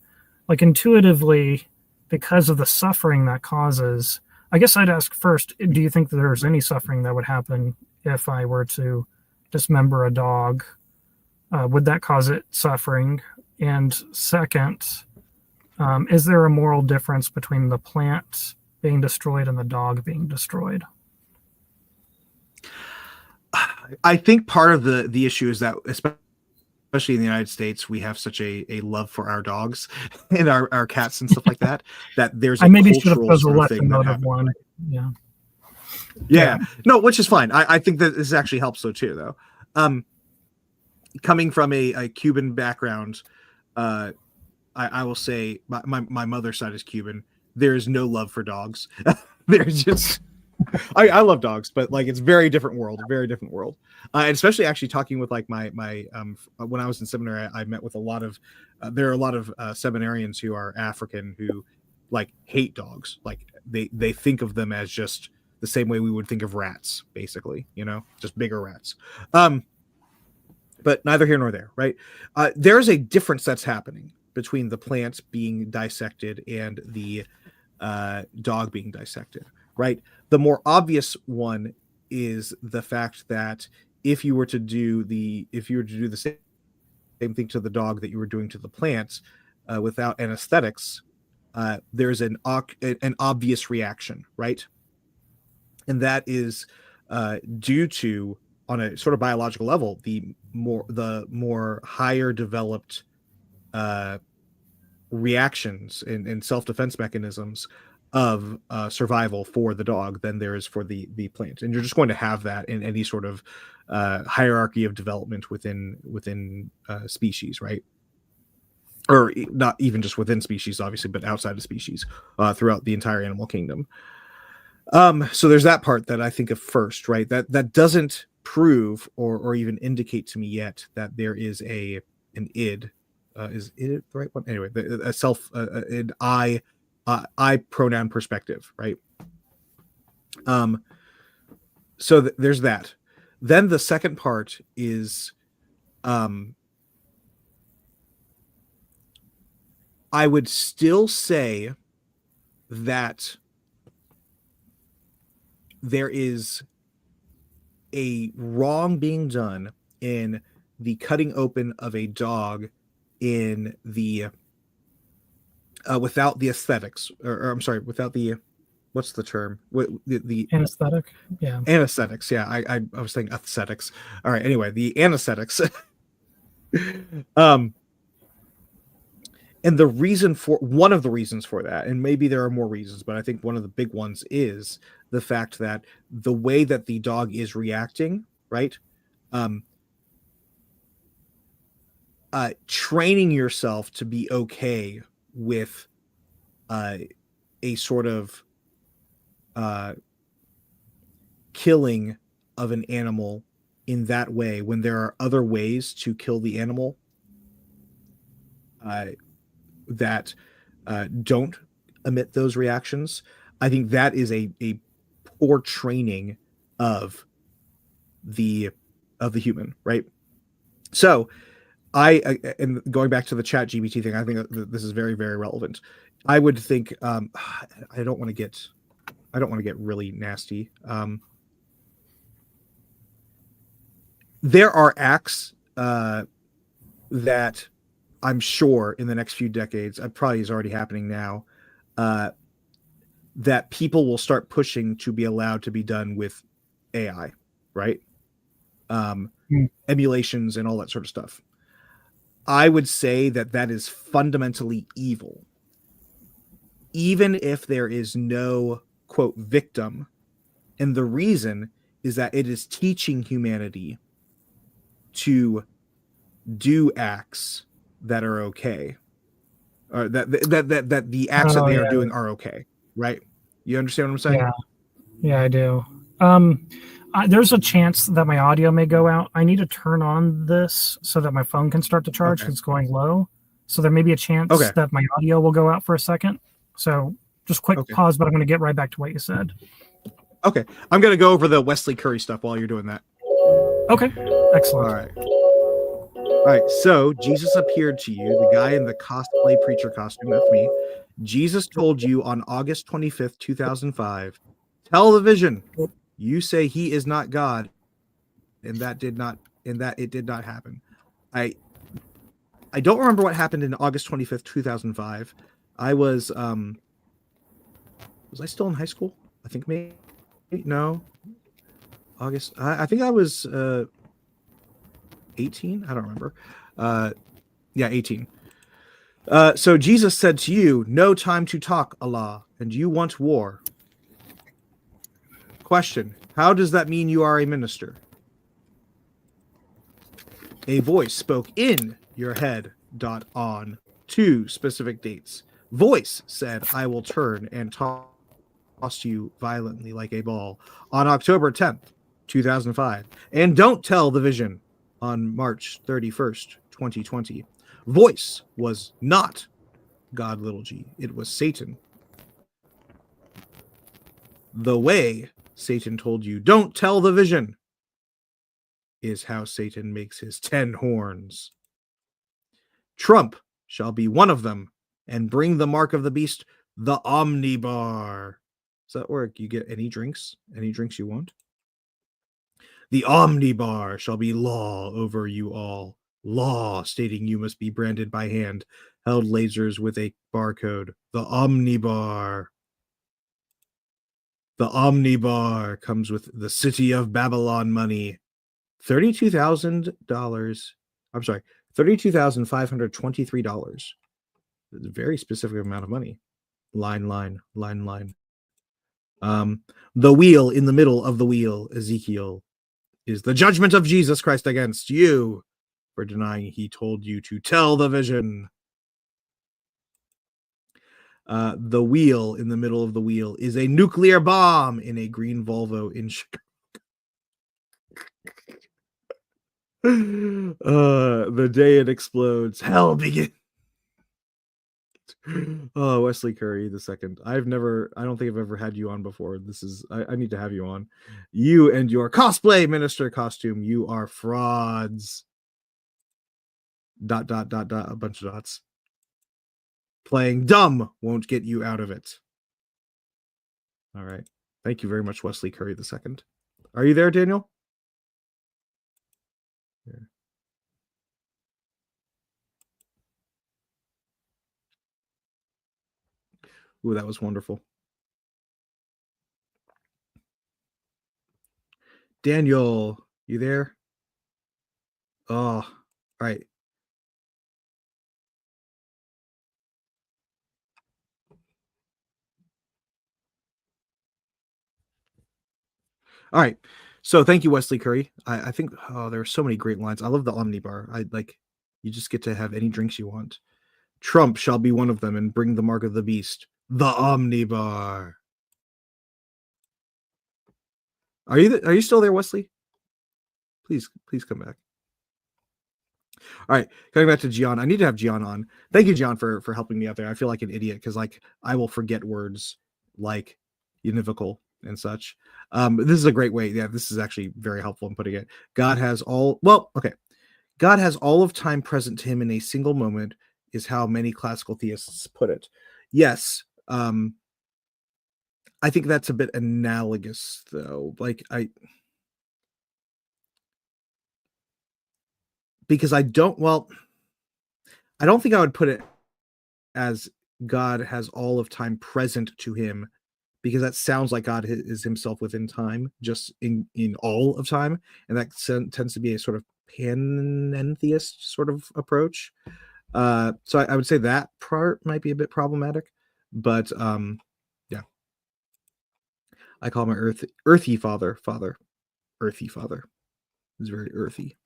Like, intuitively, because of the suffering that causes, I guess I'd ask first, do you think that there's any suffering that would happen if I were to dismember a dog? Would that cause it suffering? And second, is there a moral difference between the plant being destroyed and the dog being destroyed? I think part of the issue is that, especially in the United States, we have such a love for our dogs and our cats and stuff like that, that there's a cultural sort of thing that happens. One. Yeah. No, which is fine. I think that this actually helps though too, though. Coming from a Cuban background, I will say my mother's side is Cuban. There is no love for dogs. There's just I love dogs, but like it's very different world. And especially actually talking with like my when I was in seminary, I met with a lot of there are a lot of seminarians who are African who like hate dogs. Like they think of them as just the same way we would think of rats, basically, just bigger rats. But neither here nor there, right? There is a difference that's happening between the plants being dissected and the dog being dissected, right? The more obvious one is the fact that if you were to do the same thing to the dog that you were doing to the plants without anesthetics, there's an obvious reaction, right? And that is due to, on a sort of biological level, the more higher developed reactions and self-defense mechanisms of survival for the dog than there is for the plant. And you're just going to have that in any sort of hierarchy of development within species, right? Or not even just within species, obviously, but outside of species, throughout the entire animal kingdom. So there's that part that I think of first, right? That doesn't prove or even indicate to me yet that there is an id. Is it the right one? Anyway, a self, an I pronoun perspective, right? So there's that. Then the second part is, I would still say that there is a wrong being done in the cutting open of a dog in the without the aesthetics, or I'm sorry, without the, what's the term? The Anesthetic. Yeah. Anesthetics. Yeah, I was saying aesthetics. All right. Anyway, the anesthetics. And the reason for, one of the reasons for that, and maybe there are more reasons, but I think one of the big ones is the fact that the way that the dog is reacting, right? Training yourself to be okay with a sort of killing of an animal in that way when there are other ways to kill the animal that don't emit those reactions. I think that is a poor training of the human, right? So and going back to the chat GPT thing, I think this is very, very relevant. I would think, I don't want to get really nasty. There are acts that I'm sure in the next few decades, probably is already happening now, that people will start pushing to be allowed to be done with AI, right? Emulations and all that sort of stuff. I would say that is fundamentally evil. Even if there is no, quote, victim. And the reason is that it is teaching humanity to do acts that are okay, or that the acts that they are doing are okay, right? You understand what I'm saying? Yeah, I do. There's a chance that my audio may go out. I need to turn on this so that my phone can start to charge because it's going low. So there may be a chance that my audio will go out for a second. So just quick pause, but I'm going to get right back to what you said. Okay. I'm going to go over the Wesley Curry stuff while you're doing that. Okay. Excellent. All right. So Jesus appeared to you, the guy in the cosplay preacher costume. That's me. Jesus told you on August 25th, 2005, tell the vision. You say he is not God, and that it did not happen. I don't remember what happened in August 25th, 2005. I was I still in high school? I think maybe no. August. I think I was 18. I don't remember. Yeah, 18. So Jesus said to you, "No time to talk, Allah, and you want war." Question: how does that mean you are a minister? A voice spoke in your head. On 2 specific dates. Voice said, "I will turn and toss you violently like a ball" on October 10th, 2005. And don't tell the vision on March 31st, 2020. Voice was not God, little g. It was Satan. The way Satan told you, "Don't tell the vision," is how Satan makes his 10 horns. Trump shall be one of them, and bring the mark of the beast The Omnibar. Does that work? You get any drinks you want? The Omnibar shall be law over you all. Law stating you must be branded by hand, held lasers with a barcode. The Omnibar. The Omnibar comes with the City of Babylon money. $32,000. I'm sorry, $32,523. It's a very specific amount of money. Line. The wheel in the middle of the wheel, Ezekiel, is the judgment of Jesus Christ against you for denying he told you to tell the vision. The wheel in the middle of the wheel is a nuclear bomb in a green Volvo in Chicago. The day it explodes, hell begins. Oh, Wesley Curry the second. I don't think I've ever had you on before. I need to have you on. You and your cosplay minister costume, you are frauds. ... a bunch of dots. Playing dumb won't get you out of it. All right. Thank you very much, Wesley Curry the second. Are you there, Daniel? Here. Ooh, that was wonderful. Daniel, you there? Oh, all right. All right. So thank you, Wesley Curry. I think there are so many great lines. I love the Omnibar. I like you just get to have any drinks you want. Trump shall be one of them and bring the mark of the beast. The Omnibar. Are you still there, Wesley? Please come back. All right, coming back to Gian. I need to have Gian on. Thank you, Gian, for helping me out there. I feel like an idiot because I will forget words like univocal and such. This is a great way. Yeah, this is actually very helpful in putting it. God has all of time present to him in a single moment is how many classical theists put it. Yes. I think that's a bit analogous though. Because I don't think I would put it as God has all of time present to him, because that sounds like God is himself within time, just in all of time, and that tends to be a sort of panentheist sort of approach. So I would say that part might be a bit problematic, but yeah, I call my earthy father, earthy father. He's very earthy.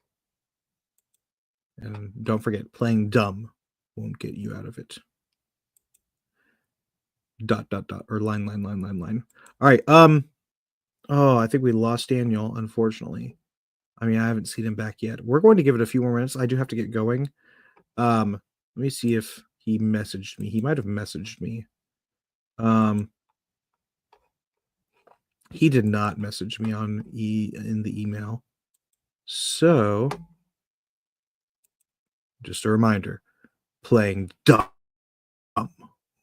And don't forget, playing dumb won't get you out of it. ... or line. All right. Oh, I think we lost Daniel, unfortunately. I mean, I haven't seen him back yet. We're going to give it a few more minutes. I do have to get going. Let me see if he messaged me. He might have messaged me. He did not message me in the email. So, just a reminder, playing dumb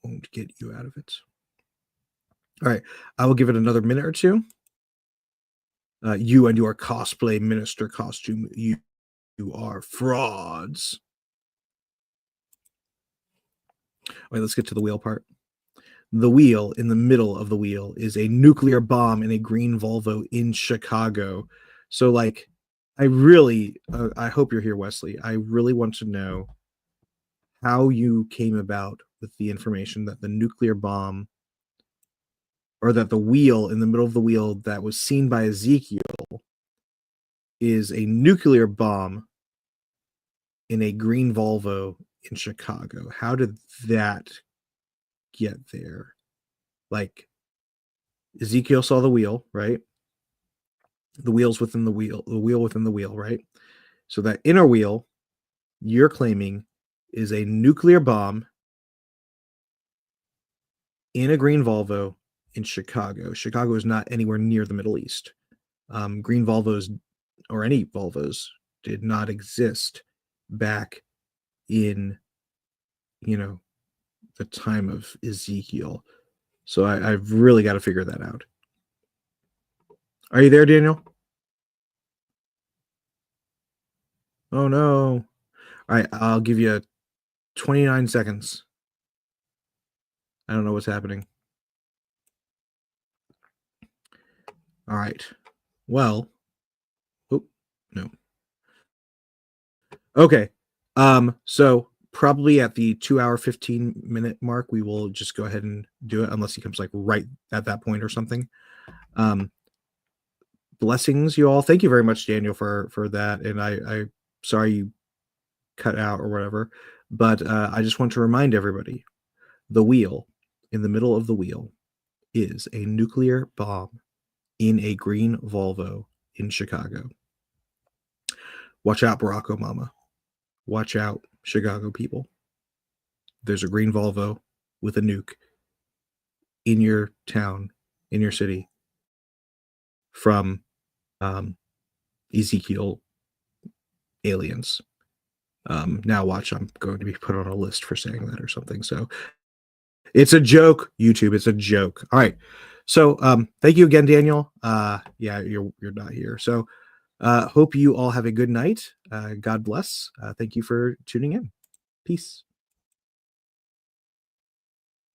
won't get you out of it. All right, I will give it another minute or two. You and your cosplay minister costume, you are frauds. All right, let's get to the wheel part. The wheel in the middle of the wheel is a nuclear bomb in a green Volvo in Chicago. So, I really, I hope you're here, Wesley. I really want to know how you came about with the information that the nuclear bomb, or that the wheel in the middle of the wheel that was seen by Ezekiel, is a nuclear bomb in a green Volvo in Chicago. How did that get there? Ezekiel saw the wheel, right? The wheel's within the wheel within the wheel, right? So that inner wheel you're claiming is a nuclear bomb in a green Volvo in Chicago. Chicago is not anywhere near the Middle East. Green Volvos, or any Volvos, did not exist back in, the time of Ezekiel. So I've really got to figure that out. Are you there, Daniel? Oh no. All right, I'll give you 29 seconds. I don't know what's happening. All right. Well, oh, no. Okay. So probably at the 2-hour, 15-minute mark, we will just go ahead and do it, unless he comes like right at that point or something. Blessings, you all. Thank you very much, Daniel, for that. And I sorry you cut out or whatever, but I just want to remind everybody, the wheel in the middle of the wheel is a nuclear bomb in a green Volvo in Chicago. Watch out, Barack Obama. Watch out, Chicago people. There's a green Volvo with a nuke in your town, in your city, from Ezekiel aliens. Now watch, I'm going to be put on a list for saying that or something. So it's a joke, YouTube. It's a joke. All right. So thank you again, Daniel. Yeah, you're not here. So hope you all have a good night. God bless. Thank you for tuning in. Peace.